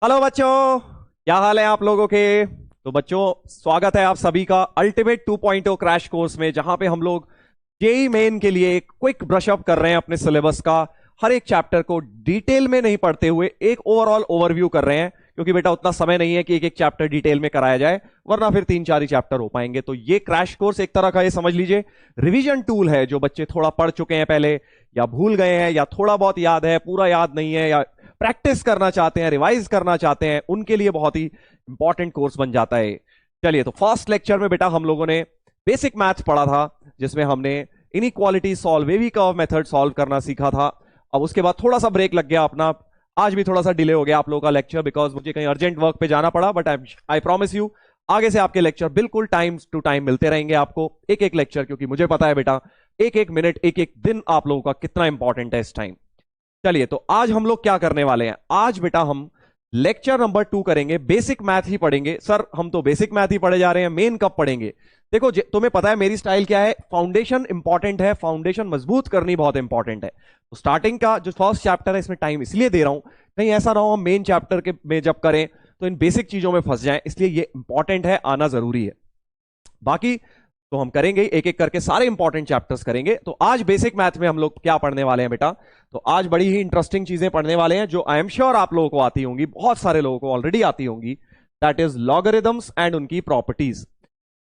Hello बच्चों, क्या हाल है आप लोगों के। तो बच्चों, स्वागत है आप सभी का अल्टीमेट 2.0 क्रैश कोर्स में, जहां पे हम लोग जेई मेन के लिए एक क्विक ब्रश अप कर रहे हैं अपने सिलेबस का। हर एक चैप्टर को डिटेल में नहीं पढ़ते हुए एक ओवरऑल ओवरव्यू कर रहे हैं, क्योंकि बेटा उतना समय नहीं है कि एक एक चैप्टर डिटेल में कराया जाए, वरना फिर 3-4 ही चैप्टर हो पाएंगे। तो ये क्रैश कोर्स एक तरह का, ये समझ लीजिए, रिवीजन टूल है। जो बच्चे थोड़ा पढ़ चुके हैं पहले, या भूल गए हैं, या थोड़ा बहुत याद है पूरा याद नहीं है, या प्रैक्टिस करना चाहते हैं, रिवाइज करना चाहते हैं, उनके लिए बहुत ही इंपॉर्टेंट कोर्स बन जाता है। चलिए, तो फर्स्ट लेक्चर में बेटा हम लोगों ने बेसिक मैथ्स पढ़ा था, जिसमें हमने inequality solve, wavy curve method solve करना सीखा था। अब उसके बाद थोड़ा सा ब्रेक लग गया अपना, आज भी थोड़ा सा डिले हो गया आप लोगों का लेक्चर, बिकॉज मुझे कहीं अर्जेंट वर्क पे जाना पड़ा। बट आई प्रॉमिस यू, आगे से आपके लेक्चर बिल्कुल टाइम टू टाइम मिलते रहेंगे आपको, एक एक लेक्चर, क्योंकि मुझे पता है बेटा एक एक मिनट, एक एक दिन आप लोगों का कितना इंपॉर्टेंट है इस टाइम। चलिए, तो आज हम लोग क्या करने वाले हैं। आज बेटा हम लेक्चर नंबर 2 करेंगे, बेसिक मैथ ही पढ़ेंगे। सर हम तो बेसिक मैथ ही पढ़े जा रहे हैं, मेन कब पढ़ेंगे। देखो तुम्हें पता है मेरी स्टाइल क्या है, फाउंडेशन इंपॉर्टेंट है, फाउंडेशन मजबूत करनी बहुत इंपॉर्टेंट है। तो स्टार्टिंग का जो फर्स्ट चैप्टर है, इसमें टाइम इसलिए दे रहा हूं, कहीं ऐसा ना हो हम मेन चैप्टर के में जब करें तो इन बेसिक चीजों में फंस जाए, इसलिए ये इंपॉर्टेंट है, आना जरूरी है। बाकी तो हम करेंगे एक एक करके, सारे इंपॉर्टेंट चैप्टर्स करेंगे। तो आज बेसिक मैथ में हम लोग क्या पढ़ने वाले हैं बेटा, तो आज बड़ी ही इंटरेस्टिंग चीजें पढ़ने वाले हैं, जो आई एम श्योर आप लोगों को आती होंगी, बहुत सारे लोगों को ऑलरेडी आती होंगी। दैट इज लॉगरिदम्स एंड उनकी प्रॉपर्टीज,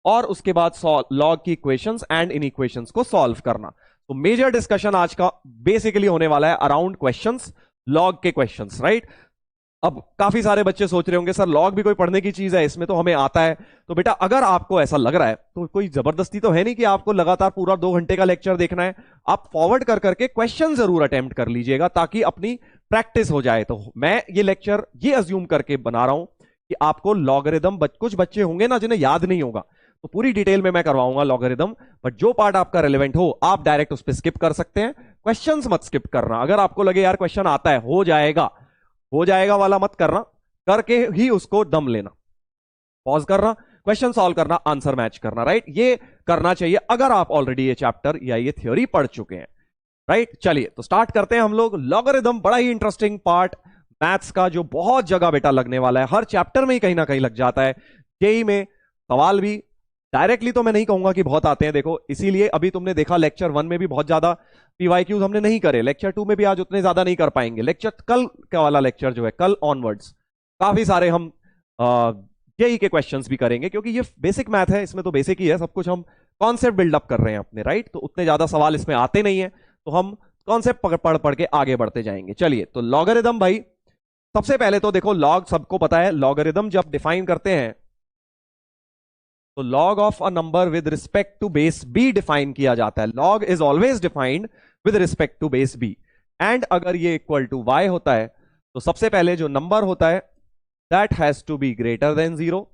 और उसके बाद लॉग की इक्वेशंस एंड इन इक्वेशंस को सॉल्व करना। तो मेजर डिस्कशन आज का बेसिकली होने वाला है अराउंड क्वेश्चंस, लॉग के क्वेश्चंस, राइट। अब काफी सारे बच्चे सोच रहे होंगे सर लॉग भी कोई पढ़ने की चीज है, इसमें तो हमें आता है। तो बेटा अगर आपको ऐसा लग रहा है तो कोई जबरदस्ती तो है नहीं कि आपको लगातार पूरा 2 घंटे का लेक्चर देखना है। आप फॉरवर्ड कर करके क्वेश्चन जरूर अटेम्प्ट कर लीजिएगा, ताकि अपनी प्रैक्टिस हो जाए। तो मैं ये लेक्चर ये अज्यूम करके बना रहा हूं कि आपको लॉगरिदम, कुछ बच्चे होंगे ना जिन्हें याद नहीं होगा, तो पूरी डिटेल में मैं करवाऊंगा लॉगरिदम। बट जो पार्ट आपका रेलेवेंट हो आप डायरेक्ट उस पर स्किप कर सकते हैं, क्वेश्चंस मत स्किप करना। अगर आपको लगे यार क्वेश्चन आता है, हो जाएगा वाला मत करना, करके ही उसको दम लेना, पॉज करना, क्वेश्चन सॉल्व करना, आंसर मैच करना, राइट। ये करना चाहिए अगर आप ऑलरेडी ये चैप्टर या ये थ्योरी पढ़ चुके हैं, राइट। चलिए, तो स्टार्ट करते हैं हम लोग। लॉगरिदम बड़ा ही इंटरेस्टिंग पार्ट मैथ्स का, जो बहुत जगह बेटा लगने वाला है, हर चैप्टर में ही कहीं ना कहीं लग जाता है। जेई में सवाल भी डायरेक्टली तो मैं नहीं कहूंगा कि बहुत आते हैं, देखो इसीलिए अभी तुमने देखा लेक्चर 1 में भी बहुत ज्यादा पीवाईक्यूज हमने नहीं करे, लेक्चर 2 में भी आज उतने ज्यादा नहीं कर पाएंगे। लेक्चर कल का वाला लेक्चर जो है, कल ऑनवर्ड्स काफी सारे हम जेई के क्वेश्चंस भी करेंगे, क्योंकि ये बेसिक मैथ है, इसमें तो बेसिक ही है सब कुछ, हम कॉन्सेप्ट बिल्डअप कर रहे हैं अपने, राइट। तो उतने ज्यादा सवाल इसमें आते नहीं है, तो हम कॉन्सेप्ट पढ़ पढ़ के आगे बढ़ते जाएंगे। चलिए, तो लॉगरिदम भाई, सबसे पहले तो देखो लॉग सबको पता है, लॉगरिदम जब डिफाइन करते हैं तो log of a number with respect to base B define किया जाता है। Log is always defined with respect to base B, and अगर ये इक्वल टू वाई होता है तो सबसे पहले जो नंबर होता है that has to be greater than 0।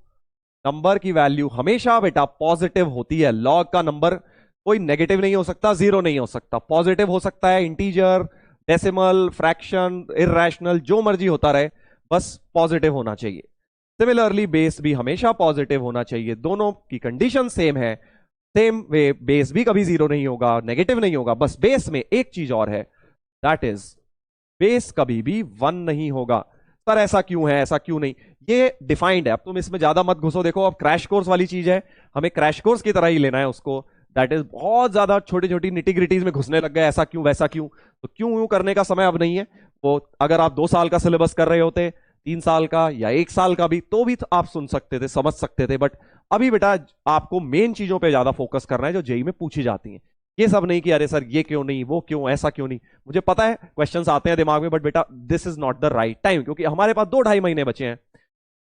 Number की वैल्यू हमेशा बेटा पॉजिटिव होती है। लॉग का नंबर कोई नेगेटिव नहीं हो सकता, 0 नहीं हो सकता, पॉजिटिव हो सकता है, इंटीजर, डेसिमल, फ्रैक्शन, इररेशनल, जो मर्जी होता रहे, बस पॉजिटिव होना चाहिए। सिमिलरली बेस भी हमेशा पॉजिटिव होना चाहिए, दोनों की कंडीशन सेम है। सेम वे बेस भी कभी 0 नहीं होगा, नेगेटिव नहीं होगा। बस बेस में एक चीज और है, दैट इज बेस कभी भी 1 नहीं होगा। सर ऐसा क्यों है, ऐसा क्यों नहीं, ये डिफाइंड है। अब तुम इसमें ज्यादा मत घुसो, देखो अब क्रैश कोर्स वाली चीज है, हमें क्रैश कोर्स की तरह ही लेना है उसको। दैट इज बहुत ज्यादा छोटी छोटी निटिग्रिटीज में घुसने लग गए, ऐसा क्यों वैसा क्यों, तो क्यों यूं करने का समय अब नहीं है। वो अगर आप 2 साल का सिलेबस कर रहे होते, 3 साल का या 1 साल का भी, तो भी आप सुन सकते थे, समझ सकते थे। बट अभी बेटा आपको मेन चीजों पे ज्यादा फोकस करना है जो जेई में पूछी जाती हैं। ये सब नहीं कि अरे सर ये क्यों नहीं, वो क्यों, ऐसा क्यों नहीं। मुझे पता है क्वेश्चंस आते हैं दिमाग में, बट बेटा this is not the right time, क्योंकि हमारे पास 2-2.5 महीने बचे हैं,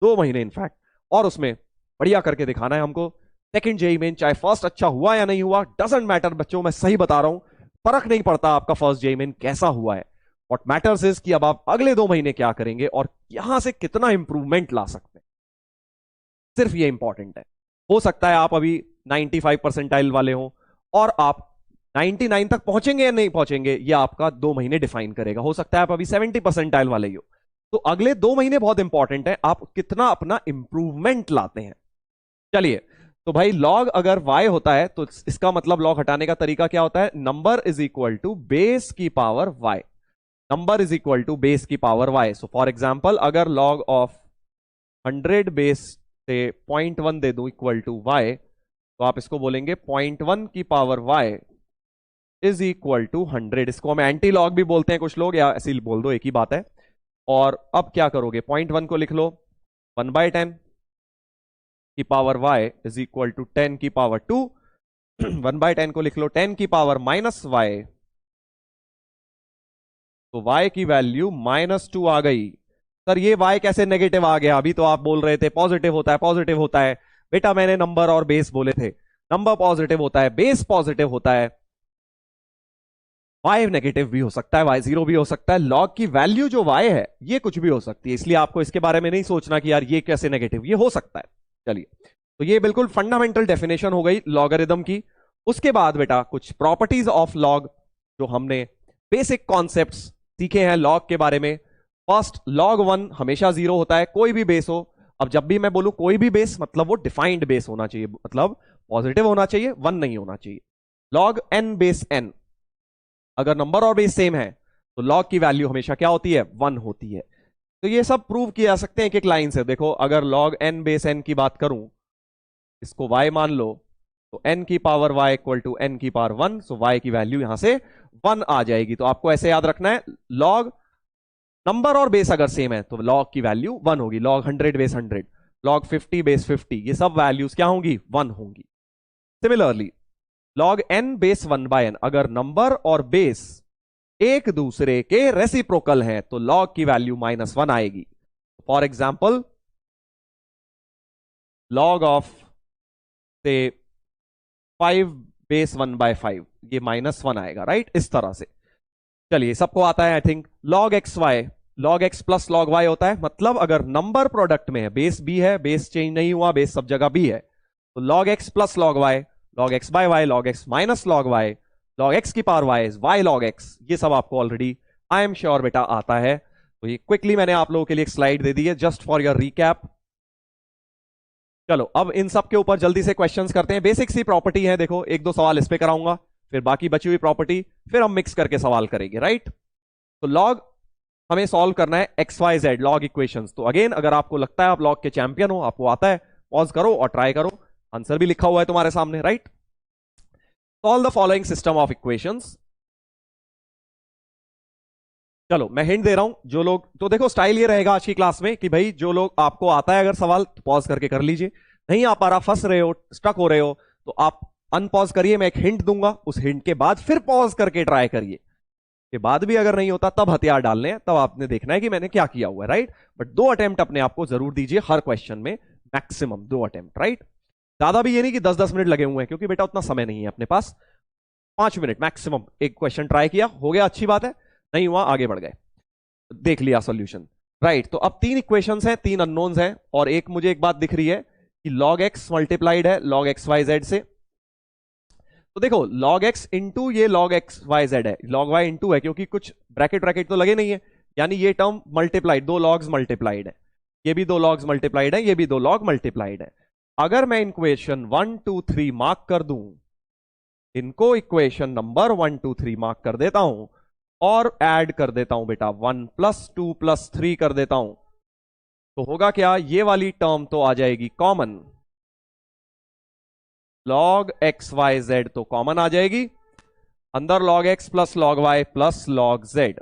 2 महीने इनफैक्ट, और उसमें बढ़िया करके दिखाना है हमको। सेकंड जेई में चाहे फर्स्ट अच्छा हुआ या नहीं हुआ, डजंट मैटर बच्चों, मैं सही बता रहा हूं, फर्क नहीं पड़ता आपका फर्स्ट जेई में कैसा हुआ है। व्हाट मैटर्स इज कि अब आप अगले 2 महीने क्या करेंगे और यहां से कितना इंप्रूवमेंट ला सकते हैं, सिर्फ ये इंपॉर्टेंट है। हो सकता है आप अभी 95 परसेंटाइल वाले हो और आप 99 तक पहुंचेंगे या नहीं पहुंचेंगे, ये आपका 2 महीने डिफाइन करेगा। हो सकता है आप अभी 70 परसेंटाइल वाले ही हो, तो अगले 2 महीने बहुत इंपॉर्टेंट है, आप कितना अपना इंप्रूवमेंट लाते हैं। चलिए, तो भाई लॉग अगर y होता है तो इसका मतलब लॉग हटाने का तरीका क्या होता है, number is equal to base की power y। Number is equal to base की power y। So for example अगर log ऑफ 100 बेस से 0.1 दे दूं इक्वल टू y, तो आप इसको बोलेंगे 0.1 की power y is equal to 100। इसको हम एंटी लॉग भी बोलते हैं कुछ लोग, या ऐसे ही बोल दो, एक ही बात है। और अब क्या करोगे, 0.1 को लिख लो 1/10 की power y is equal to 10 की पावर 2। 1/10 को लिख लो 10 की पावर -y, तो y की वैल्यू -2 आ गई। सर ये y कैसे नेगेटिव आ गया? अभी तो आप बोल रहे थे पॉजिटिव होता है, पॉजिटिव होता है। बेटा मैंने नंबर और बेस बोले थे, नंबर पॉजिटिव होता है, बेस पॉजिटिव होता है, y नेगेटिव भी हो सकता है, y 0 भी हो सकता है। log की वैल्यू जो y है ये कुछ भी हो सकती है, इसलिए आपको इसके बारे में नहीं सोचना कि यार ये कैसे नेगेटिव, ये हो सकता है। चलिए, तो ये बिल्कुल फंडामेंटल डेफिनेशन हो गई लॉगरिदम की। उसके बाद बेटा कुछ प्रॉपर्टीज ऑफ लॉग, जो हमने बेसिक कॉन्सेप्ट्स सीखे हैं लॉग के बारे में। फर्स्ट, log 1 हमेशा 0 होता है, कोई भी बेस हो। अब जब भी मैं बोलूं कोई भी बेस, मतलब वो डिफाइंड बेस होना चाहिए, मतलब पॉजिटिव होना चाहिए, 1 नहीं होना चाहिए। log n बेस n, अगर नंबर और बेस सेम है तो log की वैल्यू हमेशा क्या होती है, 1 होती है। तो ये सब प्रूव किया जा सकते हैं एक एक लाइन से। देखो अगर log n बेस n की बात करूं, इसको y मान लो, तो n की power y equal to n की पावर 1, सो y की वैल्यू यहां से 1 आ जाएगी। तो आपको ऐसे याद रखना है, log नंबर और बेस अगर सेम है तो log की वैल्यू 1 होगी। log 100 बेस 100, log 50 बेस 50, ये सब वैल्यूज क्या होंगी, 1 होंगी। Similarly log n base 1/n, अगर नंबर और बेस एक दूसरे के रेसिप्रोकल हैं तो log की वैल्यू -1 आएगी। फॉर एग्जाम्पल log ऑफ से 5 बेस 1/5, ये -1 आएगा, राइट, इस तरह से। चलिए, सबको आता है I think. log xy, log x plus log y होता है, मतलब अगर नंबर प्रोडक्ट में है, बेस b है, बेस चेंज नहीं हुआ, बेस सब जगह b है, तो log x plus log y, log x by y, log x minus log y, log x की power y is y log x। ये सब आपको ऑलरेडी आई एम श्योर बेटा आता है। तो ये क्विकली मैंने आप लोगों के लिए एक स्लाइड दे दी है जस्ट फॉर योर रिकैप। चलो अब इन सब के ऊपर जल्दी से क्वेश्चंस करते हैं। बेसिक सी प्रॉपर्टी है, देखो एक दो सवाल इस पे कराऊंगा, फिर बाकी बची हुई प्रॉपर्टी फिर हम मिक्स करके सवाल करेंगे, राइट। तो लॉग हमें सॉल्व करना है X Y Z log equations. तो अगेन अगर आपको लगता है आप लॉग के चैंपियन हो, आपको आता है, पॉज करो और ट्राई करो। आंसर भी लिखा हुआ है तुम्हारे सामने, right. Solve the following system of equations. चलो मैं हिंट दे रहा हूं, जो लोग, तो देखो स्टाइल ये रहेगा आज की क्लास में कि भाई जो लोग आपको आता है अगर सवाल तो पॉज करके कर लीजिए, नहीं आ पा रहा, फंस रहे हो, स्टक हो रहे हो, तो आप अनपॉज करिए, मैं एक हिंट दूंगा, उस हिंट के बाद फिर पॉज करके ट्राई करिए। के बाद भी अगर नहीं होता तब हथियार डालने हैं, तब आपने देखना है कि मैंने क्या किया हुआ है, राइट। बट 2 अटेम्प्ट अपने आपको जरूर दीजिए हर क्वेश्चन में, मैक्सिमम 2 अटेम्प्ट, राइट। ज्यादा भी ये नहीं कि 10-10 मिनट लगे हुए हैं, क्योंकि बेटा उतना समय नहीं है अपने पास। 5 मिनट मैक्सिमम, एक क्वेश्चन ट्राई किया, हो गया, अच्छी बात है, नहीं हुआ आगे बढ़ गए, देख लिया सॉल्यूशन, राइट। तो अब 3 इक्वेशंस हैं, 3 अननोन्स हैं, और एक मुझे एक बात दिख रही है कि log x मल्टीप्लाइड है log x y z से। तो देखो log x इंटू ये log x y z है, log y इंटू है, क्योंकि कुछ ब्रैकेट ब्रैकेट तो लगे नहीं है, यानी ये टर्म मल्टीप्लाइड, 2 लॉग्स मल्टीप्लाइड है, ये भी 2 लॉग्स मल्टीप्लाइड है, ये भी 2 लॉग मल्टीप्लाइड है। अगर मैं इक्वेशन 1 2 3 मार्क कर दूं, इनको इक्वेशन नंबर 1 2 3 मार्क कर देता हूं और ऐड कर देता हूं बेटा 1 + 2 + 3 कर देता हूं, तो होगा क्या, ये वाली टर्म तो आ जाएगी common, log x y z तो कॉमन आ जाएगी, अंदर log x + log y + log z।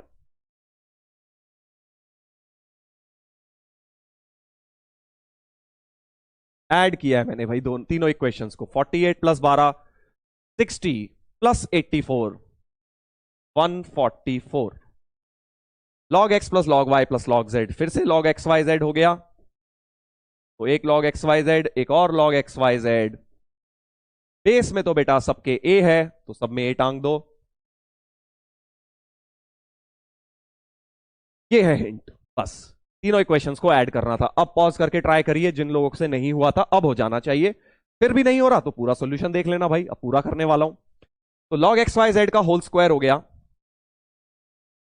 Add किया है मैंने भाई तीनों इक्वेशंस को, 48 + 12 60 + 84 144, log x + log y + log z, फिर से log x y z हो गया, तो एक log x y z, एक और log x y z। Base में तो बेटा सबके a है, तो सब में a टांग दो, ये है हिंट, बस तीनों इक्वेशंस को ऐड करना था। अब पॉज करके ट्राई करिए, जिन लोगों से नहीं हुआ था अब हो जाना चाहिए, फिर भी नहीं हो रहा तो पूरा सॉल्यूशन देख लेना भाई, अब पूरा करने वाला हूं। तो log x y z का होल स्क्वायर हो गया,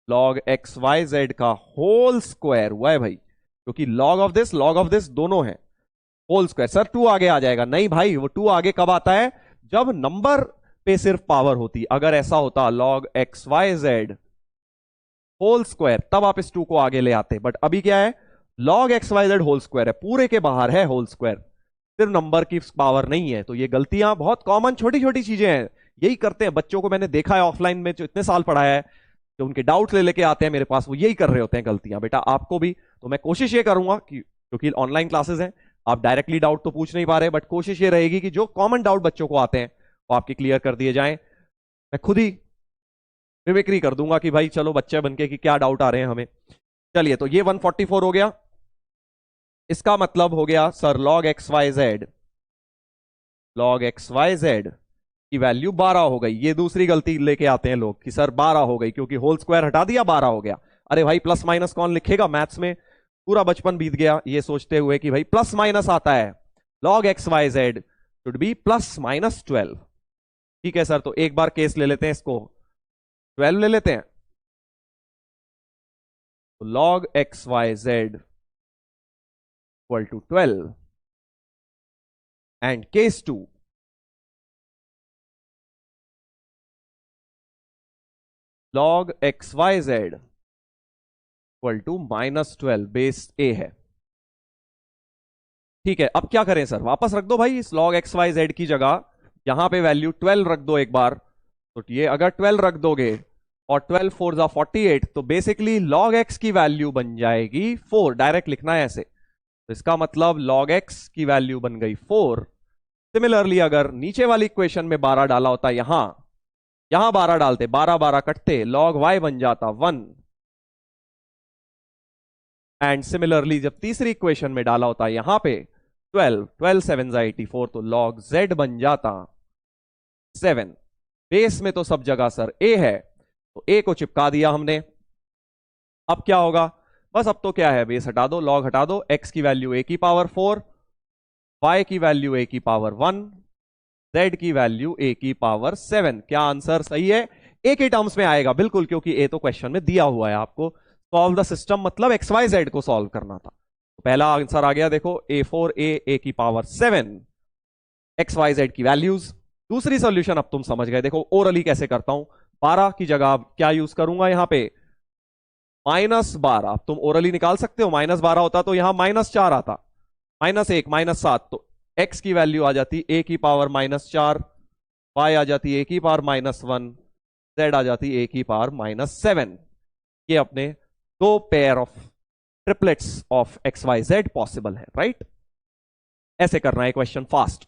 log x y z का होल स्क्वायर हुआ है भाई, क्योंकि log ऑफ दिस दोनों है, होल स्क्वायर। सर 2 आगे आ जाएगा, नहीं भाई, वो 2 आगे कब आता है, जब नंबर पे सिर्फ पावर होती, अगर ऐसा होता log x y z whole square, तब आप इस 2 को आगे ले आते, बट अभी क्या है, log XYZ होल स्क्वायर है, पूरे के बाहर है होल स्क्वायर, सिर्फ नंबर की पावर नहीं है। तो ये गलतियां बहुत कॉमन छोटी छोटी चीजें हैं, यही करते हैं बच्चों को, मैंने देखा है ऑफलाइन में जो इतने साल पढ़ाया है, जो उनके डाउट ले लेके आते हैं मेरे पास, वो यही कर रहे होते हैं गलतियां। बेटा आपको भी, तो मैं कोशिश ये करूंगा कि, क्योंकि ऑनलाइन क्लासेस हैं, आप डायरेक्टली डाउट तो पूछ नहीं पा रहे, बट कोशिश ये रहेगी कि जो कॉमन डाउट बच्चों को आते हैं वो आपके क्लियर कर दिए जाएं। मैं खुद ही मिमिक्री कर दूंगा कि भाई चलो बच्चे बनके कि क्या डाउट आ रहे हैं हमें। चलिए, तो ये 144 हो गया, इसका मतलब हो गया सर log XYZ की वैल्यू 12 हो गई। ये दूसरी गलती लेके आते हैं लोग कि सर 12 हो गई, क्योंकि होल स्क्वायर हटा दिया 12 हो गया। अरे भाई प्लस माइनस कौन लिखेगा मैथ्स में, पूरा बचपन बीत गया ये सोचते हुए कि भाई प्लस माइनस आता है, log XYZ should be plus minus 12। ठीक है सर, तो एक बार केस ले लेते हैं, इसको 12 ले लेते हैं। तो log XYZ equal to 12 and case 2, log XYZ equal to -12 base a है। ठीक है, अब क्या करें सर, वापस रख दो भाई इस log XYZ की जगह, यहां पे वैल्यू 12 रख दो एक बार। तो ये अगर 12 रख दोगे और 12 4 जा 48, तो बेसिकली log x की वैल्यू बन जाएगी 4, डायरेक्ट लिखना है ऐसे, तो इसका मतलब log x की वैल्यू बन गई 4। सिमिलरली अगर नीचे वाली इक्वेशन में 12 डाला होता, यहां 12 डालते, 12 12 कटते, log y बन जाता 1। एंड सिमिलरली जब तीसरी इक्वेशन में डाला होता यहां पे 12 12 7 84, तो log z बन जाता 7। बेस में तो सब जगह सर a है, तो a को चिपका दिया हमने। अब क्या होगा, बस अब तो क्या है, बेस हटा दो, log हटा दो, x की वैल्यू a की पावर 4, y की वैल्यू a की पावर 1, z की वैल्यू a की पावर 7। क्या आंसर सही है, a के टर्म्स में आएगा बिल्कुल, क्योंकि a तो क्वेश्चन में दिया हुआ है आपको। सॉल्व द सिस्टम मतलब XYZ को सॉल्व करना था, तो पहला आंसर आ गया देखो, a की पावर 7 XYZ की वैल्यूज। दूसरी सॉल्यूशन अब तुम समझ गए, देखो ओरली कैसे करता हूं। 12 की जगह क्या यूज करूंगा यहां पे, -12। तुम ओरली निकाल सकते हो, -12 होता तो यहां -4 आता, -1 -7, तो x की वैल्यू आ जाती a की पावर -4, y आ जाती a की पावर -1, z आ जाती a की पावर -7। ये अपने दो pair of triplets of XYZ possible है, राइट। ऐसे करना है क्वेश्चन फास्ट।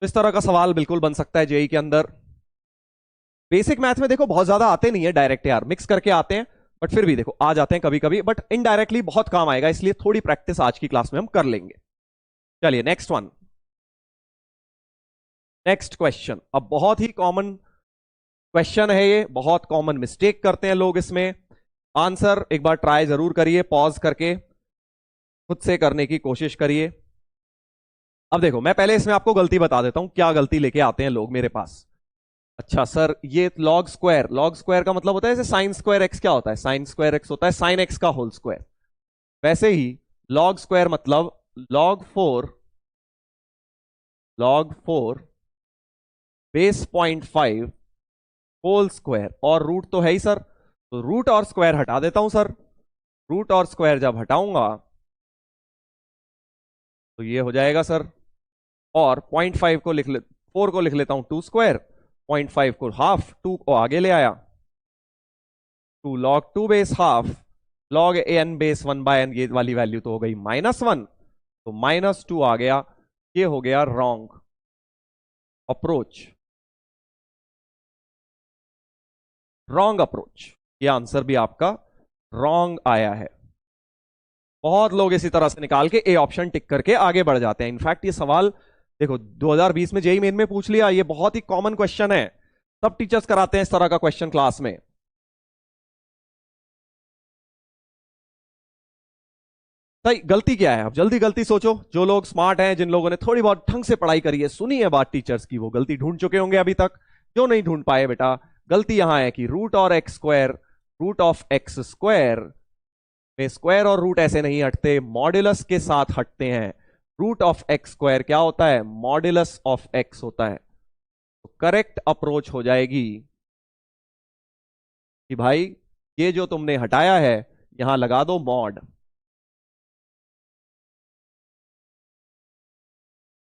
तो इस तरह का सवाल बिल्कुल बन सकता है जेई के अंदर। बेसिक मैथ में देखो बहुत ज्यादा आते नहीं है डायरेक्ट यार, मिक्स करके आते हैं, बट फिर भी देखो आ जाते हैं कभी कभी, बट इनडायरेक्टली बहुत काम आएगा, इसलिए थोड़ी प्रैक्टिस आज की क्लास में हम कर लेंगे। चलिए नेक्स्ट वन, नेक्स्ट क्वेश्चन। अब बहुत ही कॉमन क्वेश्चन है ये, बहुत कॉमन मिस्टेक करते हैं लोग इसमें। आंसर एक बार ट्राई जरूर करिए, पॉज करके खुद से करने की कोशिश करिए। अब देखो मैं पहले इसमें आपको गलती बता देता हूं, क्या गलती लेके आते हैं लोग मेरे पास। अच्छा सर ये लॉग स्क्वायर का मतलब होता है जैसे साइन स्क्वायर एक्स, क्या होता है, साइन स्क्वायर एक्स होता है साइन एक्स का होल स्क्वायर। वैसे ही लॉग स्क्वायर मतलब log four base 0.5 whole square, और रूट तो है ही सर, तो रूट और स्क्वायर हटा देता हूं सर। रूट और स्क्वायर जब हटाऊंगा तो ये हो जाएगा सर, और 0.5 को लिख ले, 4 को लिख लेता हूं 2 स्क्वायर, 0.5 को हाफ, 2 को आगे ले आया, 2 log 2 base half log n base 1/n, ये वाली वैल्यू तो हो गई -1, तो -2 आ गया। ये हो गया रॉन्ग अप्रोच, रॉन्ग अप्रोच, ये आंसर भी आपका रॉन्ग आया है। बहुत लोग इसी तरह से निकाल के ए ऑप्शन टिक करके आगे बढ़ जाते हैं। इनफैक्ट ये सवाल देखो 2020 में जेईई मेन में पूछ लिया, ये बहुत ही कॉमन क्वेश्चन है, सब टीचर्स कराते हैं इस तरह का क्वेश्चन क्लास में। सही गलती क्या है, अब जल्दी गलती सोचो। जो लोग स्मार्ट हैं, जिन लोगों ने थोड़ी बहुत ढंग से पढ़ाई करी है, सुनी है बात टीचर्स की, वो गलती ढूंढ चुके होंगे अभी तक। जो नहीं ढूंढ पाए बेटा, गलती यहां है कि रूट और X square, root of X square में स्क्वायर और रूट ऐसे नहीं हटते, मॉड्यूलस के साथ हटते हैं। रूट ऑफ एक्स स्क्वायर क्या होता है, मॉड्यूलस ऑफ एक्स होता है। तो करेक्ट अप्रोच हो जाएगी कि भाई ये जो तुमने हटाया है यहां लगा दो मॉड,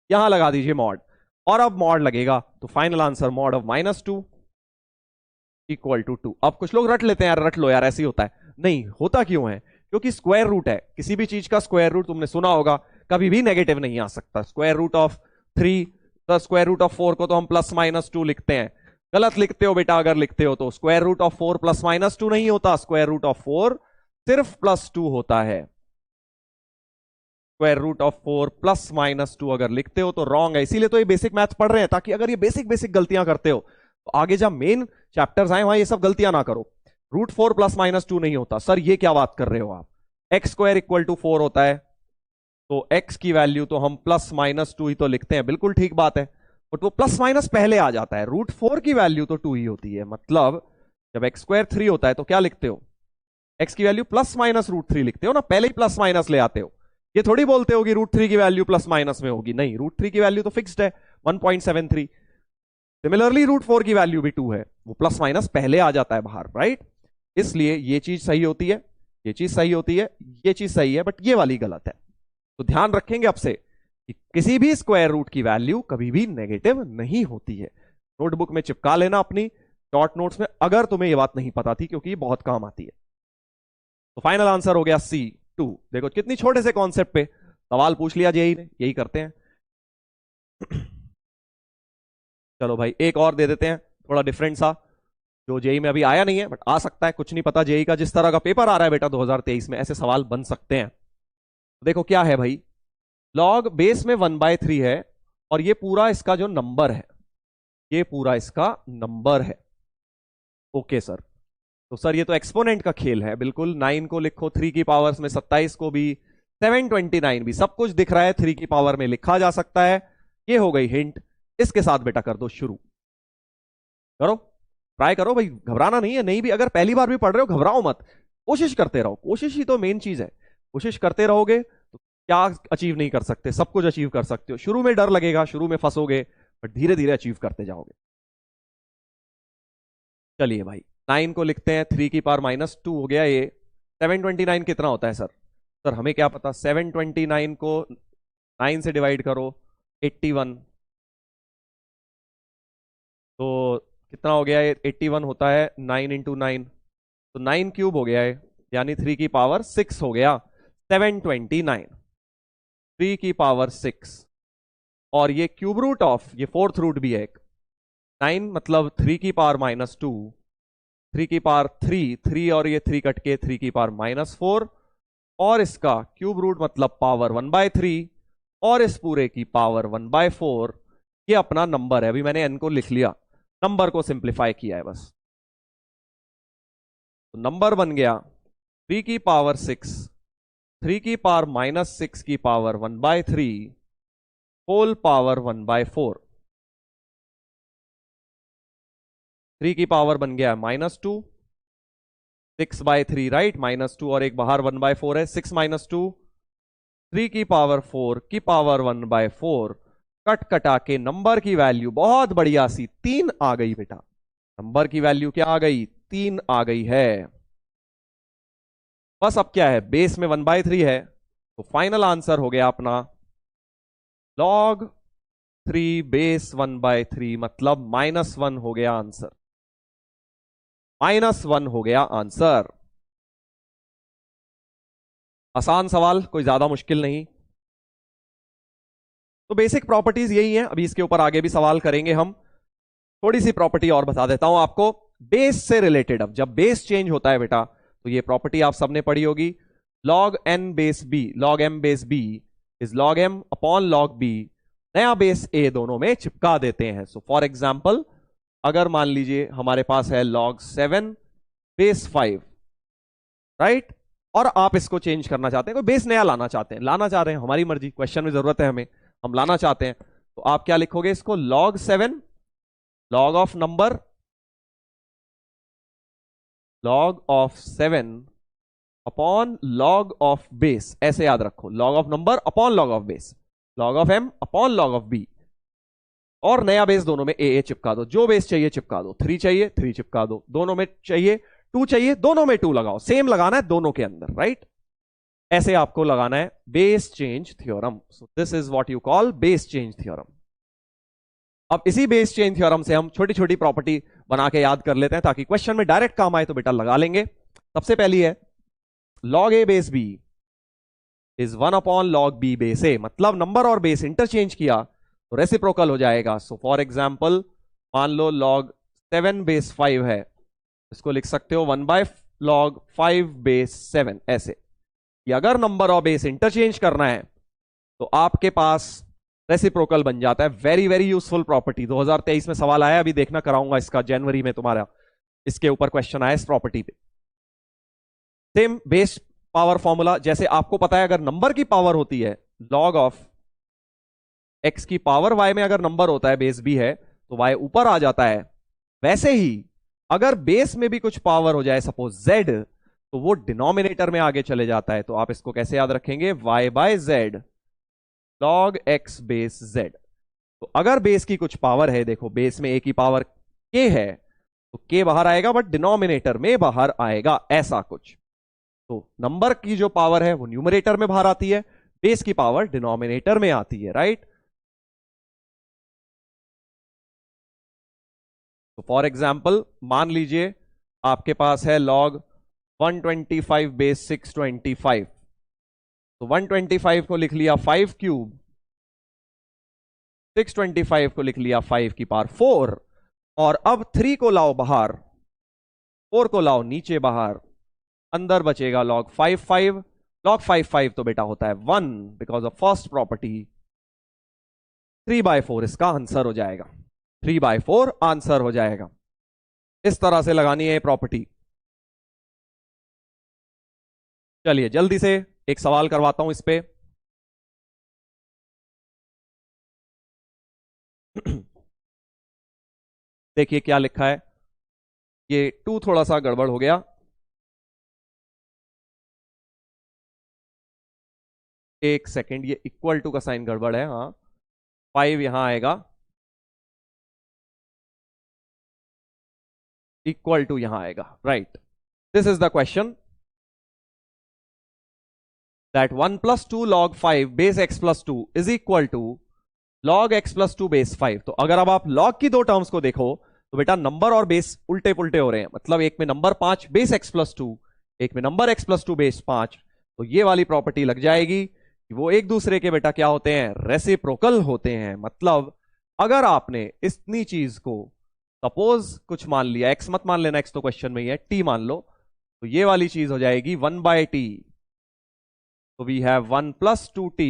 यहां लगा दीजिए मॉड, और अब मॉड लगेगा तो final answer mod of -2 equal to 2। अब कुछ लोग रट लेते हैं यार, रट लो यार, ऐसे ही होता है। नहीं होता क्यों है, क्योंकि स्क्वायर रूट है, किसी भी चीज का स्क्वायर रूट तुमने सुना होगा कभी भी नेगेटिव नहीं आ सकता। Square root of 3 plus square root of 4 को तो हम +-2 लिखते हैं। गलत लिखते हो बेटा, अगर लिखते हो तो स्क्वायर रूट ऑफ 4 +-2 नहीं होता, स्क्वायर रूट ऑफ 4 सिर्फ +2 होता है। स्क्वायर रूट ऑफ 4 +-2 अगर लिखते हो तो रॉन्ग है, इसीलिए तो ये बेसिक मैथ पढ़ रहे हैं, ताकि अगर ये बेसिक बेसिक गलतियां करते हो तो आगे जब मेन चैप्टर्स आए वहां ये सब गलतियां ना करो। रूट 4 +-2 नहीं होता। सर ये क्या बात कर रहे हो आप, x² इक्वल टू 4 होता है, तो x की वैल्यू तो हम +-2 ही तो लिखते हैं, बिल्कुल ठीक बात है, बट वो प्लस पहले आ जाता है। रूट 4 की वैल्यू तो 2 ही होती है, मतलब जब x² 3 होता है तो क्या लिखते हो, x की वैल्यू +-√3 लिखते हो ना, पहले ही प्लस ले आते हो। ये थोड़ी बोलते हो कि √3 की वैल्यू +- में होगी, नहीं, √3 की वैल्यू तो फिक्स्ड है 1.73। सिमिलरली रूट 4 की वैल्यू भी 2 है, वो +- पहले आ जाता है बाहर, राइट। इसलिए ये चीज सही होती है, ये चीज सही होती है, ये चीज सही है, बट ये वाली गलत है। तो ध्यान रखेंगे अब से कि किसी भी स्क्वायर रूट की वैल्यू कभी भी नेगेटिव नहीं होती है। नोटबुक में चिपका लेना अपनी शॉर्ट नोट्स में, अगर तुम्हें ये बात नहीं पता थी, क्योंकि ये बहुत काम आती है। तो फाइनल आंसर हो गया C2। देखो कितनी छोटे से कॉन्सेप्ट पे सवाल पूछ लिया जेई ने, यही करते हैं। चलो भाई एक और दे देते हैं, थोड़ा डिफरेंट सा, जो जेई में अभी आया नहीं है बट आ सकता है, कुछ नहीं पता। जेई का जिस तरह का पेपर आ रहा है बेटा 2023 में, ऐसे सवाल बन सकते हैं। देखो क्या है भाई, लॉग बेस में 1/3 है, और ये पूरा इसका जो नंबर है, ये पूरा इसका नंबर है। ओके सर, तो सर ये तो एक्सपोनेंट का खेल है, बिल्कुल। 9 को लिखो 3 की पावर्स में, 27 को भी, 729 भी, सब कुछ दिख रहा है 3 की पावर में लिखा जा सकता है। ये हो गई हिंट। इसके साथ बेटा कर दो शुरू, करो, ट्राई करो भाई, घबराना नहीं है। नहीं भी अगर पहली बार भी पढ़ रहे हो घबराओ मत, कोशिश करते रहो, कोशिश ही तो मेन चीज है। कोशिश करते रहोगे तो क्या अचीव नहीं कर सकते, सब कुछ अचीव कर सकते हो। शुरू में डर लगेगा, शुरू में फंसोगे, बट धीरे धीरे अचीव करते जाओगे। चलिए भाई 9 को लिखते हैं 3 की पावर -2 हो गया ये। 729 कितना होता है सर, सर हमें क्या पता। 729 को 9 से डिवाइड करो, 81, तो कितना हो गया ये, 81 होता है 9 × 9, तो 9 क्यूब हो गया है, यानी 3 की पावर 6 हो गया 729, 3 की पावर 6। और ये क्यूब रूट ऑफ, ये फोर्थ रूट भी है एक, 9 मतलब 3 की पावर -2, 3 की पावर 3 और ये 3 कट के 3 की पावर -4, और इसका क्यूब रूट मतलब पावर 1/3, और इस पूरे की पावर 1/4। ये अपना नंबर है, अभी मैंने n को लिख लिया, नंबर को सिंप्लीफाई किया है बस। तो नंबर बन गया 3 की पावर 6, 3 की पावर -6 की पावर 1/3 होल पावर 1/4। 3 की पावर बन गया -2, 6/3 राइट, -2 और एक बाहर 1/4 है, 6 - 2, 3 की पावर 4 की पावर 1/4। कट कटा के नंबर की वैल्यू बहुत बढ़िया सी 3 आ गई बेटा। नंबर की वैल्यू क्या आ गई, 3 आ गई है। बस अब क्या है, बेस में 1/3 है, तो फाइनल आंसर हो गया अपना log 3 बेस 1/3, मतलब -1 हो गया आंसर, -1 हो गया आंसर। आसान सवाल, कोई ज्यादा मुश्किल नहीं। तो बेसिक प्रॉपर्टीज यही हैं, अभी इसके ऊपर आगे भी सवाल करेंगे हम। थोड़ी सी प्रॉपर्टी और बता देता हूं आपको बेस से रिलेटेड। अब जब बेस चेंज होता है बेटा, तो ये प्रॉपर्टी आप सबने पढ़ी होगी, log n base b log m base b is log m upon log b, नया बेस a दोनों में चिपका देते हैं। सो फॉर एग्जाम्पल अगर मान लीजिए हमारे पास है log 7 बेस 5, राइट, और आप इसको चेंज करना चाहते हैं, कोई बेस नया लाना चाहते हैं, लाना चाह रहे हैं, हमारी मर्जी, क्वेश्चन में जरूरत है हमें, हम लाना चाहते हैं, तो आप क्या लिखोगे इसको, log 7 log of number, log of 7 upon log of base, ऐसे याद रखो, log of number upon log of base, log of m upon log of b, और नया बेस दोनों में a चिपका दो, जो बेस चाहिए चिपका दो, 3 चाहिए 3 चिपका दो, दोनों में चाहिए टू चाहिए, दोनों में टू लगाओ, सेम लगाना है दोनों के अंदर, राइट? ऐसे आपको लगाना है base change theorem. So this is what you call base change theorem. अब इसी बेस चेंज थ्योरम से हम छोटी छोटी प्रॉपर्टी बना के याद कर लेते हैं ताकि क्वेश्चन में डायरेक्ट काम आए, तो बेटा लगा लेंगे। सबसे पहली है log a base b is 1 upon log b base a, मतलब नंबर और बेस इंटरचेंज किया तो रेसिप्रोकल हो जाएगा। सो फॉर एग्जाम्पल मान लो log 7 बेस 5 है, इसको लिख सकते हो 1 बाय log 5 बेस 7, ऐसे कि अगर नंबर और बेस इंटरचेंज करना है तो आपके पास रेसिप्रोकल बन जाता है। वेरी वेरी यूजफुल प्रॉपर्टी, 2023 में सवाल आया, अभी देखना कराऊंगा इसका, जनवरी में तुम्हारा इसके ऊपर क्वेश्चन आया इस प्रॉपर्टी पे। सेम बेस पावर फॉर्मूला, जैसे आपको पता है अगर नंबर की पावर होती है log ऑफ x की पावर y में अगर नंबर होता है बेस b है तो y ऊपर आ जाता है, वैसे ही अगर बेस में भी कुछ पावर हो जाए सपोज z, तो वो डिनोमिनेटर में आगे चले जाता है। तो आप इसको कैसे याद रखेंगे, y by z log x base z। तो अगर बेस की कुछ पावर है, देखो बेस में a की पावर k है तो k बाहर आएगा बट डिनोमिनेटर में बाहर आएगा, ऐसा कुछ। तो नंबर की जो पावर है वो न्यूमरेटर में बाहर आती है, बेस की पावर डिनोमिनेटर में आती है, राइट? तो फॉर एग्जाम्पल मान लीजिए आपके पास है log 125 बेस 625, तो 125 को लिख लिया 5 क्यूब, 625 को लिख लिया 5 की पावर 4, और अब 3 को लाओ बाहर, 4 को लाओ नीचे बाहर, अंदर बचेगा log 5 log 5 तो बेटा होता है 1 बिकॉज ऑफ फर्स्ट प्रॉपर्टी, 3/4 इसका आंसर हो जाएगा, 3/4 आंसर हो जाएगा। इस तरह से लगानी है प्रॉपर्टी। चलिए जल्दी से एक सवाल करवाता हूं इस पे। देखिए क्या लिखा है, ये 2 थोड़ा सा गड़बड़ हो गया, एक सेकेंड, ये इक्वल टू का साइन गड़बड़ है, हाँ 5 यहां आएगा, इक्वल टू यहां आएगा, right? This is the question that 1 plus 2 log 5 base x plus 2 is equal to log x plus 2 base 5। तो अगर अब आप log की दो टर्म्स को देखो तो बेटा नंबर और बेस उल्टे पुल्टे हो रहे हैं, मतलब एक में नंबर 5 बेस x plus 2, एक में नंबर x plus 2 बेस 5। तो ये वाली प्रॉपर्टी लग जाएगी कि वो एक दूसरे के बेटा क्या होते हैं, रेसिप्रोकल होते हैं। मतलब अगर आपने इतनी चीज को सपोज कुछ मान लिया, x मत मान लेना, x तो क्वेश्चन में ही है, t मान लो, तो ये वाली चीज हो जाएगी 1/t। So we have 1 plus 2t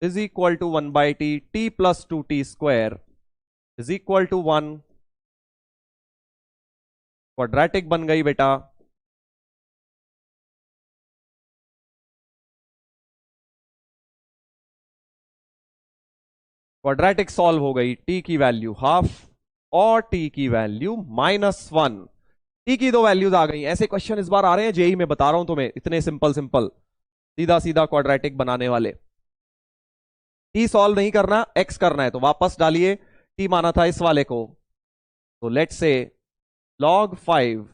is equal to 1/t, t plus 2t square is equal to 1। Quadratic बन गई बेटा, क्वाड्रेटिक सॉल्व हो गई, t की वैल्यू हाफ और t की वैल्यू -1। t की दो वैल्यूज आ गई। ऐसे क्वेश्चन इस बार आ रहे हैं जेई में, बता रहा हूं तुम्हें, इतने सिंपल सिंपल सीधा सीधा क्वाड्रेटिक बनाने वाले। टी सॉल्व नहीं करना, एक्स करना है, तो वापस डालिए, टी माना था इस वाले को, तो let's say log 5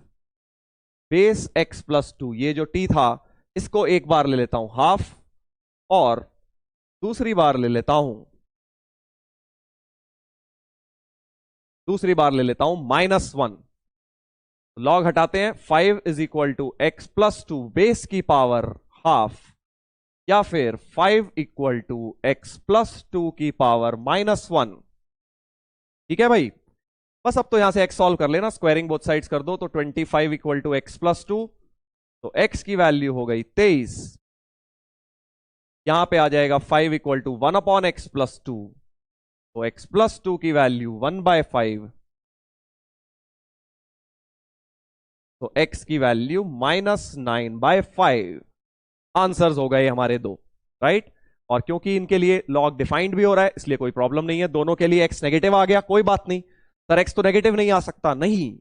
base x plus 2, ये जो टी था इसको एक बार ले लेता हूं हाफ और दूसरी बार ले लेता हूं -1। लॉग हटाते हैं, 5 is equal to x plus 2 base की पावर हाफ, या फिर 5 इक्वल टू x प्लस 2 की पावर -1। ठीक है भाई, बस अब तो यहां से x सॉल्व कर लेना, स्क्वायरिंग बोथ साइड्स कर दो, तो 25 इक्वल टू x प्लस 2, तो x की वैल्यू हो गई 23। यहां पे आ जाएगा 5 equal to 1 upon x plus 2, तो x प्लस 2 की वैल्यू 1/5, तो x की वैल्यू -9/5। आंसर्स हो गए हमारे दो, राइट? और क्योंकि इनके लिए लॉग डिफाइंड भी हो रहा है इसलिए कोई प्रॉब्लम नहीं है, दोनों के लिए x नेगेटिव आ गया, कोई बात नहीं। सर x तो नेगेटिव नहीं आ सकता, नहीं,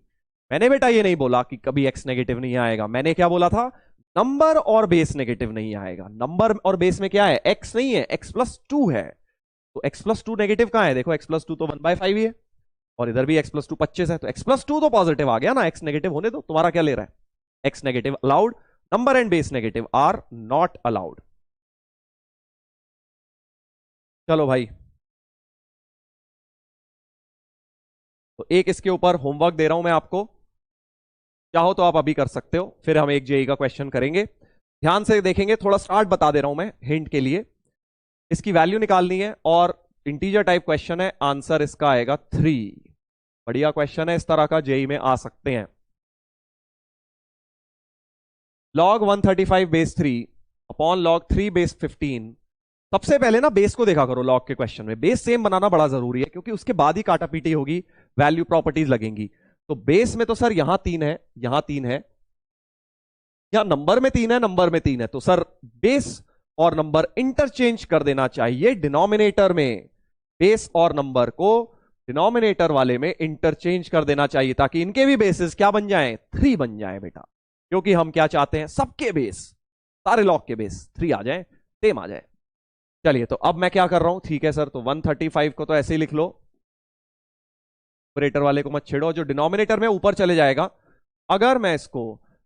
मैंने बेटा ये नहीं बोला कि कभी x नेगेटिव नहीं आएगा, मैंने क्या बोला था, नंबर और बेस नेगेटिव नहीं आएगा। नंबर और बेस में क्या है, x नहीं है, x प्लस 2 है, तो x प्लस 2 नेगेटिव कहां है, देखो x प्लस 2 तो 1/5 ही है, और इधर भी x+2 25 है, तो x+2 तो पॉजिटिव आ गया ना, x नेगेटिव होने दो, तुम्हारा क्या ले रहा है, x negative allowed, number and base negative are not allowed. चलो भाई, तो एक इसके ऊपर होमवर्क दे रहा हूं मैं आपको, चाहो तो आप अभी कर सकते हो, फिर हम एक जेई का क्वेश्चन करेंगे। ध्यान से देखेंगे, थोड़ा स्टार्ट बता दे रहा हूं मैं हिंट के लिए। इसकी वैल्यू निकालनी है और इंटीजर टाइप क्वेश्चन है, आंसर इसका आएगा 3। बढ़िया क्वेश्चन है, इस तरह का जेई में आ सकते हैं। log 135 base 3 upon log 3 base 15। सबसे पहले ना बेस को देखा करो लॉग के क्वेश्चन में, बेस सेम बनाना बड़ा जरूरी है, क्योंकि उसके बाद ही काटा पीटी होगी, वैल्यू प्रॉपर्टीज लगेंगी। तो बेस में तो सर यहां 3 है, यहां 3 है, या नंबर में 3 है, नंबर में 3 है, तो सर बेस और नंबर इंटरचेंज कर देना चाहिए डिनोमिनेटर में। बेस और नंबर को डिनोमिनेटर वाले में इंटरचेंज कर देना चाहिए, ताकि इनके भी बेसिस क्या बन जाएं, 3 बन जाए बेटा। क्योंकि हम क्या चाहते हैं, सबके बेस, सारे लॉग के बेस 3 आ जाए, सेम आ जाए। चलिए, तो अब मैं क्या कर रहा हूं, ठीक है सर, तो 135 को तो ऐसे ही लिख लो, ऑपरेटर वाले को मत छेड़ो, जो डिनोमिनेटर में ऊपर चले जाएगा। अगर मैं इसको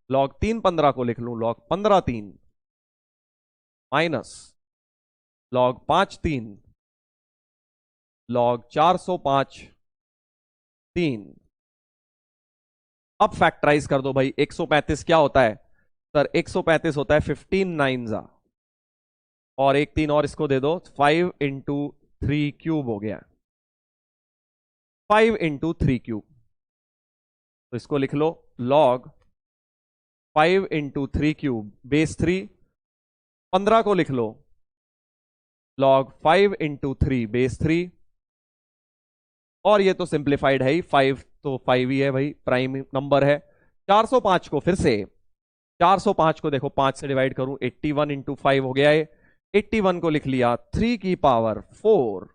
log 3 15 को लिख लूं, log 15 3 माइनस log 5 3 log 405 3। अब फैक्टराइज कर दो भाई, 135 क्या होता है सर, 135 होता है 15 9 और एक 3 और इसको दे दो, 5 इंटू 3 क्यूब हो गया, 5 इंटू 3 क्यूब। तो इसको लिख लो log 5 इंटू 3 क्यूब बेस 3। 15 को लिख लो log 5 इंटू 3 बेस 3। और ये तो सिंप्लीफाइड है ही, 5 तो 5 ही है भाई, प्राइम नंबर है। 405 को फिर से, 405 को देखो 5 से डिवाइड करूं, 81 इंटू 5 हो गया है, 81 को लिख लिया 3 की पावर 4।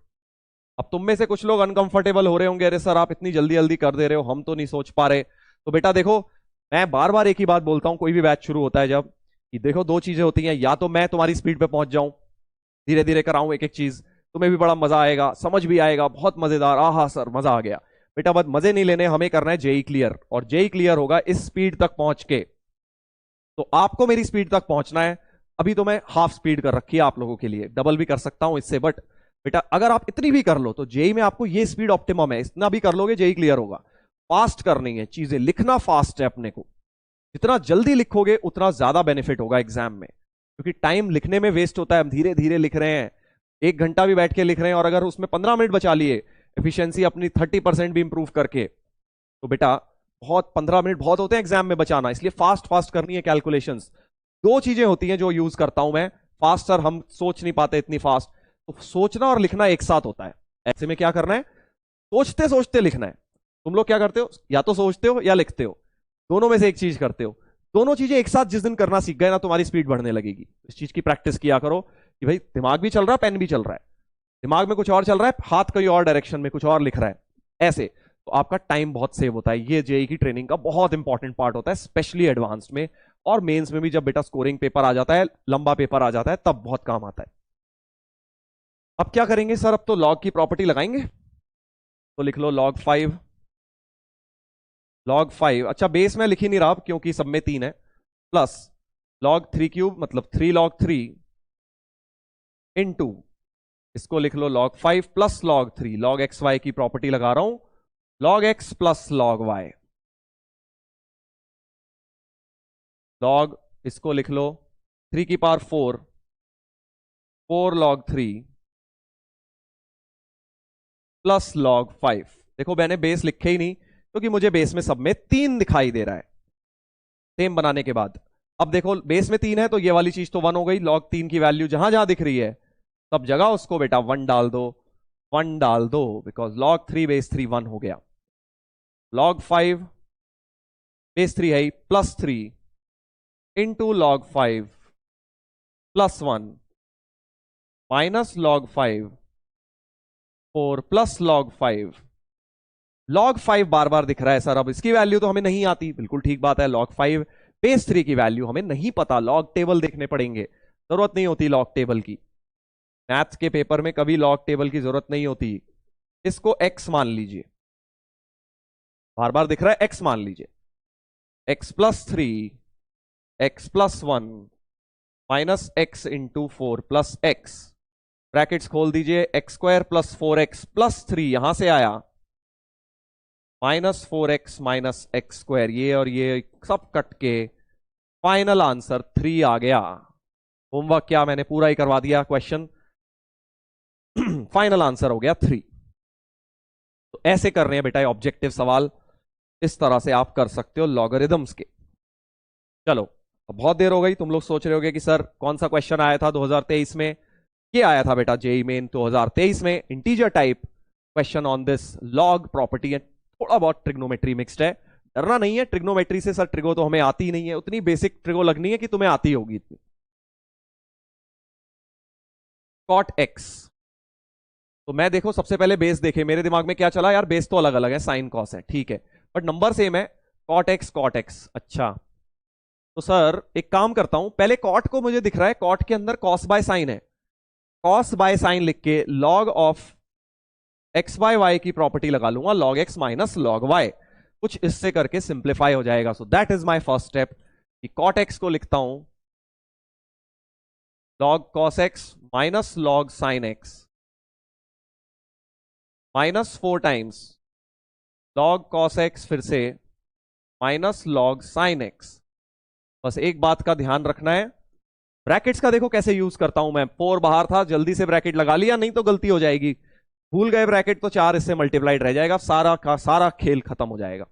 अब तुम में से कुछ लोग अनकंफर्टेबल हो रहे होंगे, अरे सर आप इतनी जल्दी जल्दी कर दे रहे हो, हम तो नहीं सोच पा रहे। तो बेटा देखो, मैं बार बार एक ही बात बोलता हूं कोई भी बैच शुरू होता है जब, कि देखो दो चीजें होती हैं, या तो मैं तुम्हारी स्पीड पे पहुंच जाऊं, धीरे धीरे कराऊं एक एक चीज, तुम्हें भी बड़ा मजा आएगा, समझ भी आएगा, बहुत मजेदार, आहा सर मजा आ गया। बेटा बस मजे नहीं लेने, हमें करना है जेई क्लियर, और जेई क्लियर होगा इस स्पीड तक पहुंच के। तो आपको मेरी स्पीड तक पहुंचना है। अभी तो मैं हाफ स्पीड कर रखी है आप लोगों के लिए, डबल भी कर सकता हूं इससे, बट बेटा अगर आप इतनी भी कर लो तो जेई में आपको ये स्पीड ऑप्टिमम है, इतना भी कर लोगे जेई क्लियर होगा। फास्ट करनी है चीजें, लिखना फास्ट है अपने को, जितना जल्दी लिखोगे उतना ज्यादा बेनिफिट होगा एग्जाम में, क्योंकि टाइम लिखने में वेस्ट होता है, हम धीरे धीरे लिख रहे हैं, 1 घंटा भी बैठ के लिख रहे हैं, और अगर उसमें 15 मिनट बचा लिए एफिशिएंसी अपनी 30% भी इंप्रूव करके, तो बेटा बहुत 15 मिनट बहुत होते हैं एग्जाम में बचाना, इसलिए फास्ट फास्ट करनी है कैलकुलेशंस। दो चीजें होती हैं जो यूज करता हूं मैं फास्ट, सर हम सोच नहीं पाते इतनी फास्ट, तो सोचना और लिखना एक साथ होता है। ऐसे में क्या करना है, सोचते सोचते लिखना है। तुम लोग क्या करते हो, या तो सोचते हो या लिखते हो, दोनों में से एक चीज करते हो। दोनों चीजें एक साथ जिस दिन करना सीख गए ना, तुम्हारी स्पीड बढ़ने लगेगी। इस चीज की प्रैक्टिस किया करो कि भाई दिमाग भी चल रहा है, पेन भी चल रहा है, दिमाग में कुछ और चल रहा है, हाथ कहीं और डायरेक्शन में कुछ और लिख रहा है, ऐसे तो आपका टाइम बहुत सेव होता है। ये जेई की ट्रेनिंग का बहुत इंपॉर्टेंट पार्ट होता है, स्पेशली एडवांस्ड में, और मेंस में भी जब बेटा स्कोरिंग पेपर आ जाता है, लंबा पेपर आ जाता है, तब बहुत काम आता है। अब क्या करेंगे सर, अब तो लॉग की प्रॉपर्टी लगाएंगे, तो लिख लो log 5, अच्छा बेस में लिख ही नहीं रहा क्योंकि सब में 3 है, प्लस log 3 क्यूब मतलब 3 log 3 इंटू, इसको लिख लो log 5 plus log 3, log x y की प्रॉपर्टी लगा रहा हूं, log x plus log y, log इसको लिख लो 3 की पावर 4, 4 log 3 प्लस log 5। देखो मैंने बेस लिखे ही नहीं, क्योंकि मुझे बेस में सब में 3 दिखाई दे रहा है सेम बनाने के बाद। अब देखो बेस में 3 है तो ये वाली चीज तो 1 हो गई, log 3 की वैल्यू जहां जहां दिख रही है सब जगह उसको बेटा 1 डाल दो, 1 डाल दो, बिकॉज log 3 बेस 3 1 हो गया। log 5 बेस 3 है plus 3 into log 5 plus 1 minus log 5 4 plus log 5। log 5 बार बार दिख रहा है सर, अब इसकी वैल्यू तो हमें नहीं आती, बिल्कुल ठीक बात है, log 5 बेस 3 की वैल्यू हमें नहीं पता, लॉग टेबल देखने पड़ेंगे, जरूरत नहीं होती लॉग टेबल की, मैथ्स के पेपर में कभी लॉग टेबल की जरूरत नहीं होती। इसको x मान लीजिए, बार बार दिख रहा है, x मान लीजिए, x+3 x+1 minus x into 4+x, brackets खोल दीजिए, x² + 4x+3 यहां से आया, -4x माइनस x², ये और ये सब कट के फाइनल आंसर 3 आ गया। होमवर्क क्या मैंने पूरा ही करवा दिया क्वेश्चन, फाइनल आंसर हो गया 3। तो ऐसे कर रहे हैं बेटा ऑब्जेक्टिव सवाल, इस तरह से आप कर सकते हो लॉगरिदम्स के। चलो, तो बहुत देर हो गई, तुम लोग सोच रहे होगे कि सर कौन सा क्वेश्चन आया था 2023 में। ये आया था बेटा जेईई मेन 2023 में, integer type question on this log property है, थोड़ा बहुत ट्रिग्नोमेट्री मिक्स्ड है। डरना नहीं है ट्रिग्नोमेट्री से, सर ट्रिगो तो हमें आती ही नहीं है, उतनी बेसिक ट्रिगो लगनी है कि तुम्हें आती होगी इतनी। कॉट एक्स, तो मैं देखो सबसे पहले बेस देखे, मेरे दिमाग में क्या चला यार, बेस तो अलग अलग है, साइन कॉस है, ठीक है, बट नंबर सेम है, कॉट एक्स। अच्छा, तो सर एक काम करता हूं, पहले कॉट को मुझे दिख रहा है, कॉट के अंदर कॉस बाय साइन है, कॉस बाय साइन लिख के log of X by Y की प्रॉपर्टी लगा लूंगा, log X minus log Y, कुछ इससे करके सिंप्लीफाई हो जाएगा। So that is my first step, कि कॉट एक्स को लिखता हूं log cos X minus log sine X -4 times log cos X, फिर से माइनस लॉग साइन एक्स। बस एक बात का ध्यान रखना है, ब्रैकेट्स का देखो कैसे यूज करता हूं मैं, 4 बाहर था, जल्दी से ब्रैकेट लगा लिया, नहीं तो गलती हो जाएगी, भूल गए ब्रैकेट तो 4 इससे मल्टीप्लाइड रह जाएगा, सारा का सारा खेल खत्म हो जाएगा।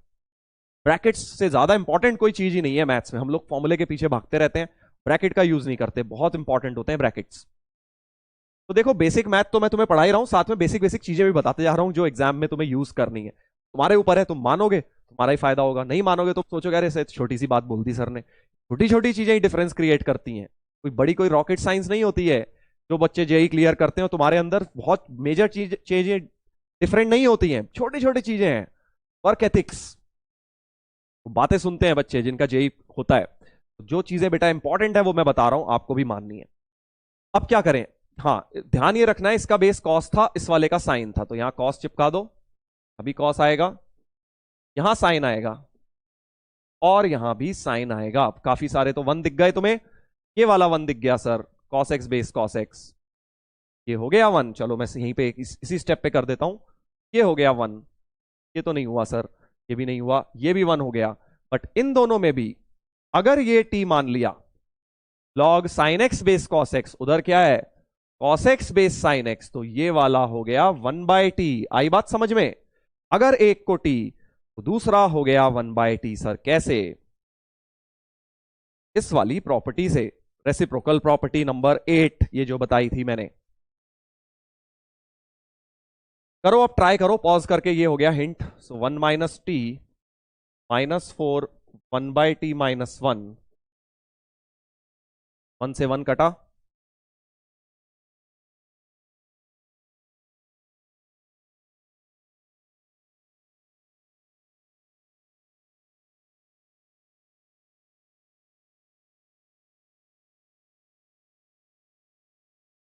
ब्रैकेट्स से ज्यादा इंपॉर्टेंट कोई चीज ही नहीं है मैथ्स में, हम लोग फॉर्मूले के पीछे भागते रहते हैं, ब्रैकेट का यूज नहीं करते, बहुत इंपॉर्टेंट होते हैं ब्रैकेट्स। तो देखो बेसिक मैथ तो मैं तुम्हें पढ़ा ही रहा हूं, साथ में बेसिक बेसिक चीजें भी बताते जा रहा हूं जो एग्जाम में तुम्हें यूज करनी है, तुम्हारे ऊपर है, तुम मानोगे तुम्हारा ही फायदा होगा, नहीं मानोगे तो सोचोगे अरे ऐसे छोटी सी बात बोल दी सर ने। छोटी छोटी चीजें ही डिफरेंस क्रिएट करती हैं, कोई बड़ी कोई रॉकेट साइंस नहीं होती है। जो बच्चे जेई क्लियर करते हैं तुम्हारे अंदर बहुत मेजर चीजें डिफरेंट नहीं होती हैं, छोटी छोटी चीजें हैं। वर्क एथिक्स, बातें सुनते हैं बच्चे जिनका जेई होता है, जो चीजें बेटा इंपॉर्टेंट है वो मैं बता रहा हूं, आपको भी माननी है। अब क्या करें, हाँ ध्यान ये रखना है, इसका बेस कॉस था, इस वाले का साइन था, तो यहां कॉस चिपका दो, अभी कॉस आएगा, यहां साइन आएगा, और यहां भी साइन आएगा। अब काफी सारे तो 1 दिख गए तुम्हें, ये वाला 1 दिख गया sir, cos x base cos x, ये हो गया 1। चलो मैं यहीं पे इसी स्टेप पे कर देता हूं, ये हो गया 1, ये तो नहीं हुआ सर, ये भी नहीं हुआ, ये भी 1 हो गया, बट इन दोनों में भी अगर ये t मान लिया, log sine x base cos x, उधर क्या है cos x base sine x, तो ये वाला हो गया 1/t। आई बात समझ में, अगर एक को t तो दूसरा हो गया 1/t। सर कैसे, इस वाली प्रॉपर्टी से, रेसिप्रोकल प्रॉपर्टी नंबर 8, ये जो बताई थी मैंने। करो अब ट्राई करो पॉज करके, ये हो गया हिंट। सो 1 माइनस टी -4 1/t -1, 1 से 1 कटा,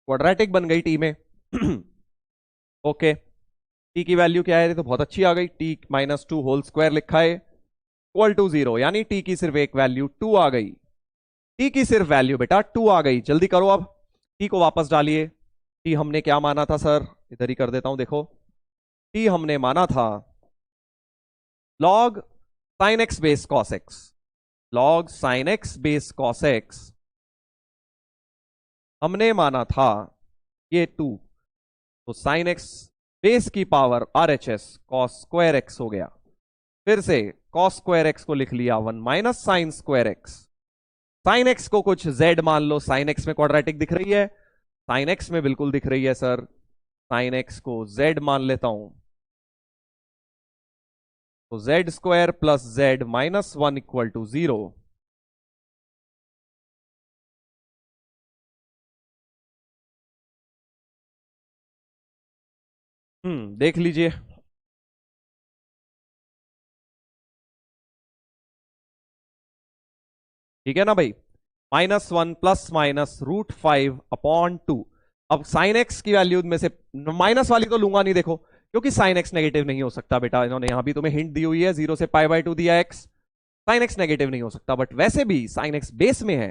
क्वाड्रेटिक बन गई टी में। ओके, टी की वैल्यू क्या है, तो बहुत अच्छी आ गई, टी -2 होल स्क्वायर लिखा है इक्वल टू 0, यानी टी की सिर्फ एक वैल्यू 2 आ गई, टी की सिर्फ वैल्यू बेटा 2 आ गई। जल्दी करो अब, टी को वापस डालिए, टी हमने क्या माना था सर, इधर ही कर देता हूं, देखो टी हमने माना था log sine x base cos x, log sine x base cos x हमने माना था ये 2, तो साइन एक्स बेस की power RHS cos square x हो गया, फिर से कॉस स्क्वायर एक्स को लिख लिया 1 minus sine square x, sine x को कुछ z मान लो, साइन एक्स में क्वाड्रेटिक दिख रही है, साइन एक्स में बिल्कुल दिख रही है सर, साइन एक्स को z मान लेता हूं, तो z² + z -1 = 0। देख लीजिए, ठीक है ना भाई, -1 ± √5/2। अब साइन एक्स की वैल्यू में से माइनस वाली तो लूंगा नहीं, देखो क्योंकि साइन एक्स नेगेटिव नहीं हो सकता बेटा, इन्होंने यहां भी तुम्हें हिंट दी हुई है, 0 से π/2 दिया एक्स, साइन एक्स नेगेटिव नहीं हो सकता। बट वैसे भी साइन एक्स बेस में है,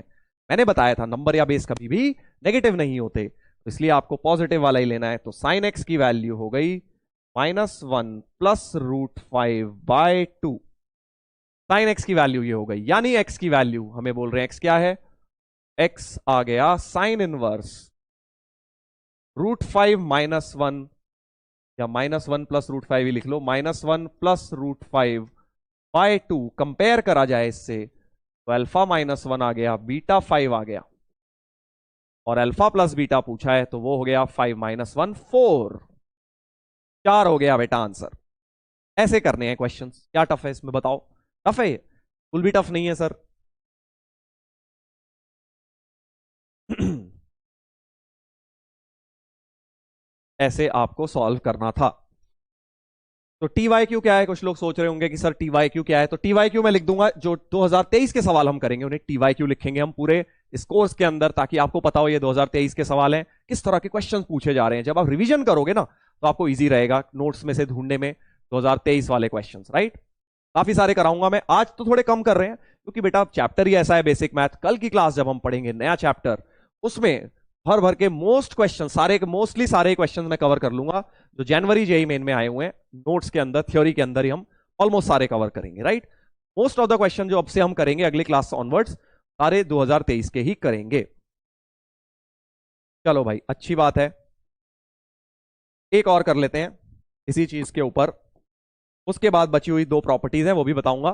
मैंने बताया था नंबर या बेस कभी भी नेगेटिव नहीं होते, तो इसलिए आपको पॉजिटिव वाला ही लेना है। तो साइन एक्स की वैल्यू हो गई -1 प्लस √5/2। साइन एक्स की वैल्यू ये हो गई, यानी एक्स की वैल्यू हमें बोल रहे हैं एक्स क्या है, एक्स आ गया साइन इनवर्स √5 -1, या -1 प्लस √5 ही लिख लो, -1 प्लस √5/2 कंपेयर करा जाए इससे, तो अल्फा -1 आ गया, बीटा 5 आ गया, और अल्फा प्लस बीटा पूछा है तो वो हो गया 5 - 1 4, 4 हो गया बेटा आंसर। ऐसे करने हैं क्वेश्चंस। क्या टफ है इसमें बताओ? टफ है? फुल भी टफ नहीं है सर। ऐसे आपको सॉल्व करना था। तो TYQ क्या है? कुछ लोग सोच रहे होंगे कि सर TYQ क्या है। तो TYQ मैं लिख दूंगा, जो 2023 के सवाल हम करेंगे उन्हें TYQ लिखेंगे हम पूरे इस कोर्स के अंदर, ताकि आपको पता हो ये 2023 के सवाल हैं, किस तरह के क्वेश्चन पूछे जा रहे हैं। जब आप रिवीजन करोगे ना तो आपको ईजी रहेगा नोट्स में से ढूंढने में 2023 वाले क्वेश्चन, राइट। काफी सारे कराऊंगा मैं, आज तो थोड़े कम कर रहे हैं क्योंकि बेटा चैप्टर ही ऐसा है बेसिक मैथ। कल की क्लास जब हम पढ़ेंगे नया चैप्टर, उसमें भर भर के मोस्ट क्वेश्चन, सारे मोस्टली सारे क्वेश्चन मैं कवर कर लूंगा जो जनवरी जेई मेन में आए हुए हैं नोट्स के अंदर, थ्योरी के अंदर ही हम ऑलमोस्ट सारे कवर करेंगे, right. Most of the question जो अब से हम करेंगे अगले क्लास से ऑनवर्ड्स, सारे 2023 के ही करेंगे। चलो भाई अच्छी बात है, एक और कर लेते हैं इसी चीज के ऊपर, उसके बाद बची हुई 2 प्रॉपर्टीज हैं वो भी बताऊंगा।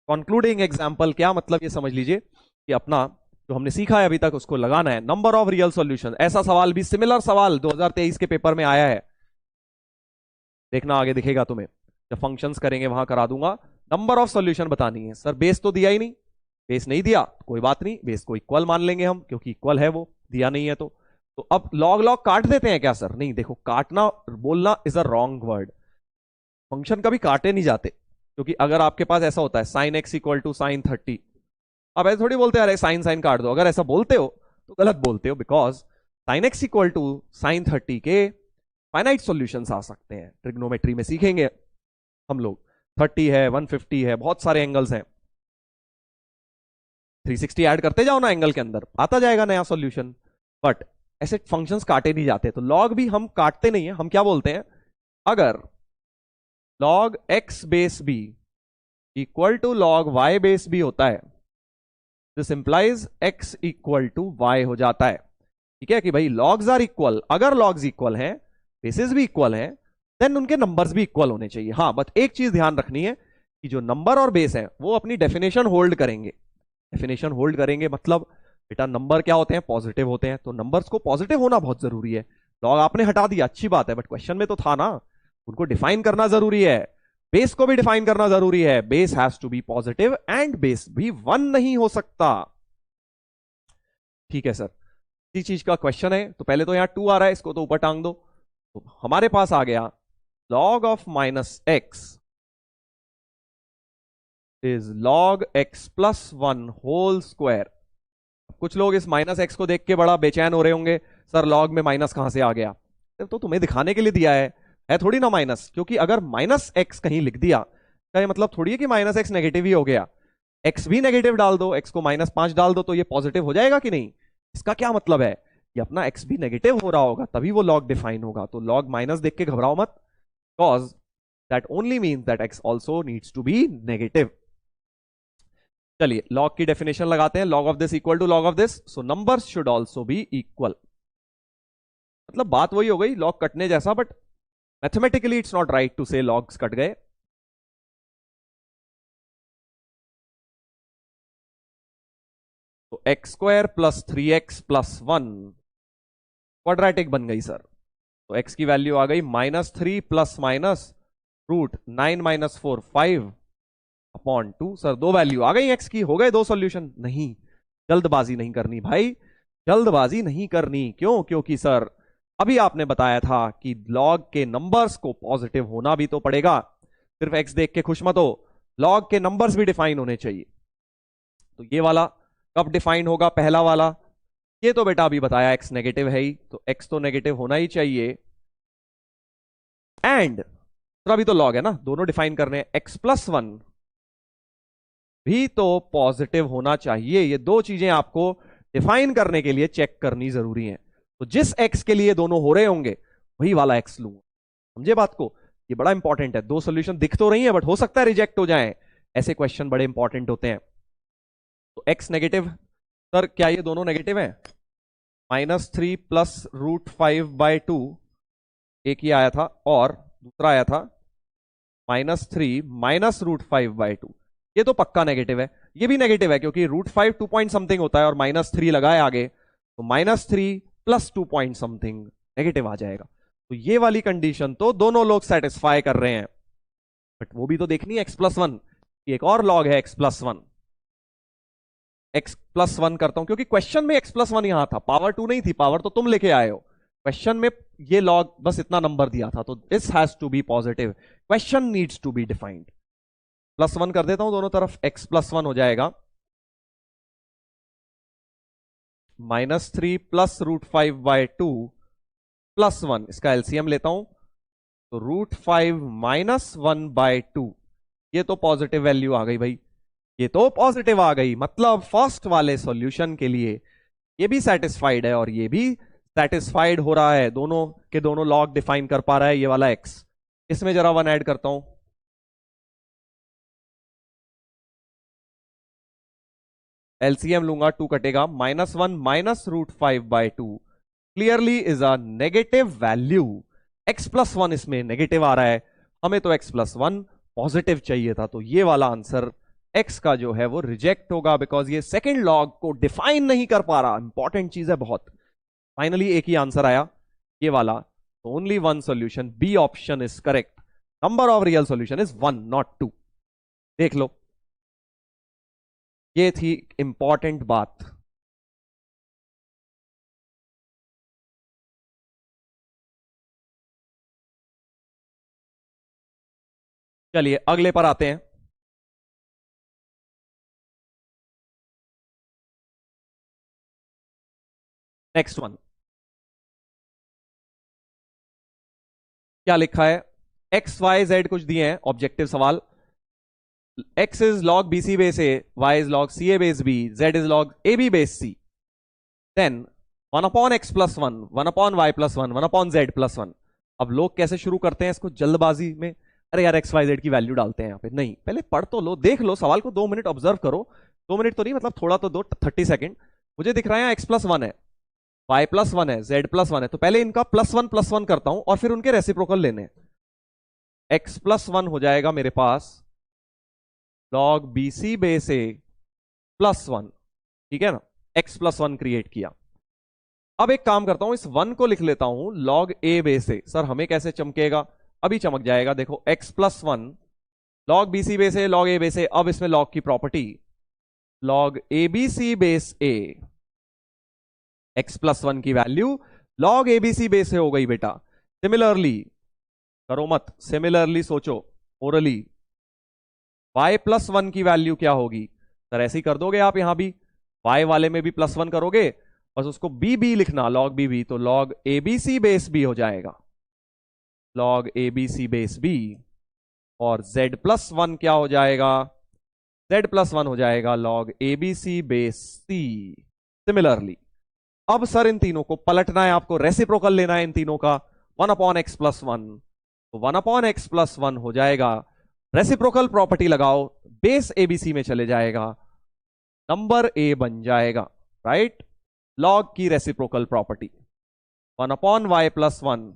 कंक्लूडिंग एग्जांपल क्या मतलब, ये समझ लीजिए कि अपना जो हमने सीखा है अभी तक उसको लगाना है। नंबर ऑफ रियल सॉल्यूशन, ऐसा सवाल भी, सिमिलर सवाल 2023 के पेपर में आया है, देखना आगे दिखेगा तुम्हें, जब फंक्शंस करेंगे वहां करा दूंगा। नंबर ऑफ सॉल्यूशन बतानी है। सर बेस तो दिया ही नहीं, बेस नहीं दिया कोई बात नहीं, बेस को इक्वल मान लेंगे हम क्योंकि इक्वल है, वो दिया नहीं है तो अब लॉग लॉग काट देते हैं क्या सर? नहीं, देखो काटना बोलना is a wrong word, function कभी काटे नहीं जाते, क्योंकि अगर आपके पास ऐसा होता है sine X equal to sine 30, अब ऐसे थोड़ी बोलते हैं अरे साइन साइन काट दो, अगर ऐसा बोलते हो तो गलत बोलते हो, because sine X equal to sine 30 के फाइनाइट सॉल्यूशंस आ सकते हैं, ट्रिग्नोमेट्री में सीखेंगे हम लोग। 30 है, 150 है, बहुत सारे एंगल्स हैं, 360 ऐड करते जाओ ना एंगल के अंदर, आता जाएगा नया सॉल्यूशन। बट ऐसे फंक्शंस काटे नहीं जाते, तो लॉग भी हम काटते नहीं है, हम क्या बोलते हैं, अगर log x base B equal to log y base B होता है, this implies x equal to y हो जाता है। ठीक है कि भाई लॉग्स आर इक्वल, अगर लॉग्स इक्वल हैं, बेसिस भी इक्वल हैं, देन उनके नंबर्स भी इक्वल होने चाहिए। हाँ बट एक चीज ध्यान रखनी है कि जो नंबर और बेस है वो अपनी डेफिनेशन होल्ड करेंगे। डेफिनेशन होल्ड करेंगे मतलब बेटा नंबर क्या होते हैं, पॉजिटिव होते हैं, तो नंबर्स को पॉजिटिव होना बहुत जरूरी है। लॉग आपने हटा दिया अच्छी बात है, बट क्वेश्चन में तो था ना, उनको डिफाइन करना जरूरी है, बेस को भी डिफाइन करना जरूरी है। Base has to be positive and base भी 1 नहीं हो सकता। ठीक है सर, इसी चीज का क्वेश्चन है, तो पहले तो यहां 2 आ रहा है, इसको तो ऊपर टांग दो, तो हमारे पास आ गया log of -x is log x plus 1 whole square. कुछ लोग इस -x को देख के बड़ा बेचैन हो रहे होंगे, सर लॉग में माइनस कहां से आ गया? तो तुम्हें दिखाने के लिए दिया है थोड़ी ना माइनस, क्योंकि अगर -x कहीं लिख दिया क्या ये मतलब थोड़ी है कि -x नेगेटिव ही हो गया। x भी नेगेटिव डाल दो, x को -5 डाल दो तो ये पॉजिटिव हो जाएगा कि नहीं? इसका क्या मतलब है, कि अपना x भी नेगेटिव हो रहा होगा तभी वो लॉग डिफाइन होगा। तो लॉग माइनस देख के घबराओ मत, because that only means that x also needs to be negative. चलिए लॉग की डेफिनेशन लगाते हैं, log of this equal to log of this, so numbers should also be equal. मतलब बात वही हो गई लॉग कटने जैसा, but mathematically it's not right to say logs cut गए। तो x² plus 3x plus 1 quadratic बन गई सर। तो x की वैल्यू आ गई -3 plus minus √9 - 4 5 upon 2। Sir 2 value आ गई x की, हो गए 2 सॉल्यूशन। नहीं, जल्दबाजी नहीं करनी भाई, जल्दबाजी नहीं करनी। क्यों? क्योंकि सर अभी आपने बताया था कि लॉग के नंबर्स को पॉजिटिव होना भी तो पड़ेगा, सिर्फ x देख के खुश मत हो, लॉग के नंबर्स भी डिफाइन होने चाहिए। तो ये वाला कब डिफाइन होगा, पहला वाला? ये तो बेटा अभी बताया x नेगेटिव है ही, तो x तो नेगेटिव होना ही चाहिए। एंड दूसरा भी तो लॉग है ना, दोनों डिफाइन करने हैं। x+1 भी तो पॉजिटिव होना चाहिए। ये दो चीजें आपको डिफाइन करने के लिए चेक करनी जरूरी है। तो जिस x के लिए दोनों हो रहे होंगे वही वाला x लूंगा। समझे बात को? ये बड़ा इंपॉर्टेंट है। दो सोल्यूशन दिख तो रही है बट हो सकता है रिजेक्ट हो जाए, ऐसे क्वेश्चन बड़े इंपॉर्टेंट होते हैं। तो x नेगेटिव, सर क्या ये दोनों नेगेटिव है? -3 + √5/2 एक ही आया था और दूसरा आया था -3 - √5/2। ये तो पक्का नेगेटिव है। ये भी नेगेटिव है क्योंकि √5 2 पॉइंट समथिंग होता है और -3 लगाए आगे, तो -3 + 2 पॉइंट समथिंग नेगेटिव आ जाएगा। तो ये वाली कंडीशन तो दोनों लोग सेटिस्फाई कर रहे हैं, बट वो भी तो देखनी है x+1। एक और लॉग है x+1। x+1 करता हूं क्योंकि क्वेश्चन में x+1 यहां था, पावर 2 नहीं थी, पावर तो तुम लेके आए हो। क्वेश्चन में ये लॉग बस इतना नंबर दिया था, तो this has to be positive. Question needs to be defined. +1 कर देता हूं दोनों तरफ, x+1 हो जाएगा -3 + √5/2 +1। इसका एलसीएम लेता हूं तो √5 - 1/2। ये तो पॉजिटिव वैल्यू आ गई भाई, ये तो पॉजिटिव आ गई। मतलब फर्स्ट वाले सॉल्यूशन के लिए ये भी सेटिस्फाइड है और ये भी सेटिस्फाइड हो रहा है। दोनों के दोनों लॉग डिफाइन कर पा रहा है ये वाला x। इसमें जरा 1 ऐड करता हूं, एलसीएम लूंगा, 2 कटेगा, -1 - √5/2 clearly is a negative value. x+1 इसमें नेगेटिव आ रहा है, हमें तो x+1 पॉजिटिव चाहिए था। तो ये वाला आंसर x का जो है वो रिजेक्ट होगा, बिकॉज ये सेकेंड लॉग को डिफाइन नहीं कर पा रहा। इंपॉर्टेंट चीज है बहुत। फाइनली एक ही आंसर आया, ये वाला। तो only one solution, B option is correct. Number of real solution is 1 not 2। देख लो, ये थी इंपॉर्टेंट बात। चलिए अगले पर आते हैं। नेक्स्ट वन क्या लिखा है? एक्स वाई जेड कुछ दिए हैं, ऑब्जेक्टिव सवाल। x is log bc base a, y is log ca base b, z is log ab base c। Then 1/x+1, 1/y+1, 1/z+1। अब लोग कैसे शुरू करते हैं इसको जल्दबाजी में, अरे यार एक्स वाई जेड की वैल्यू डालते हैं यहां पे। नहीं, पहले पढ़ तो लो, देख लो सवाल को, 2 मिनट ऑब्जर्व करो। 2 मिनट तो नहीं, मतलब थोड़ा तो दो, 30 सेकंड। मुझे दिख रहा है x+1 है, y+1 है, z+1 है, तो पहले इनका +1 करता हूं और फिर उनके रेसिप्रोकल लेने। x+1 हो जाएगा मेरे पास log bc बेस a +1, ठीक है ना? x+1 क्रिएट किया। अब एक काम करता हूं, इस 1 को लिख लेता हूं log a base a। Sir हमें कैसे चमकेगा? अभी चमक जाएगा, देखो x+1 log bc base a, log a base a। अब इसमें log की property, log abc base a, x+1 की वैल्यू log abc बेस से हो गई बेटा। सिमिलरली करो मत, सिमिलरली सोचो ओरली, y+1 की वैल्यू क्या होगी? सर ऐसे ही कर दोगे आप, यहां भी y वाले में भी +1 करोगे, बस उसको b लिखना, log b। तो log abc बेस b हो जाएगा, log abc बेस b। और z+1 क्या हो जाएगा? z+1 हो जाएगा log abc base c। Similarly अब सर इन तीनों को पलटना है आपको, रेसिप्रोकल लेना है इन तीनों का, 1/x+1। तो 1/x+1 हो जाएगा, रेसिप्रोकल प्रॉपर्टी लगाओ, बेस एबीसी में चले जाएगा, नंबर ए बन जाएगा, राइट? लॉग की reciprocal property 1/y+1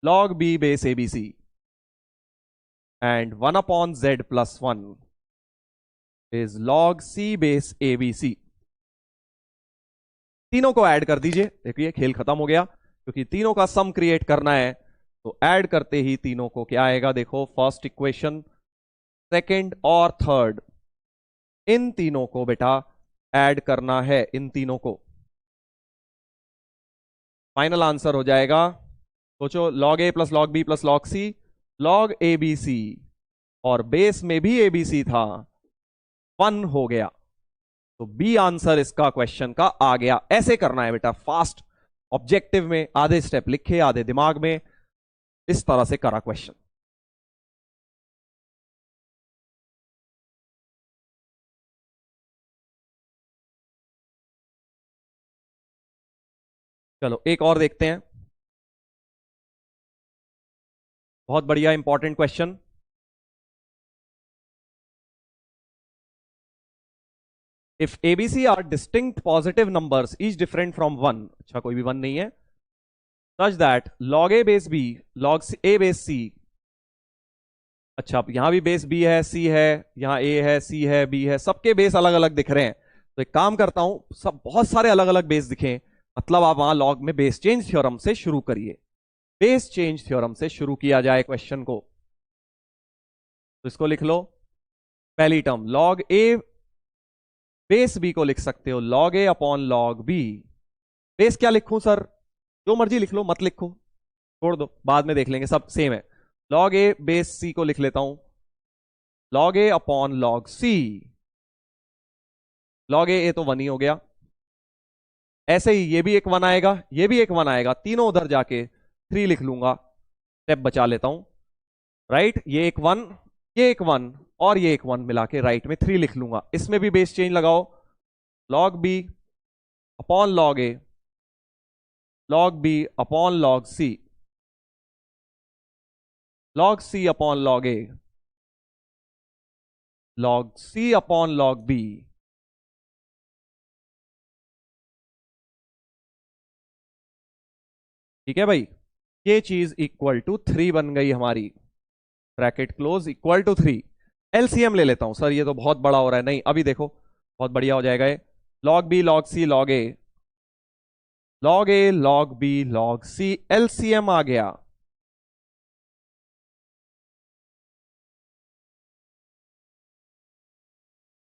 log b base ABC and 1/z+1 is log c base ABC. तीनों को ऐड कर दीजिए। देखिए खेल खत्म हो गया, क्योंकि तीनों का सम क्रिएट करना है। तो ऐड करते ही तीनों को क्या आएगा? देखो फर्स्ट इक्वेशन, सेकंड और थर्ड, इन तीनों को बेटा ऐड करना है, इन तीनों को। फाइनल आंसर हो जाएगा, सोचो, log a + log b + log c, log abc, और बेस में भी abc था, 1 हो गया। तो बी आंसर इसका क्वेश्चन का आ गया। ऐसे करना है बेटा फास्ट, ऑब्जेक्टिव में आधे स्टेप लिखे, आधे दिमाग में। इस तरह से करा क्वेश्चन। चलो एक और देखते हैं, बहुत बढ़िया important question. If abc are distinct positive numbers is different from one, अच्छा कोई भी वन नहीं है, such that log a base b log a base c, अच्छा यहां भी बेस बी है, सी है, यहां ए है, सी है, बी है, सबके बेस अलग अलग दिख रहे हैं। तो एक काम करता हूं, सब बहुत सारे अलग अलग बेस दिखे, मतलब आप वहां लॉग में बेस चेंज थ्योरम से शुरू करिए। बेस चेंज थ्योरम से शुरू किया जाए क्वेश्चन को, तो इसको लिख लो। पहली term log a base B को लिख सकते हो लॉग ए अपॉन लॉग बी। बेस क्या लिखूं सर? जो मर्जी लिख लो, मत लिखो, छोड़ दो, बाद में देख लेंगे, सब सेम है। लॉग ए बेस सी को लिख लेता हूं लॉग ए अपॉन लॉग सी। लॉग ए तो वन ही हो गया, ऐसे ही ये भी एक वन आएगा, ये भी एक वन आएगा, तीनों उधर जाके थ्री लिख लूंगा, स्टेप बचा लेता हूं, राइट। ये एक वन, ये एक वन और ये एक वन मिला के राइट में थ्री लिख लूंगा। इसमें भी बेस चेंज लगाओ, लॉग बी अपॉन लॉग ए, log B upon log c, log c upon log ए, log c upon log B. ठीक है भाई, ये चीज इक्वल टू थ्री बन गई हमारी, bracket close equal to three. LCM ले लेता हूं सर, ये तो बहुत बड़ा हो रहा है, नहीं अभी देखो बहुत बढ़िया हो जाएगा ये। Log B log c log ए, लॉग ए log B log c, LCM आ गया।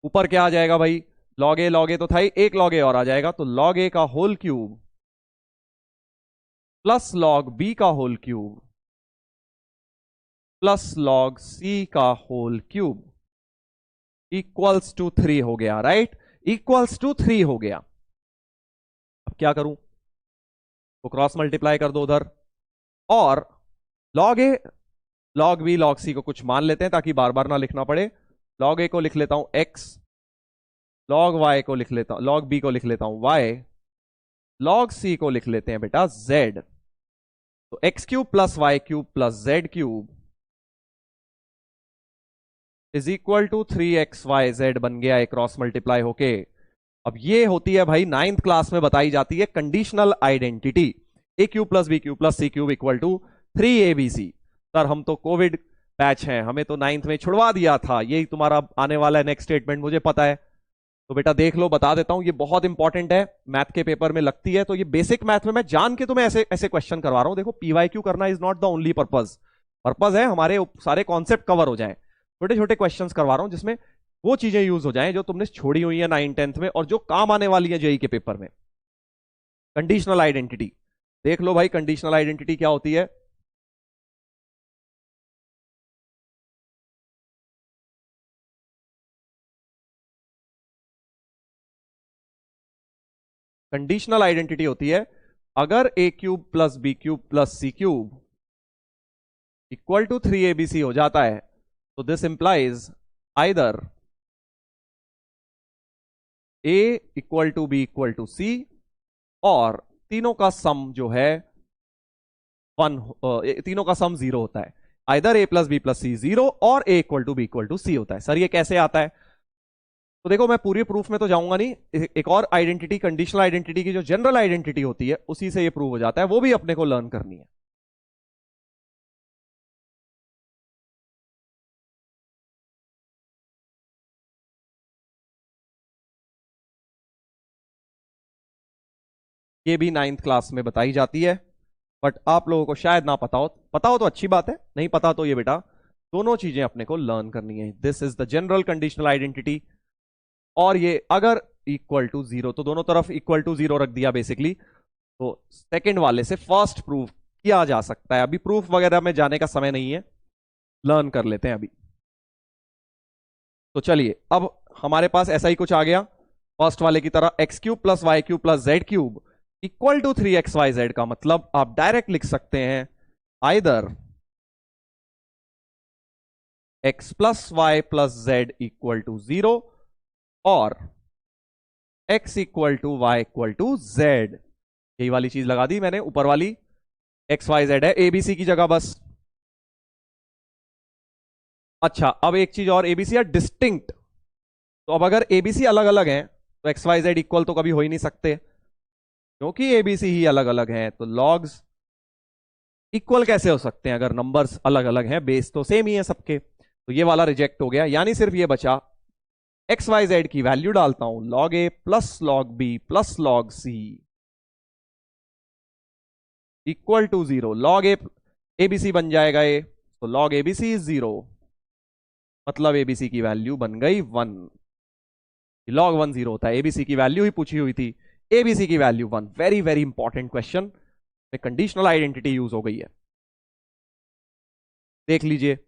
ऊपर क्या आ जाएगा भाई? लॉग ए तो था ही, एक लॉग ए और आ जाएगा, तो लॉग ए का whole cube plus log b का whole cube plus log c का whole cube equals to three हो गया, राइट, इक्वल्स टू थ्री हो गया। अब क्या करूं? तो क्रॉस मल्टीप्लाई कर दो उधर, और लॉग ए लॉग बी लॉग सी को कुछ मान लेते हैं ताकि बार बार ना लिखना पड़े। लॉग ए को लिख लेता हूं एक्स, लॉग वाई को लिख लेता हूं, लॉग बी को लिख लेता हूं वाई, लॉग सी को लिख लेते हैं बेटा जेड। तो x cube plus y cube plus z cube is equal to 3xyz बन गया, एक क्रॉस मल्टीप्लाई होके। अब ये होती है भाई नाइन्थ क्लास में बताई जाती है conditional identity, a cube plus b cube plus c cube equal to 3abc। Sir हम तो कोविड बैच हैं, हमें तो नाइन्थ में छुड़वा दिया था, यही तुम्हारा आने वाला है नेक्स्ट स्टेटमेंट, मुझे पता है। तो बेटा देख लो, बता देता हूं, ये बहुत इंपॉर्टेंट है, मैथ के पेपर में लगती है, तो ये बेसिक मैथ में मैं जान के तुम्हें ऐसे ऐसे क्वेश्चन करवा रहा हूं। देखो पीवाईक्यू करना is not the only purpose, purpose है हमारे सारे कॉन्सेप्ट कवर हो जाएं, छोटे छोटे क्वेश्चंस करवा रहा हूं जिसमें वो चीजें यूज हो जाएं जो तुमने छोड़ी हुई है 9 10th में और जो काम आने वाली है जेई के पेपर में। कंडीशनल आइडेंटिटी देख लो भाई, कंडीशनल आइडेंटिटी क्या होती है? कंडीशनल आइडेंटिटी होती है अगर a cube plus b cube plus c cube equal to 3abc हो जाता है, तो this implies either a equal to b equal to c, और तीनों का सम जो है वन, तीनों का सम जीरो होता है। Either a plus b plus c zero और a equal to b equal to c होता है। सर ये कैसे आता है? तो देखो मैं पूरी प्रूफ में तो जाऊंगा नहीं, एक और आइडेंटिटी, कंडीशनल आइडेंटिटी की जो जनरल आइडेंटिटी होती है उसी से ये प्रूव हो जाता है, वो भी अपने को लर्न करनी है। ये भी 9th क्लास में बताई जाती है, बट आप लोगों को शायद ना पता हो, पता हो तो अच्छी बात है, नहीं पता तो ये बेटा दोनों चीजें अपने को लर्न करनी है। This is the general conditional identity, और ये अगर इक्वल टू जीरो, तो दोनों तरफ इक्वल टू जीरो रख दिया बेसिकली, तो सेकंड वाले से फर्स्ट प्रूफ किया जा सकता है। अभी प्रूफ वगैरह में जाने का समय नहीं है, लर्न कर लेते हैं अभी। तो चलिए अब हमारे पास ऐसा ही कुछ आ गया फर्स्ट वाले की तरह, x cube plus y cube plus z cube equal to 3xyz का मतलब आप डायरेक्ट लिख सकते हैं either x plus y plus z equal to 0 और x equal to y equal to z. यही वाली चीज लगा दी मैंने ऊपर वाली, एक्स वाई जेड है एबीसी की जगह बस। अच्छा, अब एक चीज और, एबीसी है डिस्टिंक्ट। तो अब अगर एबीसी अलग अलग हैं तो एक्स वाई जेड इक्वल तो कभी हो ही नहीं सकते, क्योंकि एबीसी ही अलग अलग हैं तो लॉग्स इक्वल कैसे हो सकते हैं अगर नंबर्स अलग अलग हैं, बेस तो सेम ही है सबके। तो ये वाला रिजेक्ट हो गया, यानी सिर्फ ये बचा एक्स वाई जेड की वैल्यू डालता हूं log a plus log b plus log c equal to 0। Log a abc बन जाएगा ए, तो लॉग एबीसी इज 0, मतलब एबीसी की वैल्यू बन गई 1। लॉग 1 0 होता है, एबीसी की वैल्यू ही पूछी हुई थी, एबीसी की value 1। Very very important question में कंडीशनल आइडेंटिटी यूज हो गई है, देख लीजिए।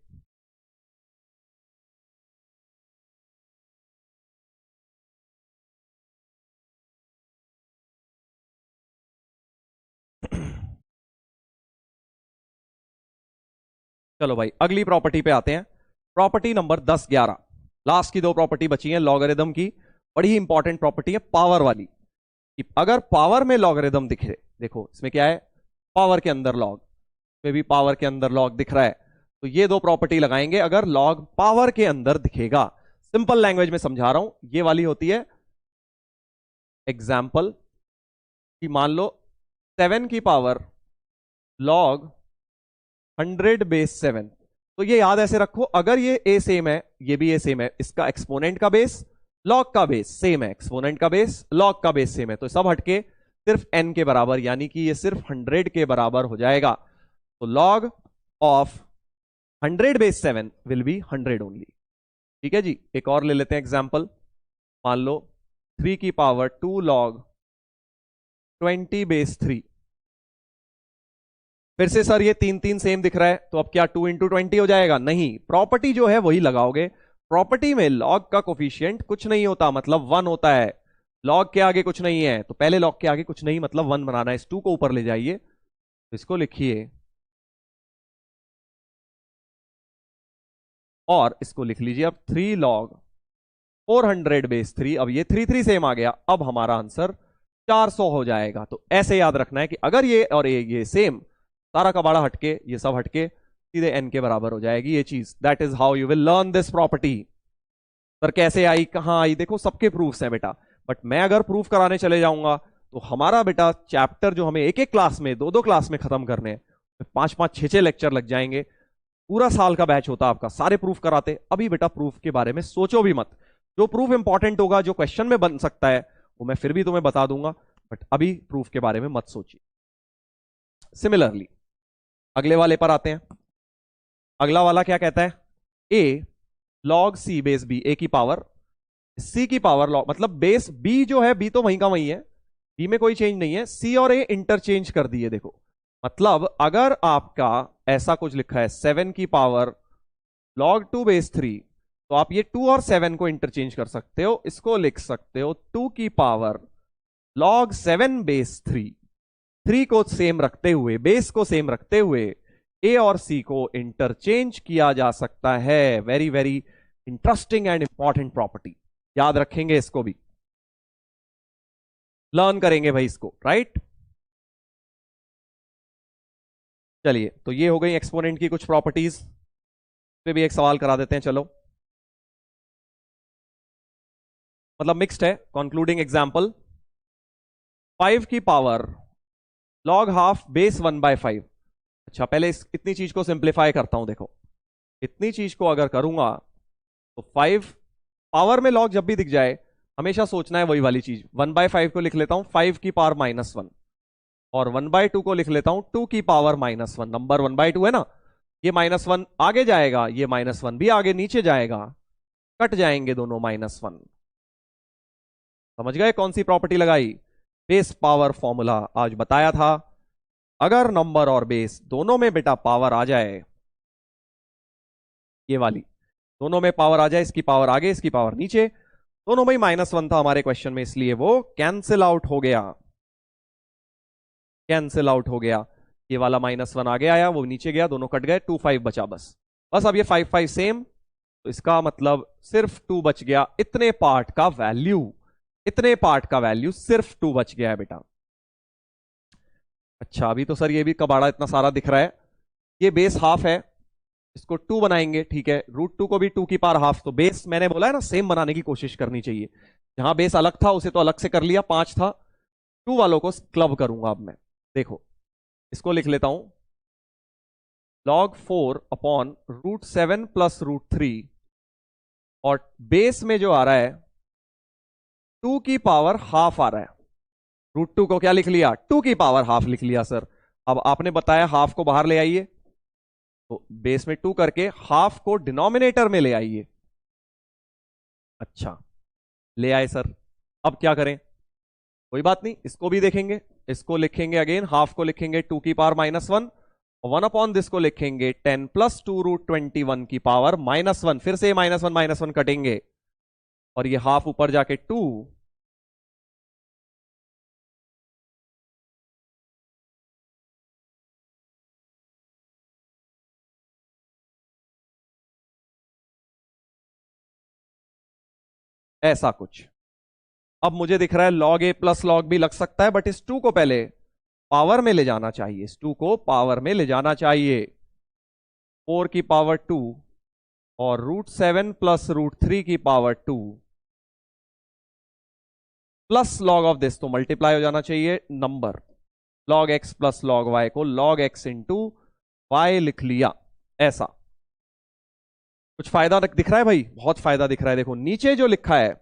चलो भाई अगली प्रॉपर्टी पे आते हैं, प्रॉपर्टी नंबर 10 11। लास्ट की दो प्रॉपर्टी बची हैं लॉगरिथम की, बड़ी ही इंपॉर्टेंट प्रॉपर्टी है पावर वाली, कि अगर पावर में लॉगरिथम दिखे, देखो इसमें क्या है, पावर के अंदर लॉग, में भी पावर के अंदर लॉग दिख रहा है, तो ये दो प्रॉपर्टी लगाएंगे अगर लॉग पावर के अंदर दिखेगा। सिंपल लैंग्वेज में समझा रहा हूं, ये वाली होती है एग्जाम्पल कि मान लो 7 की पावर लॉग 100 बेस 7। तो ये याद ऐसे रखो, अगर ये ए सेम है ये भी ए सेम है, इसका एक्सपोनेंट का बेस लॉग का बेस सेम है, एक्सपोनेंट का बेस लॉग का बेस सेम है, तो सब हटके सिर्फ n के बराबर, यानी कि ये सिर्फ 100 के बराबर हो जाएगा। तो log of 100 base 7 will be 100 only. ठीक है जी, एक और ले लेते हैं एग्जांपल, मान लो 3 की पावर 2 लॉग 20 बेस 3। फिर से सर ये 3 3 सेम दिख रहा है, तो अब क्या 2 इंटू 20 हो जाएगा? नहीं, प्रॉपर्टी जो है वही लगाओगे। प्रॉपर्टी में लॉग का कोफिशिएंट कुछ नहीं होता, मतलब 1 होता है, लॉग के आगे कुछ नहीं है, तो पहले लॉग के आगे कुछ नहीं मतलब 1 बनाना है। इस 2 को ऊपर ले जाइए, तो इसको लिखिए और इसको लिख लीजिए अब 3 लॉग 400 बेस 3। अब ये 3 3 सेम आ गया, अब हमारा आंसर 400 हो जाएगा। तो ऐसे याद रखना है कि अगर ये और ये सेम, सारा का बड़ा हटके ये सब हटके सीधे n के बराबर हो जाएगी ये चीज। That is how you will learn this property. Sir कैसे आई, कहां आई? देखो सबके प्रूफ्स हैं बेटा, बट मैं अगर प्रूफ कराने चले जाऊंगा तो हमारा बेटा चैप्टर जो हमें एक एक क्लास में, दो दो क्लास में खत्म करने हैं, 5 5 6 6 लेक्चर लग जाएंगे, पूरा साल का बैच होता आपका, सारे प्रूफ कराते। अभी बेटा प्रूफ के बारे में सोचो भी मत, जो प्रूफ इंपॉर्टेंट होगा, जो क्वेश्चन में बन सकता है, वो मैं फिर भी तुम्हें बता दूंगा, बट अभी प्रूफ के बारे में मत सोचिए। सिमिलरली अगले वाले पर आते हैं। अगला वाला क्या कहता है, ए लॉग सी बेस बी, ए की पावर सी की पावर लॉग, मतलब बेस बी जो है, बी तो वहीं का वहीं है, बी में कोई चेंज नहीं है, सी और ए इंटरचेंज कर दिए। देखो मतलब अगर आपका ऐसा कुछ लिखा है 7 की पावर लॉग 2 बेस 3, तो आप ये 2 और 7 को इंटरचेंज कर सकते हो, इसको लिख सकते हो 2 की पावर लॉग 7 बेस 3। 3 को सेम रखते हुए, बेस को सेम रखते हुए ए और सी को इंटरचेंज किया जा सकता है। Very very interesting and important property, याद रखेंगे इसको भी, लर्न करेंगे भाई इसको, राइट। चलिए तो ये हो गई एक्सपोनेंट की कुछ प्रॉपर्टीज, पे भी एक सवाल करा देते हैं चलो, मतलब मिक्स्ड है। कंक्लूडिंग एग्जाम्पल 5 की पावर लॉग हाफ बेस 1/5। अच्छा पहले इतनी चीज को सिंप्लीफाई करता हूं, देखो इतनी चीज को अगर करूंगा तो 5 पावर में लॉग जब भी दिख जाए हमेशा सोचना है वही वाली चीज, 1/5 को लिख लेता हूं 5 की पावर -1, और 1/2 को लिख लेता हूं 2 की पावर -1। नंबर 1/2 है ना, ये -1 आगे जाएगा, ये -1 भी आगे नीचे जाएगा, कट जाएंगे दोनों -1। समझ गए कौन सी प्रॉपर्टी लगाई? बेस पावर फॉर्मूला आज बताया था, अगर नंबर और बेस दोनों में बेटा पावर आ जाए, ये वाली दोनों में पावर आ जाए, इसकी पावर आगे इसकी पावर नीचे, दोनों में -1 था हमारे क्वेश्चन में, इसलिए वो कैंसिल आउट हो गया, कैंसिल आउट हो गया। ये वाला -1 आगे आया, वो नीचे गया, दोनों कट गए, 2 5 बचा बस। बस अब ये 5 5 सेम, तो इसका मतलब सिर्फ 2 बच गया। इतने पार्ट का वैल्यू, इतने पार्ट का वैल्यू सिर्फ 2 बच गया है बेटा। अच्छा, अभी तो सर ये भी कबाड़ा इतना सारा दिख रहा है। ये बेस हाफ है, इसको 2 बनाएंगे, ठीक है। √2 को भी 2 की पावर हाफ, तो बेस मैंने बोला है ना सेम बनाने की कोशिश करनी चाहिए। जहां बेस अलग था उसे तो अलग से कर लिया, 5 था। 2 वालों को क्लब करूंगा अब मैं। देखो, इसको लिख लेता हूं log 4 अपॉन √7 प्लस √3, और बेस में जो आ रहा है 2 की पावर हाफ आ रहा है। √2 को क्या लिख लिया, 2 की पावर हाफ लिख लिया सर। अब आपने बताया हाफ को बाहर ले आइए, तो बेस में 2 करके हाफ को डिनोमिनेटर में ले आइए। अच्छा, ले आए सर। अब क्या करें, कोई बात नहीं, इसको भी देखेंगे। इसको लिखेंगे अगेन, हाफ को लिखेंगे 2 की पावर -1, और 1 अपॉन दिस को लिखेंगे 10 प्लस 2 √21 की पावर -1। फिर से -1 कटेंगे, और ये हाफ ऊपर जाके 2, ऐसा कुछ। अब मुझे दिख रहा है log a plus log b लग सकता है, बट इस 2 को पहले पावर में ले जाना चाहिए, इस 2 को पावर में ले जाना चाहिए। 4 की पावर 2 और √7 प्लस √3 की power 2 plus log of this, तो मल्टीप्लाई हो जाना चाहिए number. log x plus log y को log x इंटू वाई लिख लिया, ऐसा कुछ फायदा दिख रहा है भाई, बहुत फायदा दिख रहा है। देखो नीचे जो लिखा है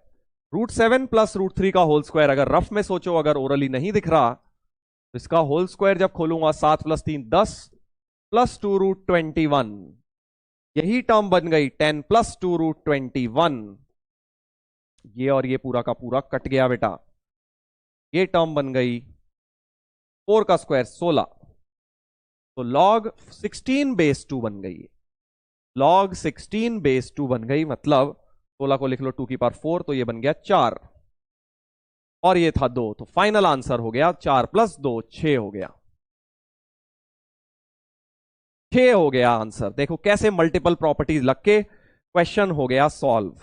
√7 प्लस √3 का होल स्क्वायर, अगर रफ में सोचो, अगर ओरली नहीं दिख रहा, तो इसका होल स्क्वायर जब खोलूंगा 7 प्लस 3 10 प्लस 2 √21, यही टर्म बन गई 10 प्लस 2 √21। ये और ये पूरा का पूरा कट गया बेटा, ये टर्म बन गई 4 का स्क्वायर 16, तो log 16 बेस 2 बन गई। log 16 बेस 2 बन गई, मतलब 16 को लिख लो 2 की पावर 4, तो ये बन गया 4, और ये था 2, तो फाइनल आंसर हो गया 4 प्लस 2 6 हो गया। 6 हो गया आंसर। देखो कैसे मल्टीपल प्रॉपर्टीज लग के क्वेश्चन हो गया सॉल्व।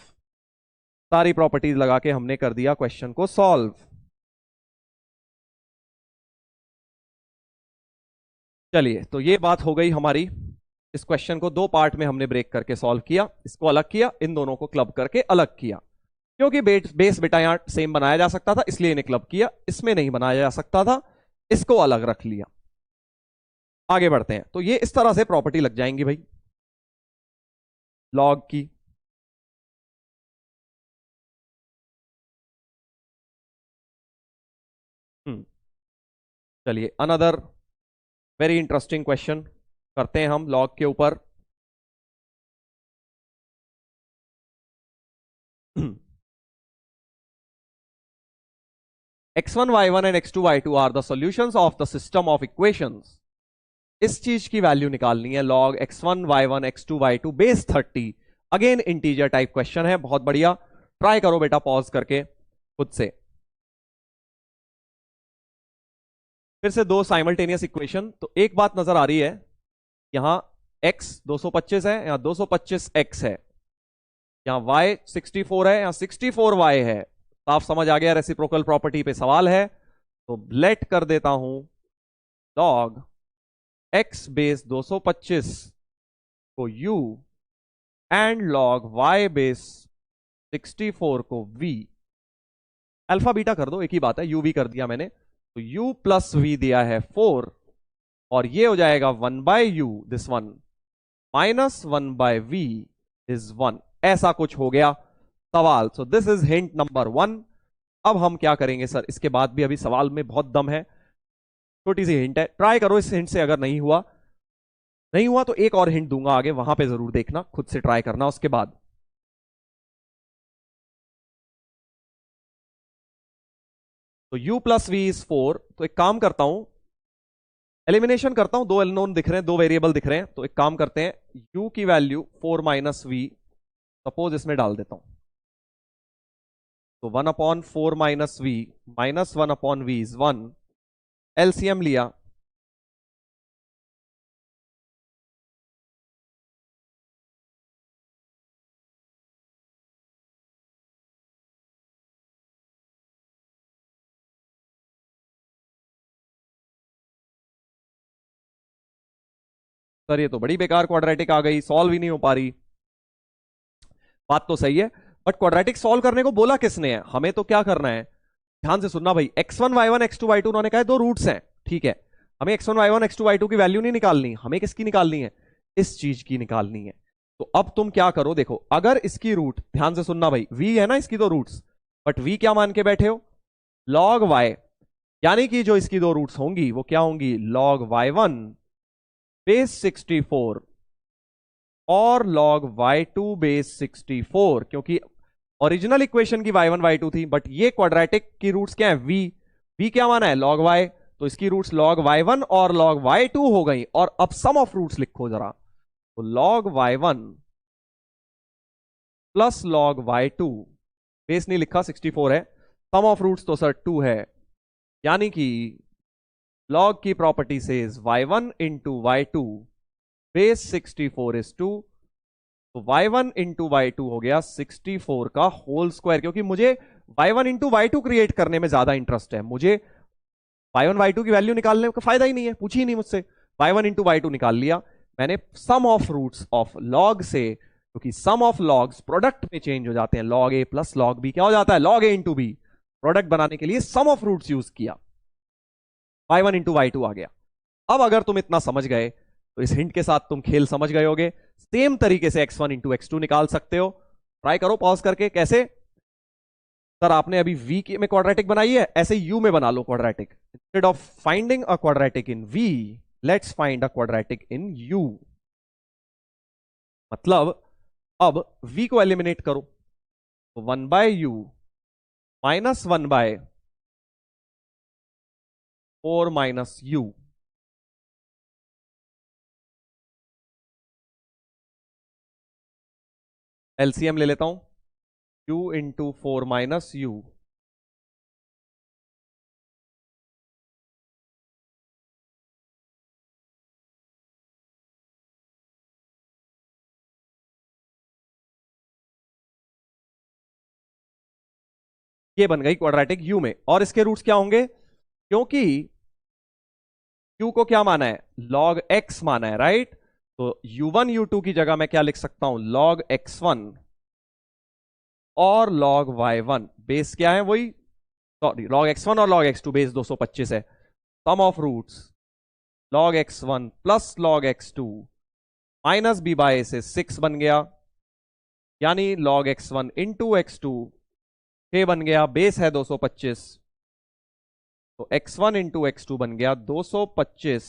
सारी प्रॉपर्टीज लगा के हमने कर दिया क्वेश्चन को सॉल्व। चलिए, तो ये बात हो गई हमारी। इस क्वेश्चन को 2 पार्ट में हमने ब्रेक करके सॉल्व किया, इसको अलग किया, इन दोनों को क्लब करके अलग किया। क्योंकि बेस बेटा यहां सेम बनाया जा सकता था, इसलिए इन्हें क्लब किया। इसमें नहीं बनाया जा सकता था, इसको अलग रख लिया। आगे बढ़ते हैं, तो ये इस तरह से प्रॉपर्टी लग जाएंगी भाई लॉग की। चलिए, अनदर वेरी इंटरेस्टिंग क्वेश्चन करते हैं हम लॉग के ऊपर। x1 y1 and x2 y2 are the solutions of the system of equations. इस चीज की वैल्यू निकालनी है, log x1 y1 x2 y2 base 30। Again integer type question है, बहुत बढ़िया। ट्राई करो बेटा पॉज करके खुद से। फिर से 2 साइमल्टेनियस इक्वेशन। तो एक बात नजर आ रही है, यहां x 225 है, यहां 225x है, यहां y 64 है, यहां 64y है। साफ समझ आ गया, रेसिप्रोकल प्रॉपर्टी पे सवाल है, तो लेट कर देता हूं log x बेस 225 को u and log y base 64 को v। अल्फा बीटा कर दो, एक ही बात है, u v कर दिया मैंने, तो u प्लस v दिया है 4, और ये हो जाएगा 1/u this one minus 1/v is 1। ऐसा कुछ हो गया सवाल। So this is hint number 1। अब हम क्या करेंगे सर, इसके बाद भी अभी सवाल में बहुत दम है, छोटी सी हिंट है, ट्राई करो इस हिंट से। अगर नहीं हुआ तो एक और हिंट दूंगा आगे, वहां पे जरूर देखना, खुद से ट्राई करना उसके बाद। तो u प्लस वी इज 4, तो एक काम करता हूं, एलिमिनेशन करता हूं। 2 अननोन दिख रहे हैं, 2 वेरिएबल दिख रहे हैं, तो एक काम करते हैं, u की वैल्यू 4 माइनस वी सपोज इसमें डाल देता हूं, तो 1/4 minus v minus 1/v is 1। LCM लिया, सर ये तो बड़ी बेकार क्वाड्रेटिक आ गई, सॉल्व ही नहीं हो पा रही। बात तो सही है, बट क्वाड्रेटिक सॉल्व करने को बोला किसने है? हमें तो क्या करना है, ध्यान से सुनना भाई। x1 y1 x2 y2 उन्होंने कहा है दो रूट्स हैं, ठीक है। हमें x1 y1 x2 y2 की वैल्यू नहीं निकालनी, हमें किसकी निकालनी है? इस चीज की निकालनी है। तो अब तुम क्या करो, देखो अगर इसकी रूट, ध्यान से सुनना भाई, v है ना इसकी दो रूट्स, बट v क्या मान के बैठे हो? log y, यानी कि जो इसकी दो रूट्स होंगी वो क्या होंगी? log y1 बेस 64 और log y2 बेस 64, क्योंकि ओरिजिनल इक्वेशन की y1 y2 थी, बट ये क्वाड्रेटिक की रूट्स क्या है? v क्या माना है? log y, तो इसकी रूट्स log y1 और log y2 हो गई। और अब सम ऑफ रूट्स लिखो जरा, तो log y1 plus log y2, base नहीं लिखा 64 है, सम ऑफ रूट्स तो सर 2 है, यानी कि log की प्रॉपर्टी से y1 into y2 base 64 is 2, तो y1 इंटू y2 हो गया 64 का होल स्क्वायर, क्योंकि मुझे y1 इंटू y2 क्रिएट करने में ज्यादा इंटरेस्ट है। मुझे y1 y2 की वैल्यू निकालने का फायदा ही नहीं है, पूछी ही नहीं मुझसे। y1 इंटू y2 निकाल लिया मैंने सम ऑफ रूट्स ऑफ log से, क्योंकि सम ऑफ लॉग्स प्रोडक्ट में चेंज हो जाते हैं, log a plus log b क्या हो जाता है? log a into b। Product बनाने के लिए सम ऑफ रूट्स यूज किया, y1 इंटू y2 आ गया। अब अगर तुम इतना समझ गए तो इस हिंट के साथ तुम खेल समझ गए होगे। सेम तरीके से x1 इंटू x2 निकाल सकते हो, ट्राई करो पॉज करके। कैसे? सर आपने अभी v में क्वाड्रेटिक बनाई है, ऐसे u में बना लो quadratic. Instead of finding a quadratic in v, let's find a quadratic in u। मतलब अब v को एलिमिनेट करो, तो 1 by u minus 1 by 4 minus u, LCM ले लेता हूं, u इंटू 4 माइनस u, ये बन गई क्वाड्रेटिक u में। और इसके रूट्स क्या होंगे? क्योंकि q को क्या माना है? log x माना है, राइट? तो u1 u2 की जगह मैं क्या लिख सकता हूं? log x1 और log y1, बेस क्या है? वही, सॉरी, log x1 और log x2 बेस 225 है। Sum of roots log x1 plus log x2 minus b by से 6 बन गया, यानी log x1 इंटू x2 6 बन गया, बेस है 225, तो x1 इंटू x2 बन गया 225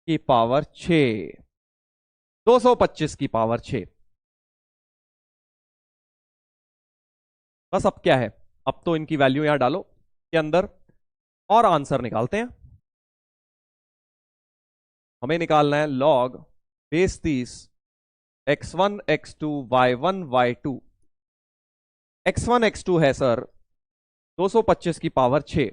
की पावर 6, 225 की पावर 6। बस अब क्या है, अब तो इनकी वैल्यू यहां डालो के अंदर और आंसर निकालते हैं। हमें निकालना है log base 30 x1 x2 y1 y2। x1 x2 है सर 225 की पावर 6,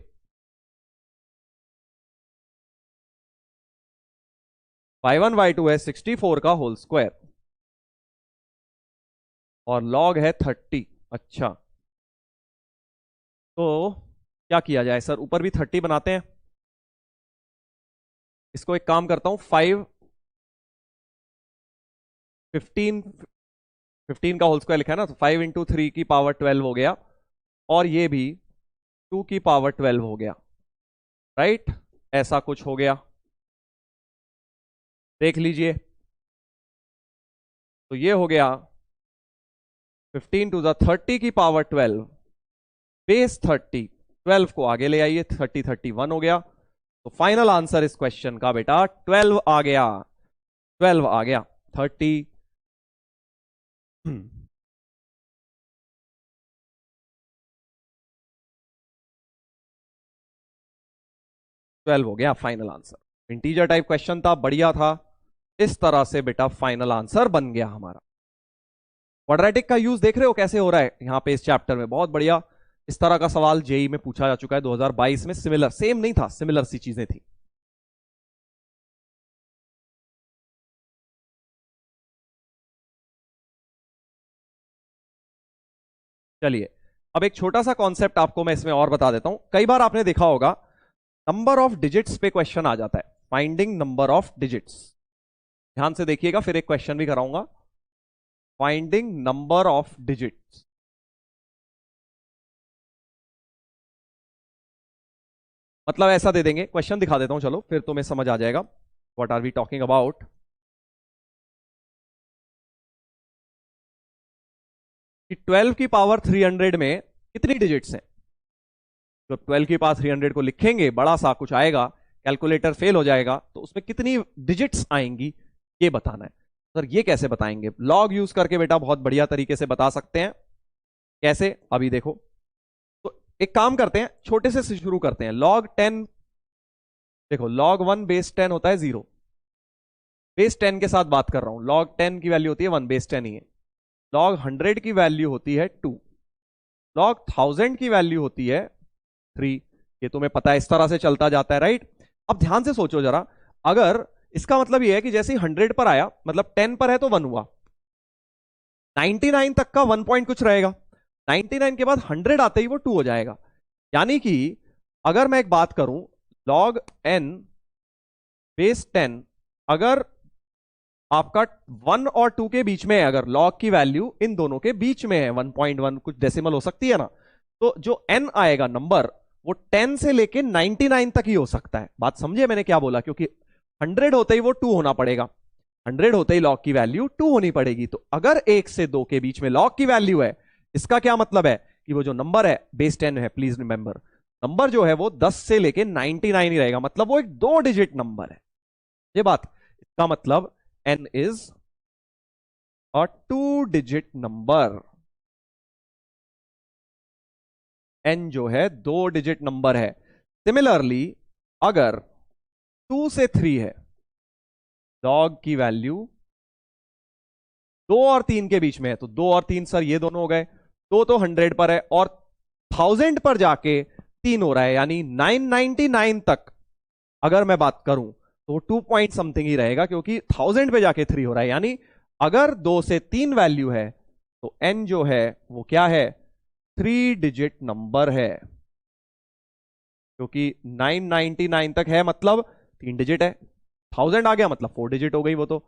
y1 y2 है 64 का होल स्क्वायर, और log है 30। अच्छा, तो क्या किया जाए सर? ऊपर भी 30 बनाते हैं। इसको एक काम करता हूं, 15 का होल स्क्वायर लिखा है ना, तो 5 इंटू 3 की पावर 12 हो गया, और ये भी 2 की पावर 12 हो गया, राइट? ऐसा कुछ हो गया, देख लीजिए। तो ये हो गया 15 टू द 30 की पावर 12 बेस 30, 12 को आगे ले आइए, 30 31 हो गया। तो फाइनल आंसर इस क्वेश्चन का बेटा 12 आ गया, 12 आ गया। 30 12 हो गया final answer. Integer type question था, बढ़िया था। इस तरह से बेटा फाइनल आंसर बन गया हमारा। क्वाड्रेटिक का यूज देख रहे हो कैसे हो रहा है यहां पे इस चैप्टर में, बहुत बढ़िया। इस तरह का सवाल जेई में पूछा जा चुका है 2022 में, सिमिलर, सेम नहीं था, सिमिलर सी चीजें थी। चलिए, अब एक छोटा सा कॉन्सेप्ट आपको मैं इसमें और बता देता हूं। कई बार आपने देखा होगा नंबर ऑफ डिजिट्स पे क्वेश्चन आ जाता है, फाइंडिंग नंबर ऑफ डिजिट्स। ध्यान से देखिएगा, फिर एक क्वेश्चन भी कराऊंगा। Finding number of digits. मतलब ऐसा दे देंगे, क्वेश्चन दिखा देता हूं चलो, फिर तुम्हें समझ आ जाएगा what are we talking about. कि 12 की पावर 300 में कितनी डिजिट्स हैं। जब 12 की पावर 300 को लिखेंगे, बड़ा सा कुछ आएगा, कैलकुलेटर फेल हो जाएगा, तो उसमें कितनी डिजिट्स आएंगी ये बताना है। सर ये कैसे बताएंगे? लॉग यूज करके बेटा बहुत बढ़िया तरीके से बता सकते हैं। कैसे? अभी देखो, तो एक काम करते हैं, छोटे से शुरू करते हैं। लॉग 10, देखो log 1 बेस 10 होता है 0। बेस 10 के साथ बात कर रहा हूं। log 10 की वैल्यू होती है 1, बेस 10 ही है। log 100 की वैल्यू होती है 2। log 1000 की वैल्यू होती है 3। ये तुम्हें पता है, इस तरह से चलता जाता है, राइट। अब ध्यान से सोचो जरा, अगर इसका मतलब यह है कि जैसे ही 100 पर आया, मतलब 10 पर है तो 1 हुआ, 99 तक का 1 पॉइंट कुछ रहेगा, 99 के बाद 100 आते ही वो 2 हो जाएगा। यानी कि अगर मैं एक बात करूं, log n बेस 10, अगर आपका 1 और 2 के बीच में है, अगर log की वैल्यू इन दोनों के बीच में है, 1.1 कुछ डेसिमल हो सकती है ना, तो जो n आएगा नंबर, वो 10 से लेके 99 तक ही हो सकता है। बात समझे मैंने क्या बोला? क्योंकि 100 होते ही वो 2 होना पड़ेगा, 100 होते ही log की वैल्यू 2 होनी पड़ेगी। तो अगर 1 से 2 के बीच में log की वैल्यू है, इसका क्या मतलब है कि वो जो नंबर है बेस 10 है, प्लीज रिमेंबर, नंबर जो है वो 10 से लेके 99 ही रहेगा, मतलब वो एक 2 डिजिट नंबर है। ये बात, इसका मतलब n is a 2 digit number. n जो है 2 डिजिट नंबर है। सिमिलरली अगर 2 से 3 है, log की वैल्यू 2 और 3 के बीच में है, तो 2 और 3 सर ये दोनों हो गए, 2 तो 100 पर है और 1000 पर जाके 3 हो रहा है, यानी 999 तक अगर मैं बात करूं तो 2 पॉइंट समथिंग ही रहेगा, क्योंकि 1000 पे जाके 3 हो रहा है। यानी अगर 2 से 3 वैल्यू है तो n जो है वो क्या है? 3 डिजिट नंबर है, क्योंकि 999 तक है मतलब 3 डिजिट है, 1000 आ गया मतलब 4 डिजिट हो गई। वो तो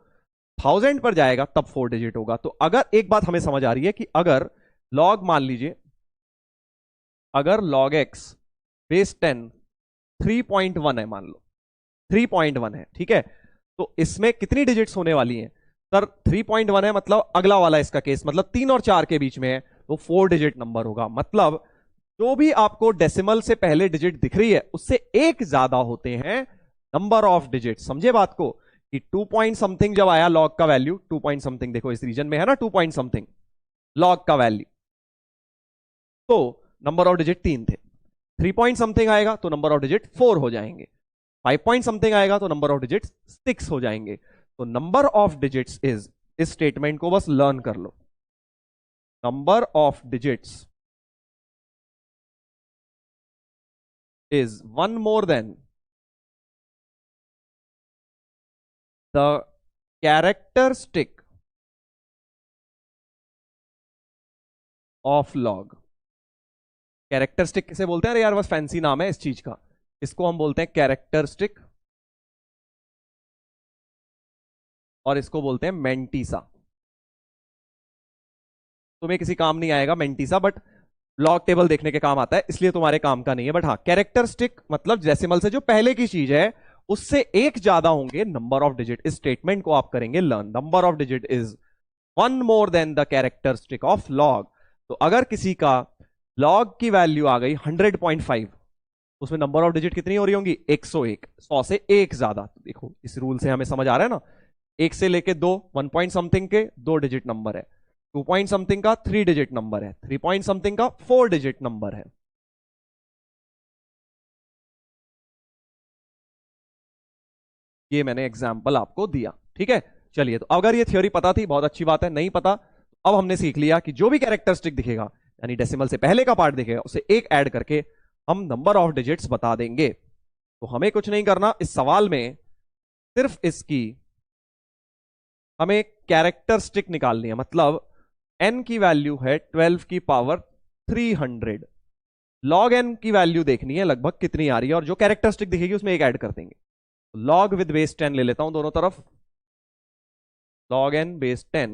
1000 पर जाएगा तब 4 डिजिट होगा। तो अगर एक बात हमें समझ आ रही है कि अगर log, मान लीजिए अगर log x बेस 10 3.1 है, मान लो 3.1 है, ठीक है, तो इसमें कितनी डिजिट्स होने वाली हैं? सर 3.1 है, मतलब अगला वाला इसका केस, मतलब 3 और 4 के बीच में है, वो 4 डिजिट नंबर होगा। मतलब जो भी आपको डेसिमल से पहले डिजिट दिख रही है, उससे एक ज्यादा होते हैं नंबर ऑफ डिजिट। समझे बात को? कि 2 पॉइंट समथिंग जब आया लॉग का वैल्यू, 2 पॉइंट समथिंग, देखो इस रीजन में है ना 2 पॉइंट समथिंग लॉग का वैल्यू, तो नंबर ऑफ डिजिट 3 थे। 3 पॉइंट समथिंग आएगा तो नंबर ऑफ डिजिट 4 हो जाएंगे, 5 पॉइंट समथिंग आएगा तो नंबर ऑफ डिजिट्स 6 हो जाएंगे। तो नंबर ऑफ डिजिट्स इज, इस स्टेटमेंट को बस लर्न कर लो, number of digits is 1 more than the characteristic of log. Characteristic किसे बोलते हैं? अरे यार बस फैंसी नाम है इस चीज का, इसको हम बोलते हैं कैरेक्टरिस्टिक, और इसको बोलते हैं मेंटीसा। तुम्हें किसी काम नहीं आएगा मेंटीसा, बट लॉग टेबल देखने के काम आता है, इसलिए तुम्हारे काम का नहीं है। बट हाँ, कैरेक्टरिस्टिक मतलब डेसिमल से जो पहले की चीज है उससे एक ज्यादा होंगे नंबर ऑफ डिजिट। इस स्टेटमेंट को आप करेंगे learn, number of digit is 1 more than the characteristic of log. तो अगर किसी का लॉग की वैल्यू आ गई 100.5, उसमें नंबर ऑफ डिजिट कितनी हो रही होंगी? 101, 100 से एक ज्यादा। तो देखो इस रूल से हमें समझ आ रहा है ना, 1 से लेके 2, 1 पॉइंट समथिंग के 2 डिजिट नंबर है, 2 पॉइंट समथिंग का 3 डिजिट नंबर है, 3 पॉइंट समथिंग का 4 डिजिट नंबर है। ये मैंने एग्जाम्पल आपको दिया, ठीक है। चलिए, तो अगर ये थ्योरी पता थी बहुत अच्छी बात है, नहीं पता तो अब हमने सीख लिया कि जो भी कैरेक्टरिस्टिक दिखेगा, यानी डेसिमल से पहले का पार्ट दिखेगा, उसे एक ऐड करके हम नंबर ऑफ डिजिट्स बता देंगे। तो हमें कुछ नहीं करना इस सवाल में, सिर्फ इसकी हमें कैरेक्टरिस्टिक निकालनी है। मतलब n की वैल्यू है 12 की पावर 300, log n की वैल्यू देखनी है लगभग कितनी आ रही है, और जो कैरेक्टरिस्टिक दिखेगी उसमें एक ऐड कर देंगे। log विद बेस 10 ले लेता हूं दोनों तरफ, log n base 10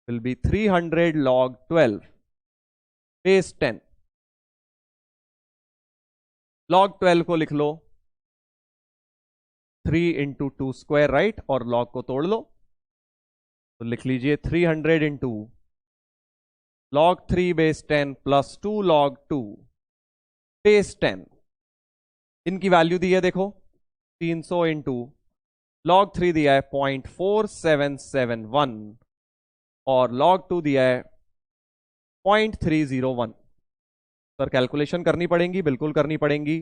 will be 300 log 12 base 10. log 12 को लिख लो 3 इंटू 2 स्क्वायर, राइट, और log को तोड़ लो तो लिख लीजिए 300 into log 3 base 10 plus 2 log 2 base 10. इनकी वैल्यू दी है देखो 300 इंटू log 3 दिया है 0.4771 और log 2 दिया है 0.301. सर कैलकुलेशन करनी पड़ेगी, बिल्कुल करनी पड़ेगी,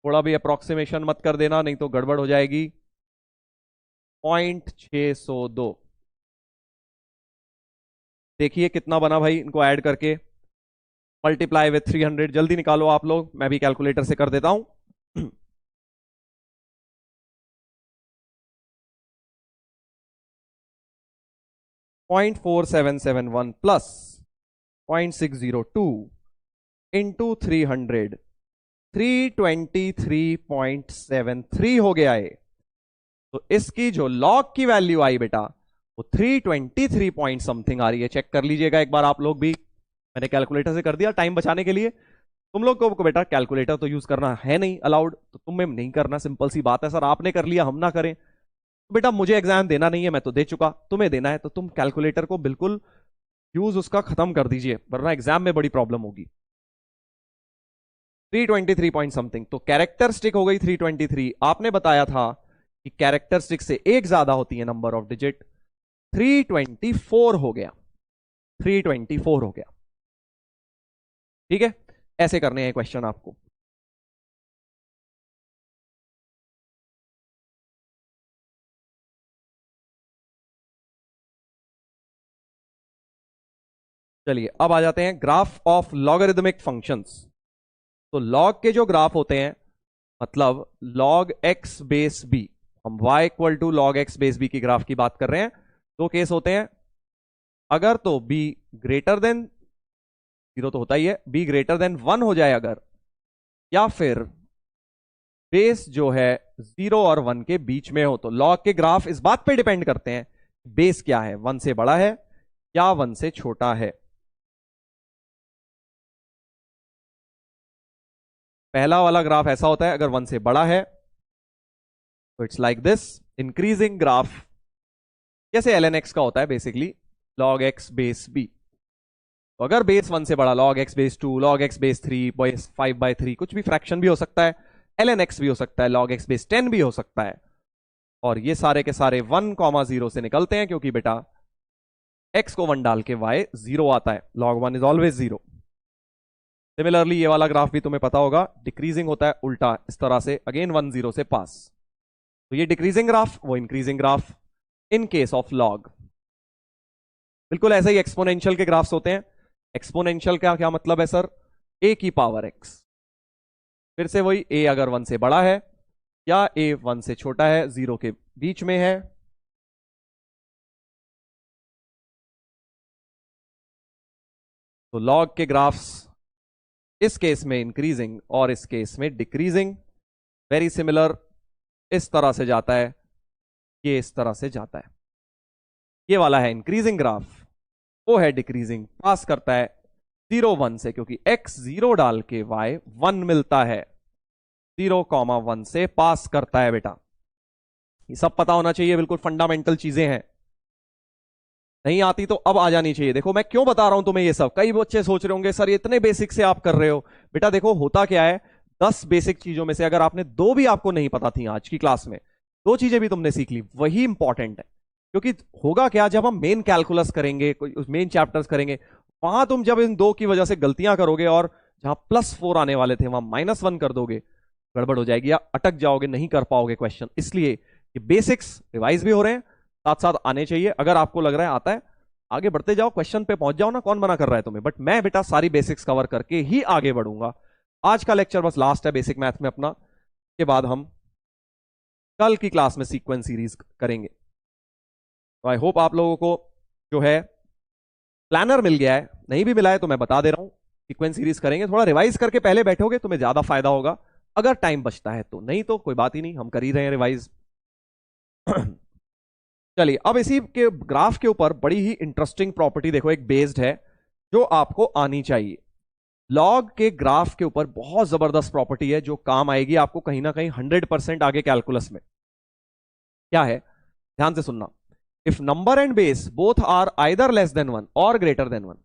थोड़ा भी अप्रोक्सीमेशन मत कर देना नहीं तो गड़बड़ हो जाएगी. 0.602 देखिए कितना बना भाई, इनको ऐड करके मल्टीप्लाई विथ 300. जल्दी निकालो आप लोग, मैं भी कैलकुलेटर से कर देता हूं. 0.4771 प्लस 0.602 इंटू 300 323.73 हो गया है. तो इसकी जो लॉग की वैल्यू आई बेटा वो 323 पॉइंट समथिंग आ रही है. चेक कर लीजिएगा एक बार आप लोग भी, मैंने कैलकुलेटर से कर दिया टाइम बचाने के लिए. तुम लोग को बेटा कैलकुलेटर तो यूज करना है नहीं अलाउड, तो तुम्हें नहीं करना, सिंपल सी बात है. सर आपने कर लिया हम ना करें, तो बेटा मुझे एग्जाम देना नहीं है, मैं तो दे चुका, तुम्हें देना है तो तुम कैलकुलेटर को बिल्कुल यूज उसका खत्म कर दीजिए, वरना एग्जाम में बड़ी प्रॉब्लम होगी. 323 पॉइंट समथिंग, तो कैरेक्टरिस्टिक हो गई 323. आपने बताया था कि कैरेक्टरिस्टिक से एक ज्यादा होती है नंबर ऑफ डिजिट. 324 हो गया, 324 हो गया. ठीक है, ऐसे करने हैं क्वेश्चन आपको. चलिए अब आ जाते हैं ग्राफ ऑफ लॉगरिदमिक फंक्शंस. तो लॉग के जो ग्राफ होते हैं, मतलब log x बेस b, हम y equal to log x base b की ग्राफ की बात कर रहे हैं. दो केस होते हैं, अगर तो b ग्रेटर देन 0 तो होता ही है, b ग्रेटर देन 1 हो जाए अगर, या फिर बेस जो है 0 और 1 के बीच में हो. तो log के ग्राफ इस बात पे डिपेंड करते हैं बेस क्या है, 1 से बड़ा है या 1 से छोटा है. पहला वाला ग्राफ ऐसा होता है, अगर 1 से बड़ा है तो it's like this increasing graph, जैसे ln x का होता है basically log x base b. तो अगर बेस 1 से बड़ा log x base 2, log x base 3, base 5/3, कुछ भी फ्रैक्शन भी हो सकता है, ln x भी हो सकता है, log x बेस 10 भी हो सकता है. और ये सारे के सारे 1,0 से निकलते हैं, क्योंकि बेटा x को 1 डाल के y 0 आता है. log 1 is always 0. सिमिलरली ये वाला ग्राफ भी तुम्हें पता होगा, डिक्रीजिंग होता है उल्टा इस तरह से, अगेन 1 0 से पास. तो ये डिक्रीजिंग ग्राफ, वो increasing graph in case of log. बिल्कुल ऐसे ही एक्सपोनेंशियल के ग्राफ्स होते हैं. एक्सपोनेंशियल का क्या मतलब है सर, a की पावर x. फिर से वही, a अगर 1 से बड़ा है या a 1 से छोटा है, 0 के बीच में है, तो लॉग के ग्राफ्स इस केस में इंक्रीजिंग और इस केस में डिक्रीजिंग. वेरी सिमिलर, इस तरह से जाता है, ये इस तरह से जाता है. ये वाला है इंक्रीजिंग ग्राफ, वो है डिक्रीजिंग, पास करता है 0 1 से, क्योंकि x 0 डाल के y 1 मिलता है. 0,1 से पास करता है बेटा. ये सब पता होना चाहिए, बिल्कुल फंडामेंटल चीजें हैं, नहीं आती तो अब आ जानी चाहिए. देखो मैं क्यों बता रहा हूं तुम्हें ये सब. कई बच्चे सोच रहे होंगे सर इतने बेसिक से आप कर रहे हो. बेटा देखो होता क्या है, 10 बेसिक चीजों में से अगर आपने 2 भी आपको नहीं पता थी आज की क्लास में, 2 चीजें भी तुमने सीख ली, वही इंपॉर्टेंट है. क्योंकि होगा क्या, जब हम मेन कैलकुलस करेंगे, मेन चैप्टर्स करेंगे, वहां तुम जब इन 2 की वजह से गलतियां करोगे और जहां +4 आने वाले थे वहां -1 कर दोगे, गड़बड़ हो जाएगी या अटक जाओगे, नहीं कर पाओगे क्वेश्चन. इसलिए ये बेसिक्स रिवाइज भी हो रहे हैं, साथ साथ आने चाहिए. अगर आपको लग रहा है आता है, आगे बढ़ते जाओ, क्वेश्चन पे पहुंच जाओ ना, कौन मना कर रहा है तुम्हें. बट मैं बेटा सारी बेसिक्स कवर करके ही आगे बढ़ूंगा. आज का लेक्चर बस लास्ट है बेसिक मैथ में अपना, के बाद हम कल की क्लास में सीक्वेंस सीरीज करेंगे. तो आई होप आप लोगों को जो है प्लानर मिल गया है, नहीं भी मिला है तो मैं बता दे रहा हूं, सीक्वेंस सीरीज करेंगे. थोड़ा रिवाइज करके पहले बैठोगे तुम्हें ज्यादा फायदा होगा, अगर टाइम बचता है तो. नहीं तो कोई बात ही नहीं, हम कर ही रहे हैं रिवाइज. चलिए अब इसी के ग्राफ के ऊपर बड़ी ही इंटरेस्टिंग प्रॉपर्टी देखो, एक बेस्ड है जो आपको आनी चाहिए। लॉग के ग्राफ के ऊपर बहुत जबरदस्त प्रॉपर्टी है जो काम आएगी आपको कहीं ना कहीं 100% आगे कैलकुलस में। क्या है, ध्यान से सुनना। If number and base both are either less than 1 और ग्रेटर देन 1,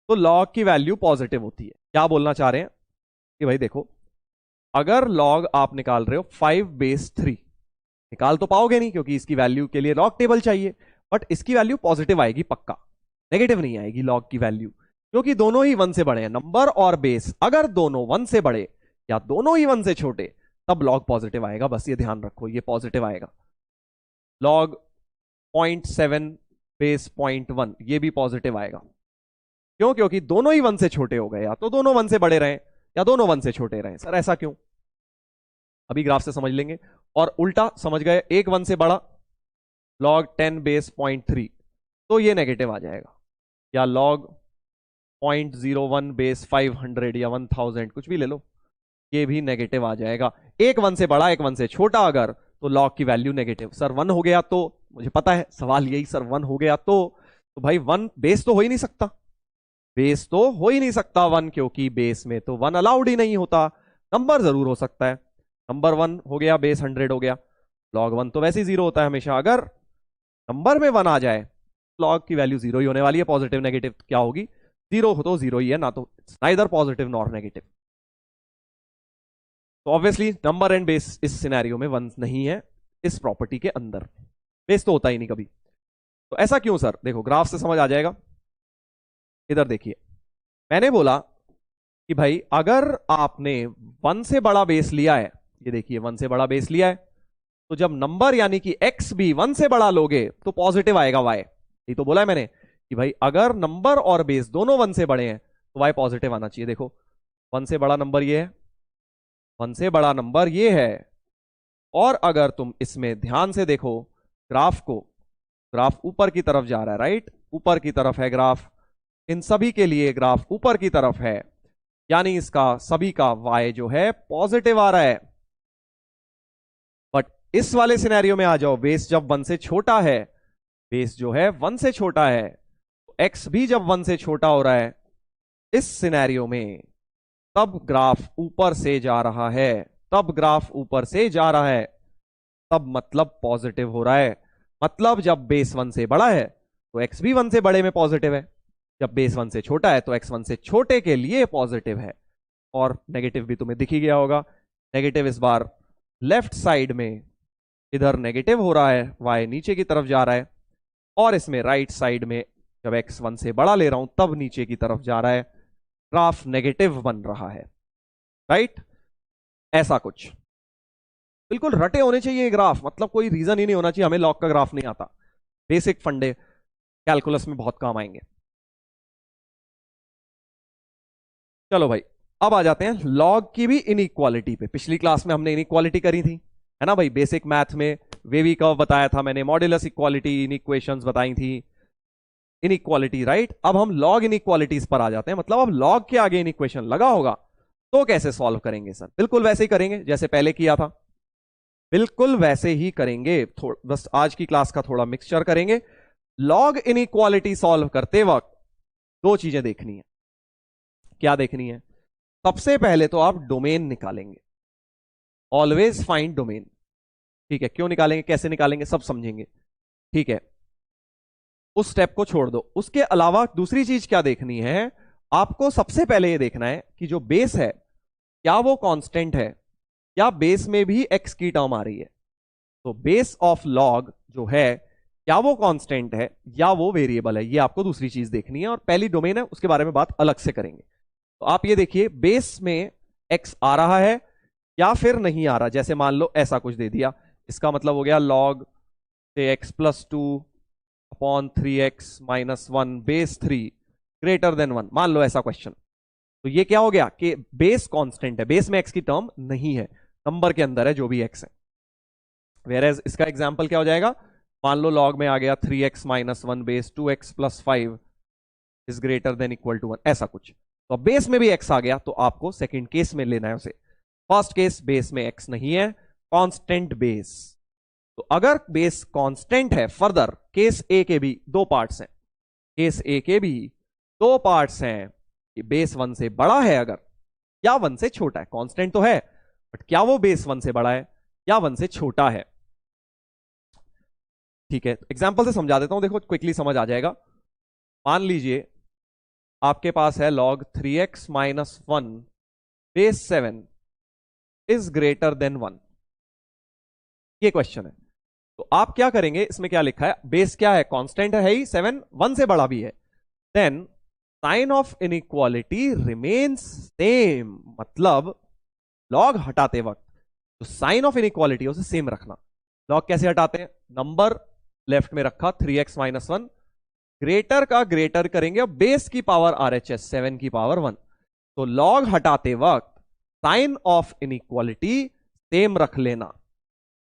तो लॉग की वैल्यू पॉजिटिव होती है। क्या बोलना चाह रहे हैं कि भाई देखो, अगर लॉग आप निकाल रहे हो 5/3, निकाल तो पाओगे नहीं क्योंकि इसकी वैल्यू के लिए लॉग टेबल चाहिए, बट इसकी वैल्यू पॉजिटिव आएगी पक्का, नेगेटिव नहीं आएगी लॉग की वैल्यू, क्योंकि दोनों ही 1 से बड़े हैं। नंबर और बेस अगर दोनों 1 से बड़े या दोनों ही 1 से छोटे, तब लॉग पॉजिटिव आएगा। बस ये ध्यान रखो, ये पॉजिटिव आएगा। लॉग 0.7 बेस 0.1 ये भी पॉजिटिव आएगा। क्यों? क्योंकि दोनों ही 1 से छोटे हो गए, या तो दोनों 1 से बड़े रहे या दोनों 1 से छोटे रहे। सर ऐसा क्यों, अभी ग्राफ से समझ लेंगे। और उल्टा समझ गए, एक 1 से बड़ा लॉग 10 बेस 0.3, तो ये नेगेटिव आ जाएगा। या लॉग 0.01 बेस 500 या 1000 कुछ भी ले लो, ये भी नेगेटिव आ जाएगा। एक 1 से बड़ा एक 1 से छोटा अगर, तो लॉग की वैल्यू नेगेटिव। सर 1 हो गया तो, मुझे पता है सवाल यही, सर 1 हो गया तो भाई 1 बेस तो हो ही नहीं सकता, बेस तो हो ही नहीं सकता 1, क्योंकि बेस में तो 1 अलाउड ही नहीं होता। नंबर जरूर हो सकता है, नंबर 1 हो गया, बेस 100 हो गया, लॉग 1 तो वैसे ही 0 होता है हमेशा। अगर नंबर में 1 आ जाए, लॉग की वैल्यू 0 ही होने वाली है। पॉजिटिव नेगेटिव क्या होगी, 0 हो तो 0 ही है ना, तो नाइदर पॉजिटिव नॉर नेगेटिव। तो ऑब्वियसली नंबर एंड बेस इस सिनेरियो में 1 नहीं है, इस प्रॉपर्टी के अंदर बेस तो होता ही नहीं कभी। तो ऐसा क्यों सर, देखो ग्राफ से समझ आ जाएगा। इधर देखिए, मैंने बोला कि भाई अगर आपने 1 से बड़ा बेस लिया है, ये देखिए 1 से बड़ा बेस लिया है, तो जब नंबर यानी कि x भी 1 से बड़ा लोगे तो पॉजिटिव आएगा y। ये तो बोला है मैंने कि भाई अगर नंबर और बेस दोनों 1 से बड़े हैं तो y पॉजिटिव आना चाहिए। देखो 1 से बड़ा नंबर ये है, 1 से बड़ा नंबर ये है, और अगर तुम इसमें ध्यान से देखो ग्राफ को, ग्राफ ऊपर की तरफ जा रहा है, राइट, ऊपर की तरफ है ग्राफ, इन सभी के लिए ग्राफ ऊपर की तरफ है, यानी इसका सभी का y जो है पॉजिटिव आ रहा है। बट इस वाले सिनेरियो में आ जाओ, बेस जब 1 से छोटा है, बेस जो है 1 से छोटा है, तो x भी जब 1 से छोटा हो रहा है इस सिनेरियो में, तब ग्राफ ऊपर से जा रहा है, तब ग्राफ ऊपर से जा रहा है, तब मतलब पॉजिटिव हो रहा है। मतलब जब बेस 1 से बड़ा है तो x भी 1 से बड़े में पॉजिटिव है, जब बेस 1 से छोटा है तो x 1 से छोटे के लिए पॉजिटिव है। और नेगेटिव भी तुम्हें दिख ही गया होगा, नेगेटिव इस बार लेफ्ट साइड में इधर नेगेटिव हो रहा है, y नीचे की तरफ जा रहा है, और इसमें राइट साइड में जब x 1 से बड़ा ले रहा हूं तब नीचे की तरफ जा रहा है, ग्राफ नेगेटिव बन रहा है, राइट। ऐसा कुछ बिल्कुल रटे होने चाहिए ग्राफ, मतलब कोई रीजन ही नहीं होना चाहिए हमें लॉग का ग्राफ नहीं आता। बेसिक फंडे कैलकुलस में बहुत काम आएंगे। चलो भाई अब आ जाते हैं लॉग की भी इनइक्वालिटी पे। पिछली क्लास में हमने इनइक्वालिटी करी थी, है ना भाई, बेसिक मैथ में वेवी कर्व बताया था मैंने, मॉड्यूलस इक्वालिटी, इनइक्वेशंस बताई थी, इनइक्वालिटी, राइट। अब हम लॉग इनइक्वालिटीज पर आ जाते हैं। मतलब अब लॉग के आगे इनइक्वेशन लगा होगा तो कैसे सॉल्व करेंगे सर? बिल्कुल वैसे ही करेंगे जैसे पहले किया था, बिल्कुल वैसे ही करेंगे, बस आज की क्लास का थोड़ा मिक्सचर करेंगे। लॉग इनइक्वालिटी सॉल्व करते वक्त दो चीजें देखनी है। क्या देखनी है? सबसे पहले तो आप डोमेन निकालेंगे, ऑलवेज फाइंड डोमेन, ठीक है। क्यों निकालेंगे, कैसे निकालेंगे, सब समझेंगे, ठीक है। उस स्टेप को छोड़ दो। उसके अलावा दूसरी चीज क्या देखनी है आपको? सबसे पहले ये देखना है कि जो बेस है क्या वो कांस्टेंट है, या बेस में भी x की टर्म आ रही है। तो बेस ऑफ लॉग जो है क्या वो कांस्टेंट है या वो वेरिएबल है, ये आपको दूसरी चीज देखनी है। और पहली डोमेन है, उसके बारे में बात अलग से करेंगे। तो आप ये देखिए बेस में x आ रहा है या फिर नहीं आ रहा। जैसे मान लो ऐसा कुछ दे दिया, इसका मतलब हो गया लॉग से x plus 2 upon 3x minus 1 base 3 greater than 1, मान लो ऐसा क्वेश्चन। तो ये क्या हो गया कि बेस कांस्टेंट है, बेस में x की टर्म नहीं है, नंबर के अंदर है जो भी x है। वेयरएज इसका एग्जांपल क्या हो जाएगा, मान लो लॉग में आ गया 3x minus 1 base 2x plus 5 is greater than equal to 1, ऐसा कुछ। तो बेस में भी x आ गया तो आपको सेकंड केस में लेना है उसे। फर्स्ट केस बेस में x नहीं है, कांस्टेंट बेस, तो अगर बेस कांस्टेंट है, फर्दर केस ए के भी दो पार्ट्स हैं, केस ए के भी दो पार्ट्स हैं कि बेस 1 से बड़ा है अगर, या 1 से छोटा है। कांस्टेंट तो है बट क्या वो बेस 1 से बड़ा है या 1 से छोटा है। ठीक है, एग्जांपल से समझा देता हूं, देखो क्विकली समझ आ जाएगा। मान लीजिए आपके पास है log 3x minus 1 base 7 is greater then 1, ये क्वेश्चन है। तो आप क्या करेंगे, इसमें क्या लिखा है, बेस क्या है, कांस्टेंट है ही, 7 1 से बड़ा भी है, then sign of inequality remains same, मतलब लॉग हटाते वक्त जो साइन ऑफ इनइक्वालिटी है उसे सेम रखना। लॉग कैसे हटाते हैं, नंबर लेफ्ट में रखा 3x माइनस 1, ग्रेटर का ग्रेटर करेंगे और बेस की पावर RHS 7 की पावर 1, तो लॉग हटाते वक्त साइन ऑफ इनइक्वालिटी सेम रख लेना,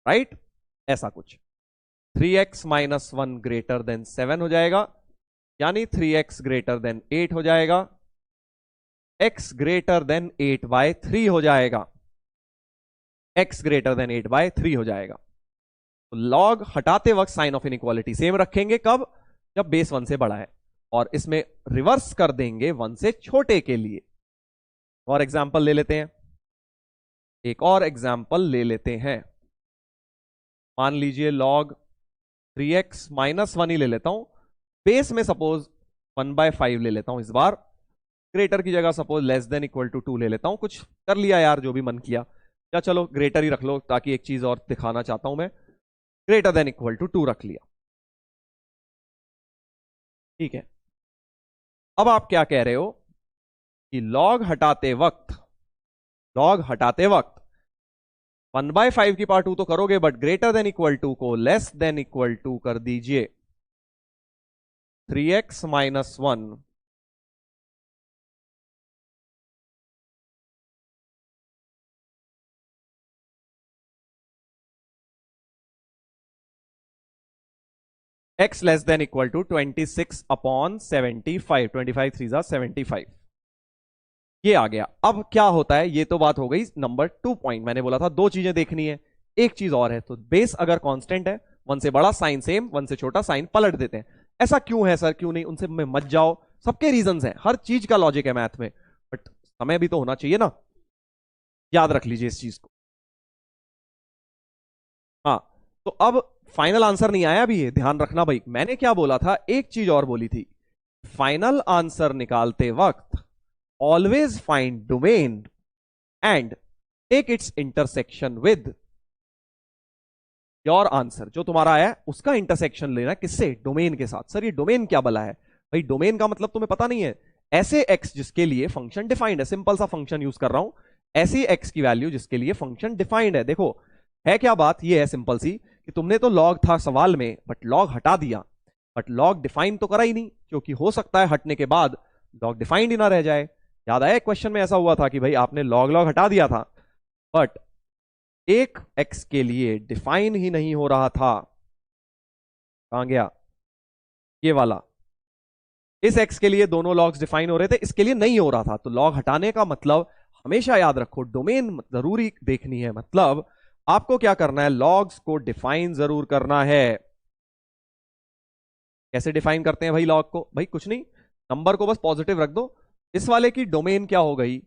राइट। ऐसा कुछ 3x माइनस 1 ग्रेटर देन 7 हो जाएगा, यानी 3x ग्रेटर देन 8 हो जाएगा, x ग्रेटर देन 8 बाय 3 हो जाएगा, x ग्रेटर देन 8 बाय 3 हो जाएगा। तो लॉग हटाते वक्त साइन ऑफ इनइक्वालिटी सेम रखेंगे, कब, जब बेस 1 से बड़ा है, और इसमें रिवर्स कर देंगे 1 से छोटे के लिए। और एग्जांपल ले लेते हैं, एक और एग्जांपल ले लेते हैं। मान लीजिए log 3x माइनस 1 ही ले लेता हूं, बेस में सपोज 1/5 ले लेता हूं इस बार, ग्रेटर की जगह suppose less than equal to 2 ले लेता हूं, कुछ कर लिया यार जो भी मन किया, या चलो ग्रेटर ही रख लो, ताकि एक चीज और दिखाना चाहता हूं मैं, ग्रेटर देन इक्वल टू 2 रख लिया। ठीक है, अब आप क्या कह रहे हो कि लॉग हटाते वक्त 1/5 की पावर 2 तो करोगे, but greater than equal to को लेस देन इक्वल टू कर दीजिए 3x minus 1 x less than equal to 26/75, 25 3 75, ये आ गया। अब क्या होता है, ये तो बात हो गई नंबर 2 पॉइंट, मैंने बोला था दो चीजें देखनी है, एक चीज और है, तो बेस अगर कांस्टेंट है 1 से बड़ा साइन सेम, 1 से छोटा साइन पलट देते हैं। ऐसा क्यों है सर, क्यों नहीं, उनसे में मत जाओ, सबके रीजंस हैं, हर चीज का लॉजिक है मैथ में, बट समय भी तो होना चाहिए ना, याद रख लीजिए इस चीज को। हाँ, तो अब फाइनल आंसर नहीं आया अभी, ये ध्यान रखना भाई, मैंने क्या बोला था, एक चीज और बोली थी, फाइनल आंसर निकालते वक्त always find domain and take its intersection with your answer, जो तुम्हारा है उसका इंटरसेक्शन लेना, किससे, डोमेन के साथ। सर ये डोमेन क्या बला है भाई, डोमेन का मतलब तुम्हें पता नहीं है, ऐसे x जिसके लिए फंक्शन डिफाइंड है, सिंपल सा फंक्शन यूज कर रहा हूं, ऐसी x की वैल्यू जिसके लिए फंक्शन डिफाइंड है। देखो है क्या बात, ये है सिंपल सी कि तुमने तो लॉग था सवाल में, बट लॉग हटा दिया, बट लॉग डिफाइन तो करा ही नहीं, क्योंकि हो सकता है हटने के बाद लॉग डिफाइंड ही ना रह जाए। याद आया क्वेश्चन में ऐसा हुआ था कि भाई आपने लॉग लॉग हटा दिया था, बट एक x के लिए डिफाइन ही नहीं हो रहा था, कहां गया ये वाला, इस x के लिए दोनों लॉग्स डिफाइन हो रहे थे, इसके लिए नहीं हो रहा था, तो लॉग हटाने का मतलब हमेशा याद रखो डोमेन जरूरी देखनी है, मतलब आपको क्या करना है, लॉग्स को डिफाइन जरूर करना है। कैसे डिफाइन करते हैं भाई लॉग को, भाई कुछ नहीं, नंबर को बस पॉजिटिव रख दो, इस वाले की डोमेन क्या हो गई,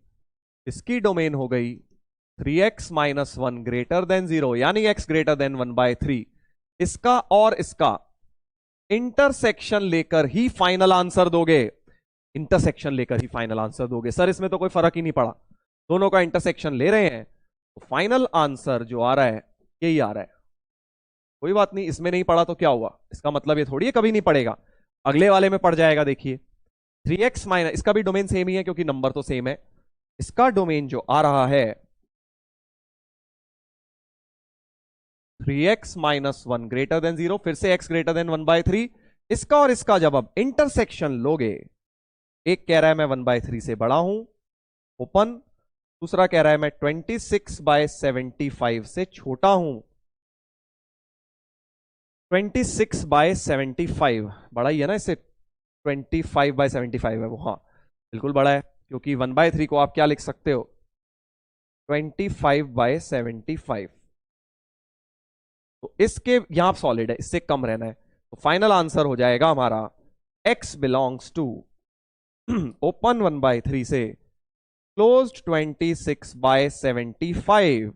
इसकी डोमेन हो गई 3x माइनस 1 ग्रेटर देन 0, यानी x ग्रेटर देन 1/3, इसका और इसका इंटरसेक्शन लेकर ही फाइनल आंसर दोगे, इंटरसेक्शन लेकर ही फाइनल आंसर दोगे। सर इसमें तो कोई फर्क ही नहीं पड़ा, दोनों का इंटरसेक्शन ले रहे हैं, तो फाइनल आंसर जो आ रहा है यही आ रहा है। कोई बात नहीं, इसमें नहीं पड़ा तो क्या हुआ, इसका मतलब ये थोड़ी है कभी नहीं पड़ेगा, अगले वाले में पड़ जाएगा। देखिए 3x माइनस, इसका भी डोमेन सेम ही है क्योंकि नंबर तो सेम है, इसका डोमेन जो आ रहा है 3x माइनस 1 ग्रेटर देन 0, फिर से x ग्रेटर देन 1/3, इसका और इसका जब अब इंटरसेक्शन लोगे, एक कह रहा है मैं 1/3 से बड़ा हूं, ओपन, दूसरा कह रहा है मैं 26/75 से छोटा हूं। 26/75 बड़ा ही है ना, इससे 25/75 है वो, हाँ बिल्कुल बड़ा है, क्योंकि 1/3 को आप क्या लिख सकते हो, 25/75, तो इसके यहां सॉलिड है, इससे कम रहना है, तो फाइनल आंसर हो जाएगा हमारा x बिलोंग्स टू ओपन 1/3 से क्लोज्ड 26/75।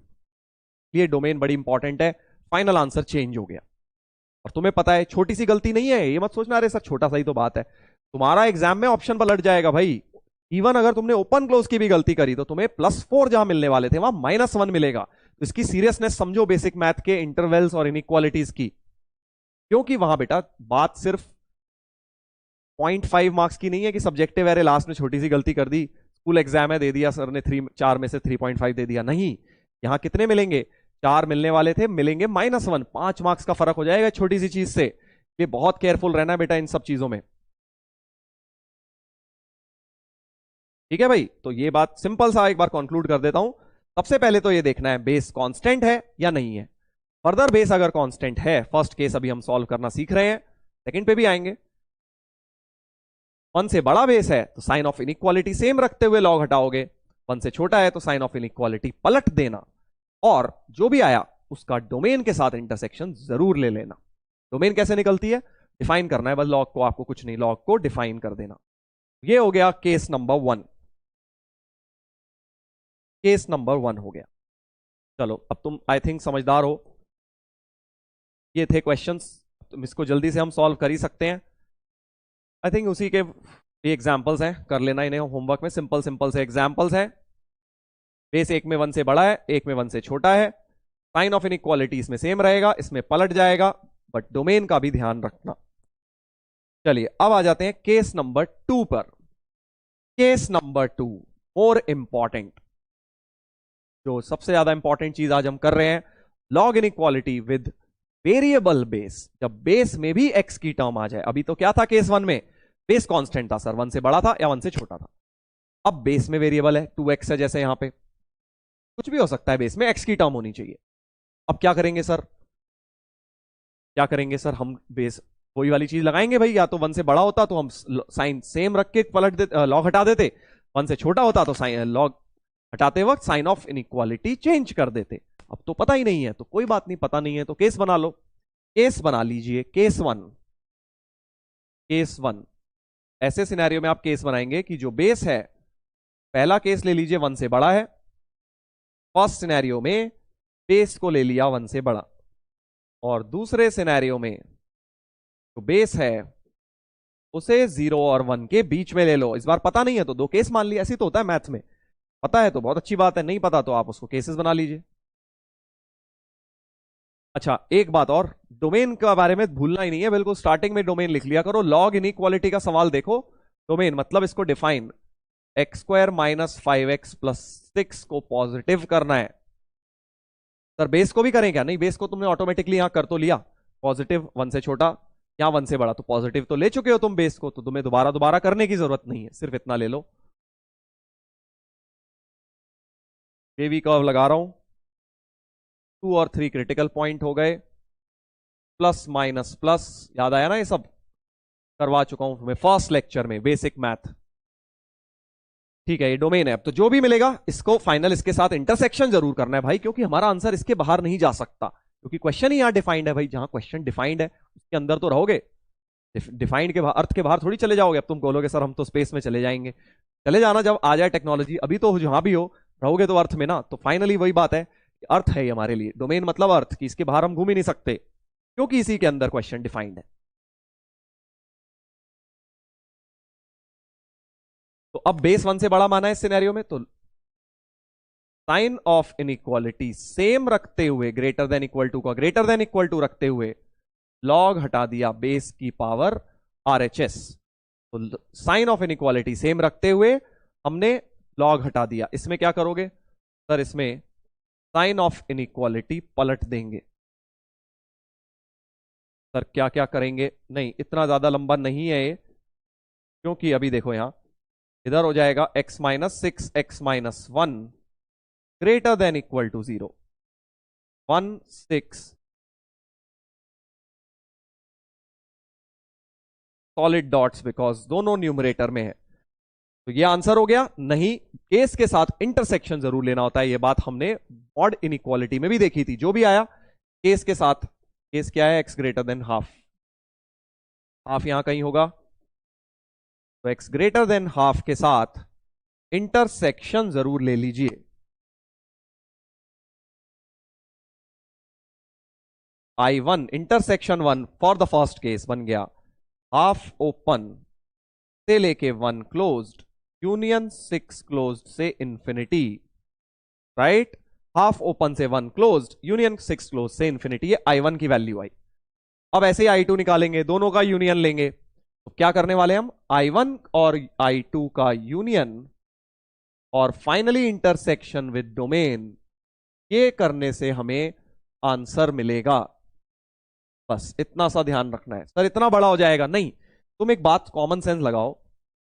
ये डोमेन बड़ी इंपॉर्टेंट है। फाइनल आंसर चेंज हो गया। और तुम्हें पता है छोटी सी गलती नहीं है, ये मत सोचना अरे सर छोटा सा ही तो बात है, तुम्हारा एग्जाम में ऑप्शन पलट जाएगा भाई। इवन अगर तुमने ओपन क्लोज की भी गलती करी तो तुम्हें +4 जहां मिलने वाले थे वहां -1 मिलेगा। तो इसकी सीरियसनेस समझो बेसिक मैथ के इंटरवल्स और इनइक्वालिटीज की, क्योंकि वहां बेटा बात सिर्फ 0.5 मार्क्स की नहीं है कि सब्जेक्टिव एरे लास्ट में छोटी सी गलती कर दी, स्कूल एग्जाम है दे दिया सर ने 4 में से 3.5 दे दिया, नहीं। यहां कितने मिलेंगे, 4 मिलने वाले थे, मिलेंगे -1, 5 मार्क्स का फर्क हो जाएगा छोटी सी चीज से। ये बहुत केयरफुल रहना बेटा इन सब चीजों में, ठीक है भाई। तो ये बात सिंपल सा एक बार कंक्लूड कर देता हूं। सबसे पहले तो ये देखना है बेस कांस्टेंट है या नहीं है। फर्दर बेस अगर कांस्टेंट है, फर्स्ट केस अभी हम सॉल्व करना सीख रहे हैं, सेकंड पे भी आएंगे। 1 से बड़ा बेस है तो साइन ऑफ इनइक्वालिटी सेम रखते हुए लॉग हटाओगे, 1 से छोटा है तो साइन ऑफ इनइक्वालिटी पलट देना, और जो भी आया उसका डोमेन के साथ इंटरसेक्शन जरूर ले लेना। डोमेन कैसे निकलती है, डिफाइन करना है बस लॉग को, आपको कुछ नहीं, लॉग को डिफाइन कर देना। ये हो गया केस नंबर 1, केस नंबर 1 हो गया। चलो अब तुम आई थिंक समझदार हो, ये थे क्वेश्चंस, तुम इसको जल्दी से हम सॉल्व कर ही सकते हैं। आई थिंक उसी के एग्जाम्पल्स हैं, कर लेना इन्हें होमवर्क में, सिंपल सिंपल से एग्जाम्पल्स हैं। बेस एक में 1 से बड़ा है, एक में 1 से छोटा है, साइन ऑफ इनइक्वालिटी इसमें सेम रहेगा, इसमें पलट जाएगा, बट डोमेन का भी ध्यान रखना। चलिए अब आ जाते हैं केस नंबर 2 पर। केस नंबर 2 मोर इंपॉर्टेंट, जो सबसे ज्यादा इंपॉर्टेंट चीज आज हम कर रहे हैं, log inequality with variable base. जब बेस में भी x की टर्म आ जाए, अभी तो क्या था केस 1 में, बेस कांस्टेंट था सर, 1 से बड़ा था या 1 से छोटा था। अब बेस में वेरिएबल है, 2x है, जैसे यहां पे कुछ भी हो सकता है, बेस में x की टर्म होनी चाहिए। अब क्या करेंगे सर, क्या करेंगे सर, हम बेस वही वाली चीज लगाएंगे भाई, या तो 1 से बड़ा होता तो हम साइन सेम रख के पलट देते, लॉग हटा देते, 1 से छोटा होता तो साइन लॉग हटाते वक्त साइन ऑफ इनइक्वालिटी चेंज कर देते। अब तो पता ही नहीं है तो कोई बात नहीं, पता नहीं है तो केस बना लो, केस बना लीजिए, केस 1। केस 1 ऐसे सिनेरियो में आप केस बनाएंगे कि जो बेस है, पहला केस ले लीजिए 1 से बड़ा है, फर्स्ट सिनेरियो में बेस को ले लिया 1 से बड़ा, और दूसरे सिनेरियो में जो बेस है उसे 0 और 1 के बीच में ले लो। इस बार पता नहीं है तो 2 केस मान लिया, ऐसी तो होता है मैथ में, पता है तो बहुत अच्छी बात है, नहीं पता तो आप उसको केसेस बना लीजिए। अच्छा एक बात और, डोमेन के बारे में भूलना ही नहीं है, बिल्कुल स्टार्टिंग में डोमेन लिख लिया करो। लॉग इनइक्वालिटी का सवाल देखो, डोमेन मतलब इसको डिफाइन, x² - 5x + 6 को पॉजिटिव करना है। सर बेस को भी करें क्या, नहीं बेस को तुमने ऑटोमेटिकली यहां कर तो लिया, पॉजिटिव 1 से छोटा, यहां 1 से बड़ा, तो पॉजिटिव तो ले चुके हो तुम बेस को, तो तुम्हें दोबारा दोबारा करने की जरूरत नहीं है, सिर्फ इतना ले लो। जेवी कर्व लगा रहा हूं, 2 और 3 क्रिटिकल पॉइंट हो गए, प्लस माइनस प्लस, याद आया ना, ये सब करवा चुका हूं तुम्हें फर्स्ट लेक्चर में, बेसिक मैथ, ठीक है। ये डोमेन है, अब तो जो भी मिलेगा इसको फाइनल इसके साथ इंटरसेक्शन जरूर करना है भाई, क्योंकि हमारा आंसर इसके बाहर नहीं जा सकता, क्योंकि क्वेश्चन ही यहां डिफाइंड है भाई। जहां क्वेश्चन डिफाइंड है उसके अंदर तो रहोगे, डिफाइंड के अर्थ के बाहर थोड़ी चले जाओगे। अब तुम बोलोगे सर हम तो स्पेस में चले जाएंगे, चले जाना जब आ जाए टेक्नोलॉजी, अभी तो जहां भी हो रहोगे तो अर्थ में ना। तो फाइनली वही बात है, अर्थ है हमारे लिए, डोमेन मतलब अर्थ, कि इसके बाहर हम घूम ही नहीं सकते, क्योंकि इसी के अंदर क्वेश्चन डिफाइंड है। तो अब बेस 1 से बड़ा माना है इस सिनेरियो में, तो साइन ऑफ इनइक्वालिटी सेम रखते हुए, ग्रेटर देन इक्वल टू का ग्रेटर देन इक्वल टू रखते हुए लॉग हटा दिया बेस की पावर RHS। तो साइन ऑफ इनइक्वालिटी सेम रखते हुए हमने लॉग हटा दिया। इसमें क्या करोगे सर, इसमें साइन ऑफ इनइक्वालिटी पलट देंगे। सर क्या क्या करेंगे, नहीं इतना ज्यादा लंबा नहीं है ये, क्योंकि अभी देखो यहां इधर हो जाएगा x - 6 x - 1 greater than equal to 0, 1 6 solid dots, because दोनों न्यूमरेटर में है। तो ये आंसर हो गया। नहीं, केस के साथ इंटरसेक्शन जरूर लेना होता है, ये बात हमने मॉड इनइक्वालिटी में भी देखी थी, जो भी आया केस के साथ केस क्या है, x greater than half. Half यहां कहीं होगा, तो x ग्रेटर देन हाफ के साथ इंटरसेक्शन जरूर ले लीजिए। I1 intersection 1 for the first case बन गया हाफ ओपन से लेके 1 क्लोज्ड यूनियन 6 क्लोज्ड से इंफिनिटी, राइट। हाफ ओपन से 1 क्लोज्ड यूनियन 6 क्लोज से इंफिनिटी, ये I1 की वैल्यू आई। अब ऐसे ही I2 निकालेंगे, दोनों का यूनियन लेंगे। तो क्या करने वाले हम, I1 और I2 का यूनियन और फाइनली इंटरसेक्शन विद डोमेन, ये करने से हमें आंसर मिलेगा। बस इतना सा ध्यान रखना है। सर इतना बड़ा हो जाएगा, नहीं, तुम एक बात कॉमन सेंस लगाओ।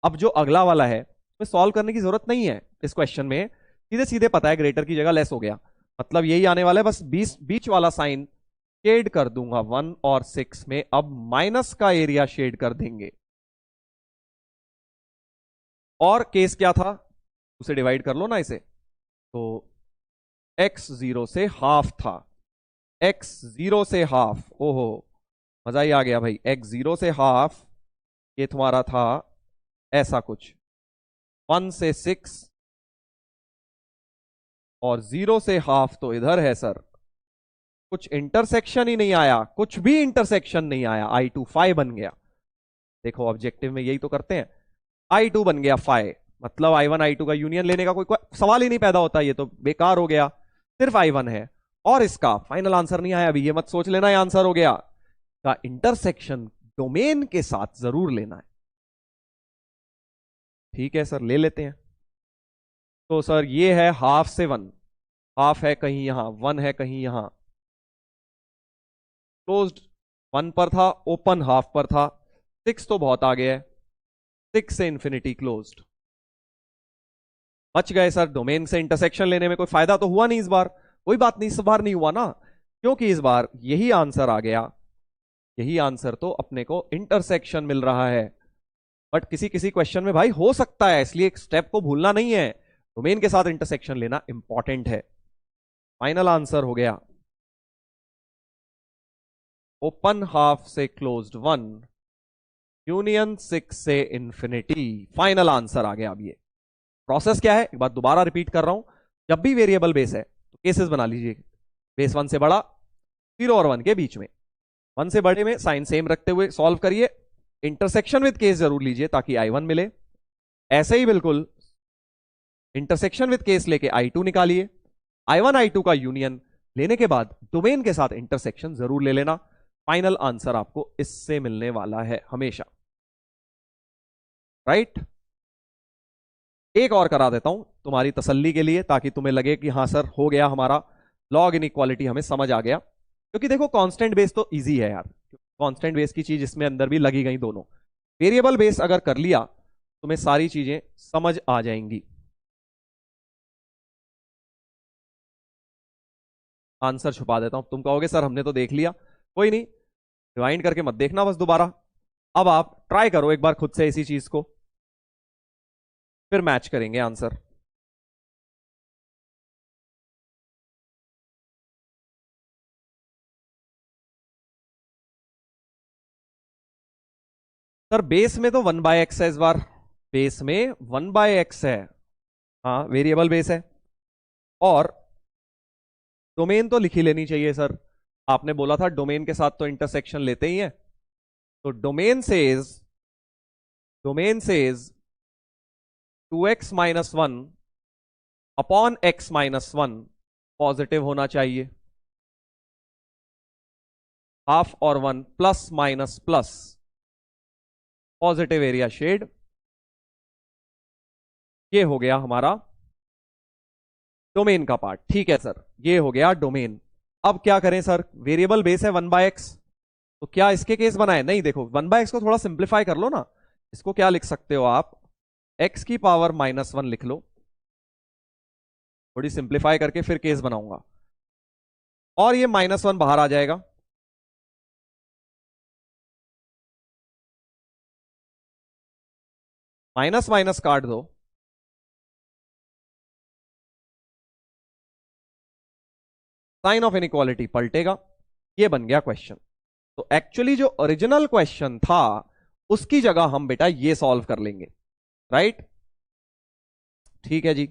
अब जो अगला वाला है तो सॉल्व करने की जरूरत नहीं है इस क्वेश्चन में, सीधे सीधे पता है ग्रेटर की जगह लेस हो गया, मतलब यही आने वाला है। बस बीच वाला साइन शेड कर दूंगा 1 और 6 में, अब माइनस का एरिया शेड कर देंगे। और केस क्या था, उसे डिवाइड कर लो ना इसे, तो x 0 से हाफ था, x 0 से हाफ, ओहो मजा ही आ गया भाई। x 0 से हाफ ये तुम्हारा था ऐसा कुछ, 1 से 6 और 0 से हाफ तो इधर है सर। कुछ इंटरसेक्शन ही नहीं आया, कुछ भी इंटरसेक्शन नहीं आया, I2 5 बन गया। देखो ऑब्जेक्टिव में यही तो करते हैं, I2 बन गया 5, मतलब I1 I2 का यूनियन लेने का कोई सवाल ही नहीं पैदा होता, ये तो बेकार हो गया। सिर्फ I1 है और इसका फाइनल आंसर नहीं आया अभी, ये मत सोच लेना ये आंसर हो गया। का इंटरसेक्शन डोमेन के साथ जरूर लेना है। ठीक है सर, ले लेते हैं। तो सर ये है हाफ से 1, हाफ है कहीं यहां, 1 है कहीं यहां, क्लोज्ड 1 पर था, ओपन हाफ पर था, 6 तो बहुत आगे है, 6 से इंफिनिटी क्लोज्ड। बच गए सर, डोमेन से इंटरसेक्शन लेने में कोई फायदा तो हुआ नहीं इस बार, कोई बात नहीं, इस बार नहीं हुआ ना, क्योंकि इस बार यही आंसर आ गया। यही आंसर तो अपने को इंटरसेक्शन मिल रहा है। बट किसी किसी क्वेश्चन में भाई हो सकता है, इसलिए एक स्टेप को भूलना नहीं है, डोमेन के साथ इंटरसेक्शन लेना इंपॉर्टेंट है। फाइनल आंसर हो गया ओपन हाफ से क्लोज्ड 1 यूनियन 6 से इंफिनिटी, फाइनल आंसर आ गया। अब ये प्रोसेस क्या है, एक बार दोबारा रिपीट कर रहा हूं, जब भी वेरिएबल बेस है तो केसेस बना लीजिए, बेस 1 से बड़ा, 0 और 1 के बीच में, 1 से बड़े में साइन सेम रखते हुए सॉल्व करिए, इंटरसेक्शन विद केस जरूर लीजिए ताकि I1 मिले। ऐसे ही बिल्कुल इंटरसेक्शन विद केस लेके I2 निकालिए, I1 I2 का यूनियन लेने के बाद डोमेन के साथ इंटरसेक्शन जरूर ले लेना, फाइनल आंसर आपको इससे मिलने वाला है हमेशा, राइट। एक और करा देता हूं तुम्हारी तसल्ली के लिए, ताकि तुम्हें लगे कि हाँ सर हो गया हमारा, लॉग इनइक्वालिटी हमें समझ आ गया। क्योंकि देखो कांस्टेंट बेस तो इजी है यार, कांस्टेंट बेस की चीज इसमें अंदर भी लगी गई दोनों, वेरिएबल बेस अगर कर लिया तुम्हें सारी चीजें समझ आ जाएंगी। आंसर छुपा देता हूं, तुम कहोगे सर हमने तो देख लिया, कोई नहीं, रिवाइंड करके मत देखना बस दोबारा। अब आप ट्राई करो एक बार खुद से इसी चीज को, फिर मैच करेंगे आंसर। सर बेस में तो 1/x है इस बार, बेस में 1/x है, हाँ वेरिएबल बेस है। और डोमेन तो लिख ही लेनी चाहिए सर, आपने बोला था डोमेन के साथ तो इंटरसेक्शन लेते ही है, तो domain says 2x-1 upon x-1 positive होना चाहिए, हाफ और 1 plus minus plus positive area shade, ये हो गया हमारा डोमेन का पार्ट। ठीक है सर, ये हो गया डोमेन। अब क्या करें सर, वेरिएबल बेस है 1/x, तो क्या इसके केस बनाए, नहीं देखो 1/x को थोड़ा सिंप्लीफाई कर लो ना, इसको क्या लिख सकते हो आप, x की पावर -1 लिख लो, थोड़ी सिंप्लीफाई करके फिर केस बनाऊंगा, और ये -1 बाहर आ जाएगा, माइनस माइनस काट दो, साइन ऑफ इनइक्वालिटी पलटेगा, ये बन गया क्वेश्चन। तो एक्चुअली जो ओरिजिनल क्वेश्चन था उसकी जगह हम बेटा ये सॉल्व कर लेंगे, राइट? ठीक है जी,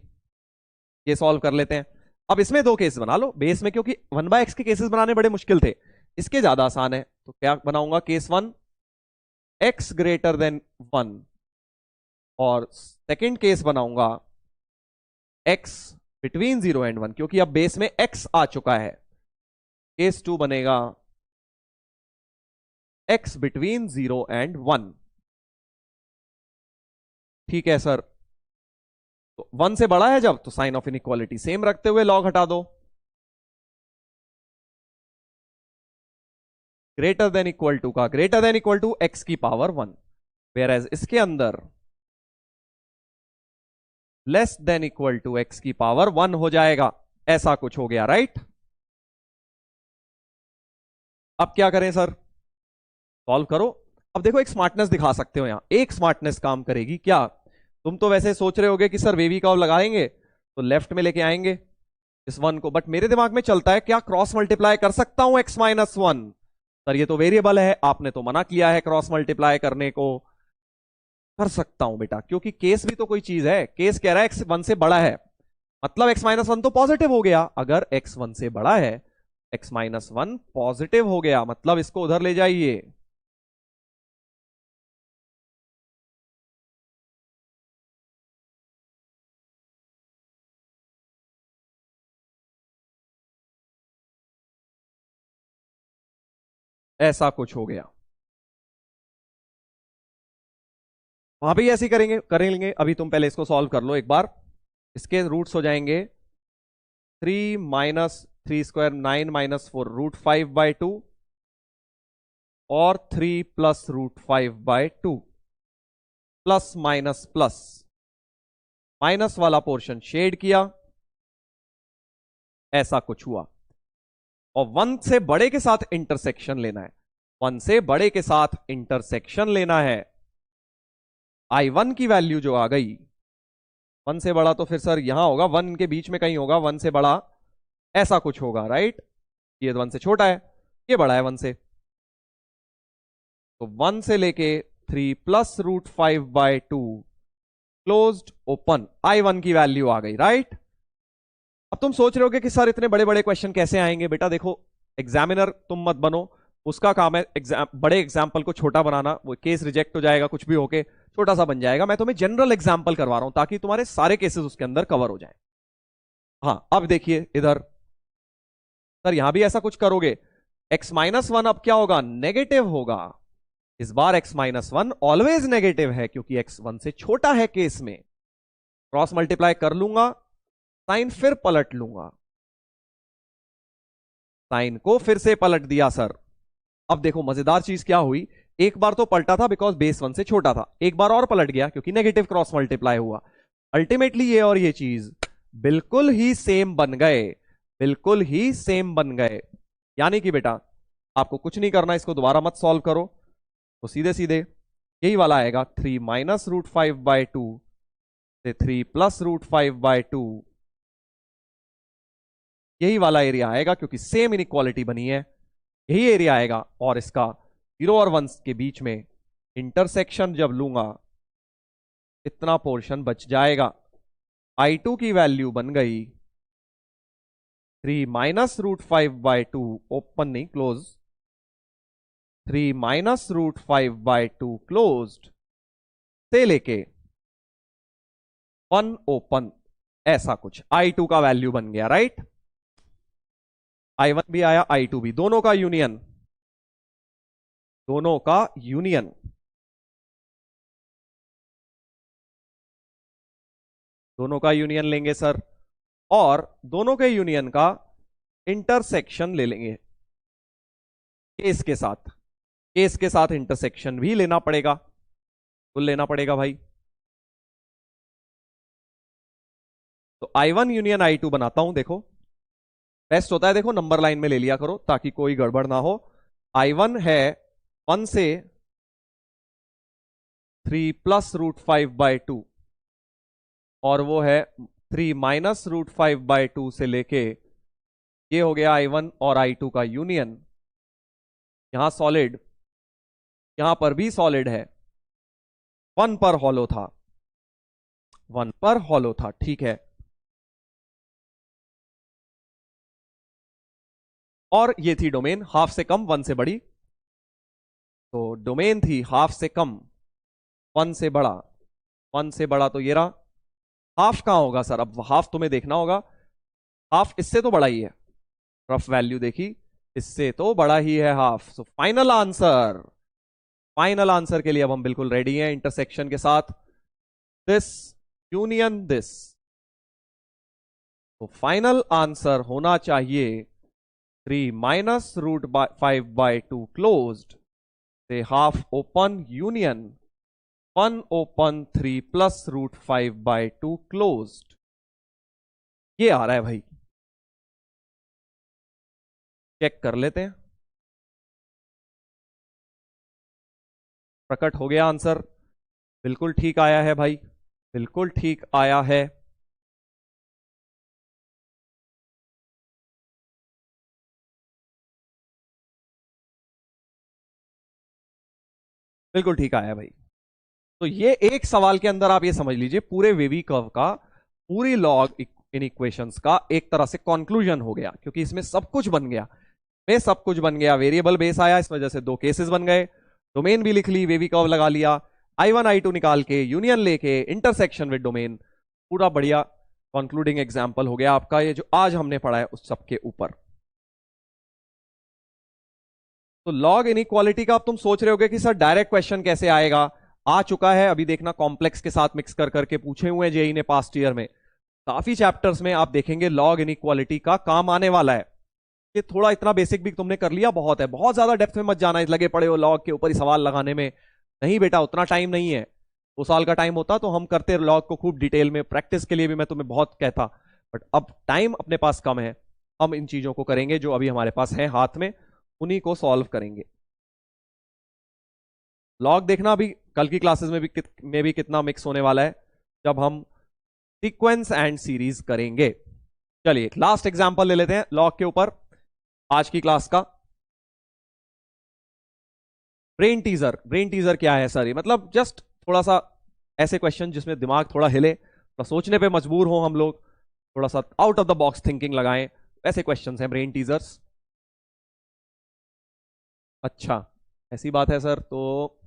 ये सॉल्व कर लेते हैं। अब इसमें दो केस बना लो बेस में, क्योंकि 1/x के केसेस बनाने बड़े मुश्किल थे, इसके ज्यादा आसान है। तो क्या बनाऊंगा? केस 1 x ग्रेटर देन 1, और सेकंड केस बनाऊंगा x बिटवीन 0 एंड 1, क्योंकि अब बेस में x आ चुका है। केस 2 बनेगा x बिटवीन 0 एंड 1। ठीक है सर, तो 1 से बड़ा है जब, तो साइन ऑफ इनइक्वालिटी सेम रखते हुए लॉग हटा दो। ग्रेटर देन इक्वल टू का greater than equal to x की पावर 1, वेयर एज इसके अंदर less than equal to x की पावर 1 हो जाएगा। ऐसा कुछ हो गया, राइट? अब क्या करें सर? सॉल्व करो। अब देखो एक स्मार्टनेस दिखा सकते हो, यहां एक स्मार्टनेस काम करेगी क्या? तुम तो वैसे सोच रहे होगे कि सर बेबी कर्व लगाएंगे तो लेफ्ट में लेके आएंगे इस 1 को, बट मेरे दिमाग में चलता है क्या क्रॉस मल्टीप्लाई कर सकता हूं x-1? सर ये तो वेरिएबल है, आपने तो मना किया है क्रॉस मल्टीप्लाई करने को। कर सकता हूं बेटा, क्योंकि केस भी तो कोई चीज है। केस कह रहा है x 1 से बड़ा है, मतलब x-1 तो पॉजिटिव हो गया। अगर x 1 से बड़ा है, x-1 पॉजिटिव हो गया, मतलब इसको उधर ले जाइए। ऐसा कुछ हो गया, वहां भी ऐसे ही करेंगे। अभी तुम पहले इसको सॉल्व कर लो एक बार। इसके रूट्स हो जाएंगे 3 माइनस 3 स्क्वायर 9 माइनस 4 √5/2, और 3 plus √5/2, plus minus plus, minus वाला पोर्शन शेड किया, ऐसा कुछ हुआ। और 1 से बड़े के साथ इंटरसेक्शन लेना है, 1 से बड़े के साथ इंटरसेक्शन लेना है। I1 की वैल्यू जो आ गई 1 से बड़ा, तो फिर सर यहां होगा 1 के बीच में कहीं होगा 1 से बड़ा, ऐसा कुछ होगा, राइट? ये 1 से छोटा है, ये बड़ा है 1 से, तो 1 से लेके 3 प्लस √5/2 क्लोज्ड ओपन, I1 की वैल्यू आ गई, राइट? अब तुम सोच रहे होगे कि सर इतने बड़े बड़े क्वेश्चन कैसे आएंगे? बेटा देखो, एग्जामिनर तुम मत बनो, उसका काम है बड़े एग्जाम्पल को छोटा बनाना। वो केस रिजेक्ट हो जाएगा कुछ भी होके, छोटा सा बन जाएगा। मैं तुम्हें जनरल एग्जाम्पल करवा रहा हूं ताकि तुम्हारे सारे केसेस उसके अंदर कवर हो जाए। हाँ, अब देखिए इधर, सर यहां भी ऐसा कुछ करोगे। x-1 अब क्या होगा? नेगेटिव होगा। इस बार x-1 ऑलवेज नेगेटिव है, क्योंकि x 1 से छोटा है। केस में क्रॉस मल्टीप्लाई कर लूंगा, साइन फिर पलट लूंगा, साइन को फिर से पलट दिया सर। अब देखो मजेदार चीज क्या हुई, एक बार तो पलटा था बिकॉज बेस 1 से छोटा था, एक बार और पलट गया क्योंकि नेगेटिव क्रॉस मल्टीप्लाई हुआ। अल्टीमेटली ये और ये चीज बिल्कुल ही सेम बन गए, बिल्कुल ही सेम बन गए। यानी कि बेटा आपको कुछ नहीं करना, इसको दोबारा मत सॉल्व करो, तो सीधे सीधे यही वाला आएगा 3 माइनस √5/2 से 3 प्लस √5/2, यही वाला एरिया आएगा क्योंकि सेम इनइक्वालिटी बनी है, यही एरिया आएगा। और इसका 0 और 1 के बीच में इंटरसेक्शन जब लूंगा, इतना पोर्शन बच जाएगा। I2 की वैल्यू बन गई 3 माइनस √5/2, ओपन नहीं क्लोज, 3 माइनस √5/2 क्लोज्ड से लेके 1 ओपन, ऐसा कुछ I2 का वैल्यू बन गया, राइट? I1 भी आया, I2 भी, दोनों का यूनियन, दोनों का यूनियन। दोनों का यूनियन लेंगे सर, और दोनों के यूनियन का इंटरसेक्शन ले लेंगे केस के साथ। केस के साथ इंटरसेक्शन भी लेना पड़ेगा, कुल लेना पड़ेगा भाई। तो I1 यूनियन I2 बनाता हूं, देखो बेस्ट होता है, देखो नंबर लाइन में ले लिया करो ताकि कोई गड़बड़ ना हो। I1 है 1 से 3 प्लस √5/2, और वो है 3 माइनस √5/2 से लेके, ये हो गया I1 और I2 का यूनियन, यहां सॉलिड, यहां पर भी सॉलिड है, 1 पर हॉलो था, 1 पर हॉलो था, ठीक है। और ये थी डोमेन हाफ से कम 1 से बड़ी, तो डोमेन थी हाफ से कम 1 से बड़ा, 1 से बड़ा तो ये रहा। हाफ कहां होगा सर? अब हाफ तुम्हें देखना होगा, हाफ इससे तो बड़ा ही है, रफ वैल्यू देखी, इससे तो बड़ा ही है half. So final answer, final answer के लिए अब हम बिल्कुल रेडी हैं इंटरसेक्शन के साथ, दिस यूनियन दिस। तो फाइनल आंसर होना चाहिए 3 माइनस रूट 5/2 क्लोज्ड से half open union 1 open 3 plus root 5/2 closed. ये आ रहा है भाई, चेक कर लेते हैं। प्रकट हो गया आंसर, बिल्कुल ठीक आया है भाई, बिल्कुल ठीक आया है। बिल्कुल ठीक आया है भाई। तो ये एक सवाल के अंदर आप ये समझ लीजिए पूरे वेवी कर्व का, पूरी लॉग इन इक्वेशंस का एक तरह से कंक्लूजन हो गया, क्योंकि इसमें सब कुछ बन गया, में सब कुछ बन गया। वेरिएबल बेस आया, इस वजह से 2 केसेस बन गए, डोमेन भी लिख ली, वेवी कर्व लगा लिया, I1 I2 निकाल के यूनियन लेके इंटरसेक्शन विद डोमेन, पूरा बढ़िया कंक्लूडिंग एग्जांपल हो गया आपका ये जो आज हमने पढ़ा है उस सब के ऊपर। तो लॉग इनइक्वालिटी का अब तुम सोच रहे होगे कि सर डायरेक्ट क्वेश्चन कैसे आएगा, आ चुका है, अभी देखना कॉम्प्लेक्स के साथ मिक्स कर करके पूछे हुए जेई ने पास्ट ईयर में, काफी चैप्टर्स में आप देखेंगे लॉग इनइक्वालिटी का काम आने वाला है। ये थोड़ा इतना बेसिक भी तुमने कर लिया बहुत है, बहुत ज्यादा डेप्थ में मत जाना, इस लगे पड़े हो लॉग के ऊपर ही सवाल लगाने में, नहीं बेटा उतना टाइम नहीं है। 2 साल का टाइम होता तो हम करते लॉग को खूब डिटेल में, प्रैक्टिस के लिए भी मैं तुम्हें बहुत कहता, बट अब टाइम अपने पास कम है, हम इन चीजों को करेंगे जो अभी हमारे पास है हाथ में, उन्हीं को सॉल्व करेंगे। लॉग देखना अभी कल की क्लासेस में भी कितना मिक्स होने वाला है जब हम सीक्वेंस एंड सीरीज करेंगे। चलिए लास्ट एग्जांपल ले लेते हैं लॉग के ऊपर आज की क्लास का। ब्रेन टीजर, ब्रेन टीजर क्या है सर? ये मतलब जस्ट थोड़ा सा ऐसे क्वेश्चन जिसमें दिमाग थोड़ा हिले, थोड़ा सोचने पे मजबूर हो हम लोग, थोड़ा सा out of the box thinking लगाएं, ऐसे क्वेश्चंस हैं ब्रेन टीजर्स। अच्छा, ऐसी बात है सर, तो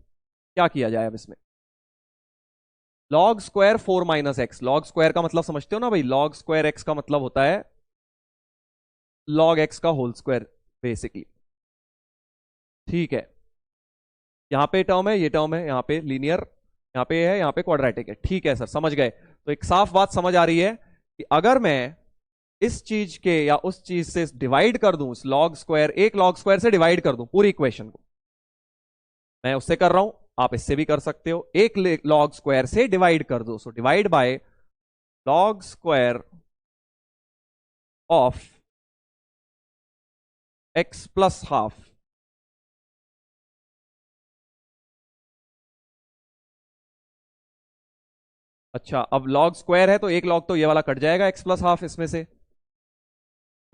क्या किया जाए अब इसमें? Log square 4 minus x, log square का मतलब समझते हो ना भाई, लॉग स्क्वायर एक्स का मतलब होता है लॉग एक्स का होल स्क्वायर बेसिकली, ठीक है। यहां पे टर्म है, ये टर्म है, यहां पे लीनियर, यहां पे है, यहां पे क्वाड्रेटिक है, ठीक है सर समझ गए। तो एक साफ बात समझ आ रही है कि अगर मैं इस चीज के या उस चीज से डिवाइड कर दूं, इस लॉग स्क्वायर, एक लॉग स्क्वायर से डिवाइड कर दूं पूरी इक्वेशन को, मैं उससे कर रहा हूं, आप इससे भी कर सकते हो, एक लॉग स्क्वायर से डिवाइड कर दो, so divide by log square of x plus half. अच्छा, अब लॉग स्क्वायर है तो एक लॉग तो ये वाला कट जाएगा एक्स प्लस हाफ इसमें से,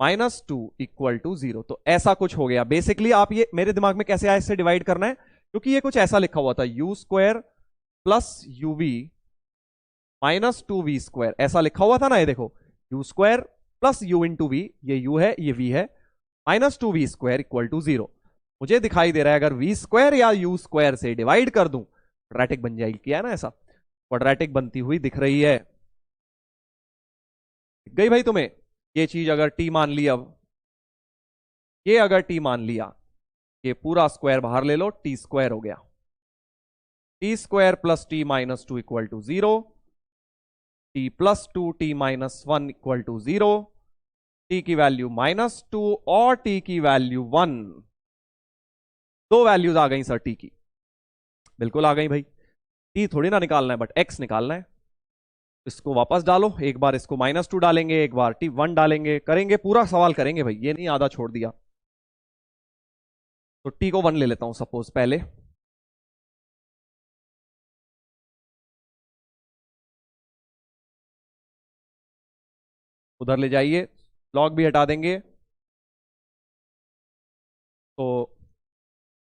-2 इक्वल टू 0। तो ऐसा कुछ हो गया बेसिकली। आप ये मेरे दिमाग में कैसे आया इससे डिवाइड करना है, क्योंकि ये कुछ ऐसा लिखा हुआ था u square plus uv -2v square, ऐसा लिखा हुआ था ना, ये देखो u square plus u into v, ये यू है ये वी है, -2v स्क्वायर इक्वल टू 0। मुझे दिखाई दे रहा है अगर वी स्क्वायर या यू स्क्वायर से डिवाइड कर दूं क्वाड्रेटिक बन जाएगी, किया ना ऐसा, क्वाड्रेटिक बनती हुई दिख रही है, दिख गई भाई तुम्हें? ये चीज अगर टी मान ली, अब ये अगर टी मान लिया, ये पूरा स्क्वायर बाहर ले लो, टी स्क्वायर हो गया, t square plus t -2 equal to 0, t plus 2 t -1 equal to 0, t की वैल्यू -2 और टी की वैल्यू 1, 2 वैल्यूज आ गई सर टी की, बिल्कुल आ गई भाई। टी थोड़ी ना निकालना है बट एक्स निकालना है, इसको वापस डालो, एक बार इसको -2 डालेंगे, एक बार टी 1 डालेंगे, करेंगे पूरा सवाल करेंगे भाई, ये नहीं आधा छोड़ दिया। तो टी को 1 ले लेता हूं सपोज पहले, उधर ले जाइए, लॉग भी हटा देंगे, तो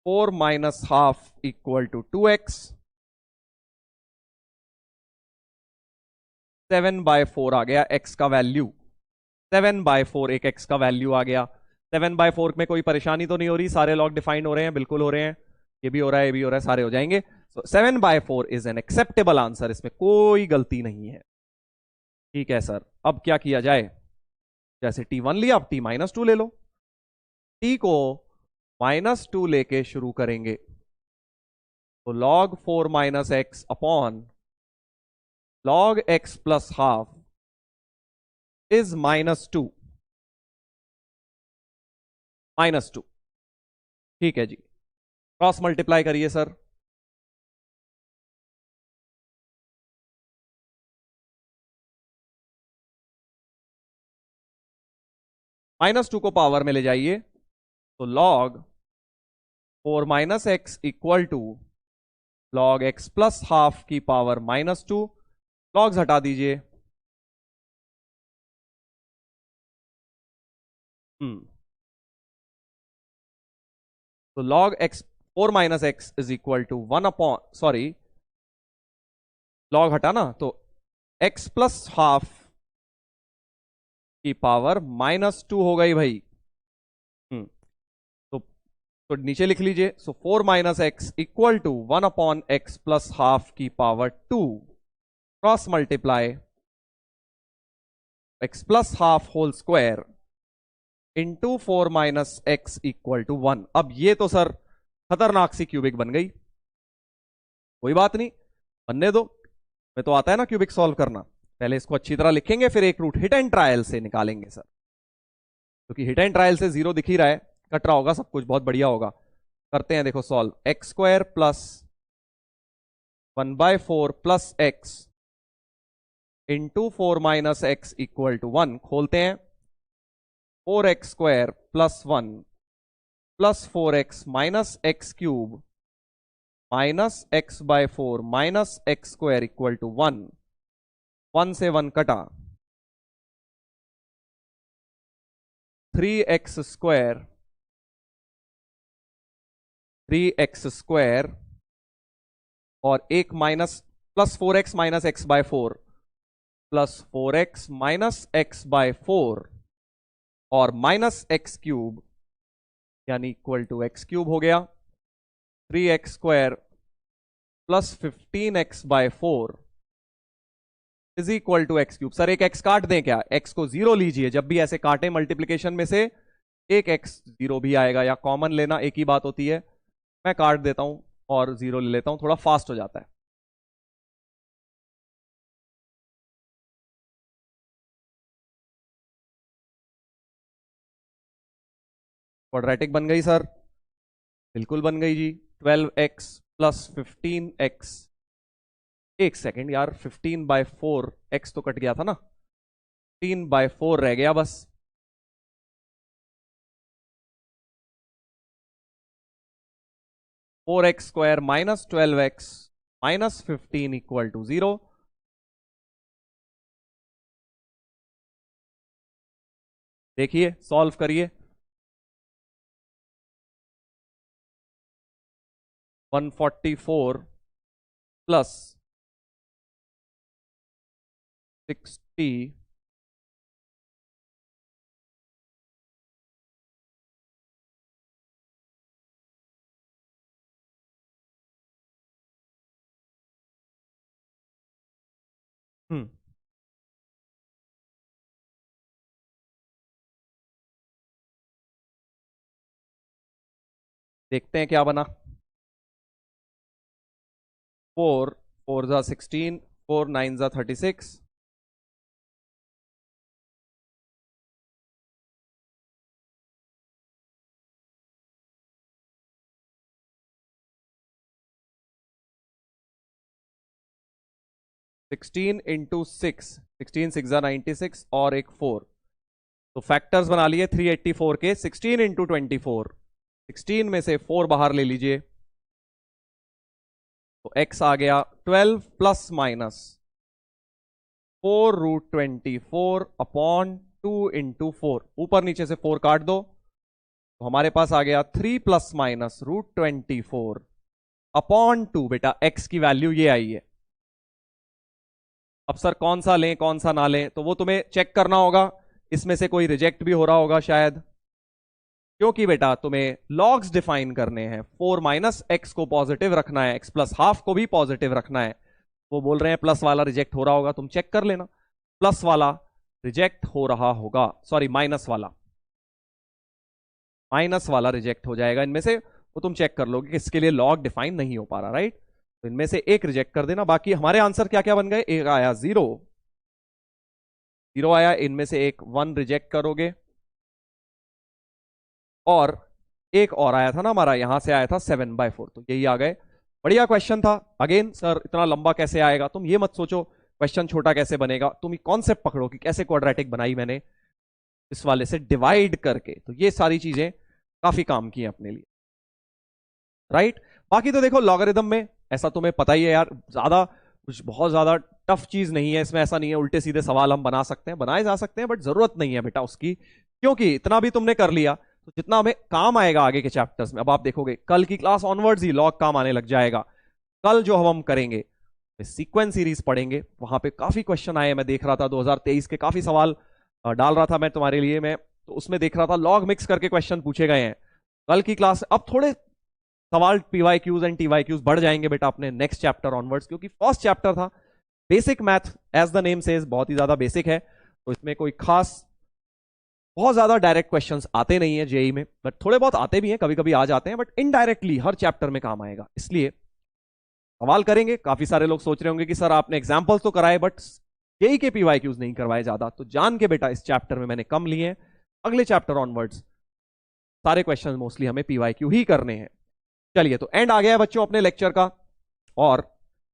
4 minus half equal to 2x। 7/4 आ गया x का वैल्यू। 7/4 एक x का वैल्यू आ गया। 7/4 में कोई परेशानी तो नहीं हो रही? सारे लॉग डिफाइन हो रहे हैं? बिल्कुल हो रहे हैं। ये भी हो रहा है, ये भी हो रहा है, सारे हो जाएंगे। 7/4 इज एन एक्सेप्टेबल आंसर, इसमें कोई गलती नहीं है। ठीक है सर, अब क्या किया जाए? जैसे t1 लिया, अब t-2 ले लो। t को -2 लेके शुरू करेंगे, तो log 4 minus x upon log x plus half is -2। -2, ठीक है जी। क्रॉस मल्टीप्लाई करिए सर। -2 को पावर में ले जाइए, तो log 4 minus x equal to log x plus half की पावर -2। लॉग्स हटा दीजिए। तो log x 4 minus x is equal to 1 upon, sorry log हटा ना, तो x प्लस हाफ की पावर -2 हो गई भाई। तो नीचे लिख लीजिए। So 4 minus x equal to 1 upon x plus half की power 2। Cross multiply x plus half whole square into 4 minus x equal to 1। अब ये तो सर खतरनाक सी क्यूबिक बन गई। कोई बात नहीं, बनने दो। मैं तो आता है ना क्यूबिक सॉल्व करना। पहले इसको अच्छी तरह लिखेंगे, फिर एक रूट हिट एंड ट्रायल से निकालेंगे सर, क्योंकि हिट एंड ट्रायल से 0 दिख ही रहा है, कट रहा होगा सब कुछ, बहुत बढ़िया होगा। करते हैं, देखो solve. X square plus 1/4 plus x into 4 minus x equal to 1। खोलते हैं। 4x square plus 1 plus 4x minus x cube minus x/4 minus x square equal to 1। 1 से 1 कटा। 3x स्क्वायर 3x स्क्वायर और एक minus plus 4x minus x/4 plus 4x minus x/4 और minus x cube यानी equal to x cube हो गया। 3x square plus 15x/4 is equal to x cube. Sir एक x काट दें क्या? x को 0 लीजिए, जब भी ऐसे काटे मल्टीप्लीकेशन में से एक x 0 भी आएगा, या कॉमन लेना एक ही बात होती है। मैं काट देता हूं और 0 ले लेता हूं, थोड़ा फास्ट हो जाता है। क्वाड्रेटिक बन गई सर, बिल्कुल बन गई जी। 12x प्लस 15x, एक सेकेंड यार, 15/4 x तो कट गया था ना, 15/4 रह गया बस। Four x square minus 12x minus 15 equal to 0। देखिए सॉल्व करिए। 144 प्लस 60 देखते हैं क्या बना। 4 4 जा 16, 4 9 जा 36, 16 इंटू 6, 16 6 जा 96 और एक 4। तो फैक्टर्स बना लिए 384 के। 16 इंटू 24, 16 में से 4 बाहर ले लीजिए, तो x आ गया 12 प्लस माइनस 4√24 अपॉन 2 इंटू 4। ऊपर नीचे से 4 काट दो, तो हमारे पास आ गया 3 प्लस माइनस √24 अपॉन 2। बेटा x की वैल्यू ये आई है। अब सर कौन सा लें कौन सा ना लें, तो वो तुम्हें चेक करना होगा। इसमें से कोई रिजेक्ट भी हो रहा होगा शायद, क्योंकि बेटा तुम्हें लॉग्स डिफाइन करने हैं। 4 माइनस एक्स को पॉजिटिव रखना है, x प्लस हाफ को भी पॉजिटिव रखना है। वो बोल रहे हैं प्लस वाला रिजेक्ट हो रहा होगा, तुम चेक कर लेना। प्लस वाला रिजेक्ट हो रहा होगा, सॉरी माइनस वाला रिजेक्ट हो जाएगा इनमें से। वो तुम चेक कर लोगे कि इसके लिए लॉग डिफाइन नहीं हो पा रहा, राइट। तो इनमें से एक रिजेक्ट कर देना। बाकी हमारे आंसर क्या क्या बन गए, एक आया 0 आया, इनमें से एक 1 रिजेक्ट करोगे, और एक और आया था ना हमारा, यहां से आया था 7/4, तो यही आ गए। बढ़िया क्वेश्चन था। अगेन सर इतना लंबा कैसे आएगा, तुम ये मत सोचो क्वेश्चन छोटा कैसे बनेगा, तुम ये कॉन्सेप्ट पकड़ो कि कैसे क्वाड्रेटिक बनाई मैंने इस वाले से डिवाइड करके। तो ये सारी चीजें काफी काम की अपने लिए, राइट। बाकी तो देखो लॉगरिदम में ऐसा तुम्हें पता ही है यार, ज्यादा कुछ बहुत ज्यादा टफ चीज नहीं है इसमें। ऐसा नहीं है उल्टे सीधे सवाल हम बना सकते हैं, बनाए जा सकते हैं, बट जरूरत नहीं है बेटा उसकी, क्योंकि इतना भी तुमने कर लिया तो जितना हमें काम आएगा आगे के चैप्टर्स में। अब आप देखोगे कल की क्लास ऑनवर्ड्स ही लॉग काम आने लग जाएगा। कल जो हम करेंगे सीक्वेंस सीरीज पढ़ेंगे, वहां पे काफी क्वेश्चन आए। मैं देख रहा था 2023 के काफी सवाल डाल रहा था मैं तुम्हारे लिए, मैं तो उसमें देख रहा था लॉग मिक्स करके क्वेश्चन पूछे गए हैं कल की क्लास। अब थोड़े सवाल पीवाईक्यूज एंड टीवाईक्यूज बढ़ जाएंगे बेटा अपने नेक्स्ट चैप्टर ऑनवर्ड्स, क्योंकि फर्स्ट चैप्टर था basic math, as the name says बहुत ही ज्यादा बेसिक है। तो इसमें कोई खास बहुत ज्यादा डायरेक्ट क्वेश्चंस आते नहीं है जेई में, बट थोड़े बहुत आते भी हैं, कभी कभी आ जाते हैं, बट इनडायरेक्टली हर चैप्टर में काम आएगा। इसलिए सवाल करेंगे। काफी सारे लोग सोच रहे होंगे कि सर आपने एग्जाम्पल्स तो कराए बट जेई के पीवाईक्यूज नहीं करवाए ज्यादा, तो जान के बेटा इस चैप्टर में मैंने कम लिए हैं। अगले चैप्टर ऑनवर्ड्स सारे क्वेश्चन मोस्टली हमें पीवाईक्यू ही करने हैं। चलिए तो एंड आ गया है बच्चों अपने लेक्चर का, और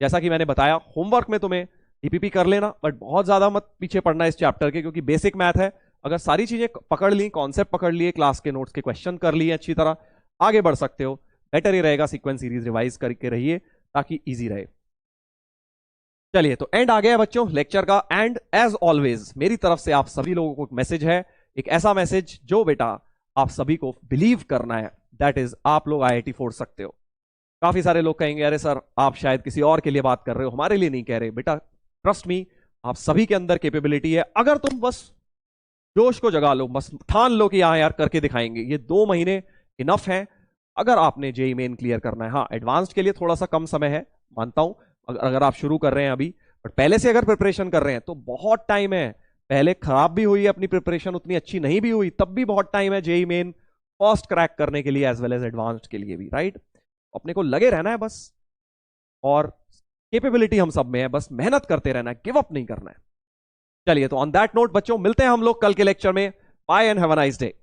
जैसा कि मैंने बताया होमवर्क में तुम्हें डीपीपी कर लेना, बट बहुत ज्यादा मत पीछे पड़ना इस चैप्टर के, क्योंकि बेसिक मैथ है। अगर सारी चीजें पकड़ ली, कॉन्सेप्ट पकड़ लिए, क्लास के नोट्स के क्वेश्चन कर लिए अच्छी तरह, आगे बढ़ सकते हो। बेटर ही रहेगा सीक्वेंस सीरीज रिवाइज करके रहिए ताकि इजी रहे। चलिए तो एंड आ गया बच्चों लेक्चर का, एंड एज ऑलवेज मेरी तरफ से आप सभी लोगों को एक मैसेज है, एक ऐसा मैसेज जो बेटा आप सभी को बिलीव करना है, दैट इज आप लोग आईआईटी फोड़ सकते हो। काफी सारे लोग कहेंगे अरे सर आप शायद किसी और के लिए बात कर रहे हो, हमारे लिए नहीं कह रहे। बेटा ट्रस्ट मी, आप सभी के अंदर कैपेबिलिटी है, अगर तुम बस जोश को जगा लो, बस ठान लो कि हाँ यार करके दिखाएंगे। ये 2 महीने इनफ है अगर आपने जेई मेन क्लियर करना है। हाँ एडवांस्ड के लिए थोड़ा सा कम समय है, मानता हूं, अगर आप शुरू कर रहे हैं अभी, बट पहले से अगर प्रिपरेशन कर रहे हैं तो बहुत टाइम है। पहले खराब भी हुई है अपनी प्रिपरेशन, उतनी अच्छी नहीं भी हुई, तब भी बहुत टाइम है जेई मेन फर्स्ट क्रैक करने के लिए एज वेल एज एडवांस्ड के लिए भी, राइट। अपने को लगे रहना है बस, और कैपेबिलिटी हम सब में है, बस मेहनत करते रहना है, गिव अप नहीं करना है। चलिए तो ऑन दैट नोट बच्चों मिलते हैं हम लोग कल के लेक्चर में। Bye and have a nice day.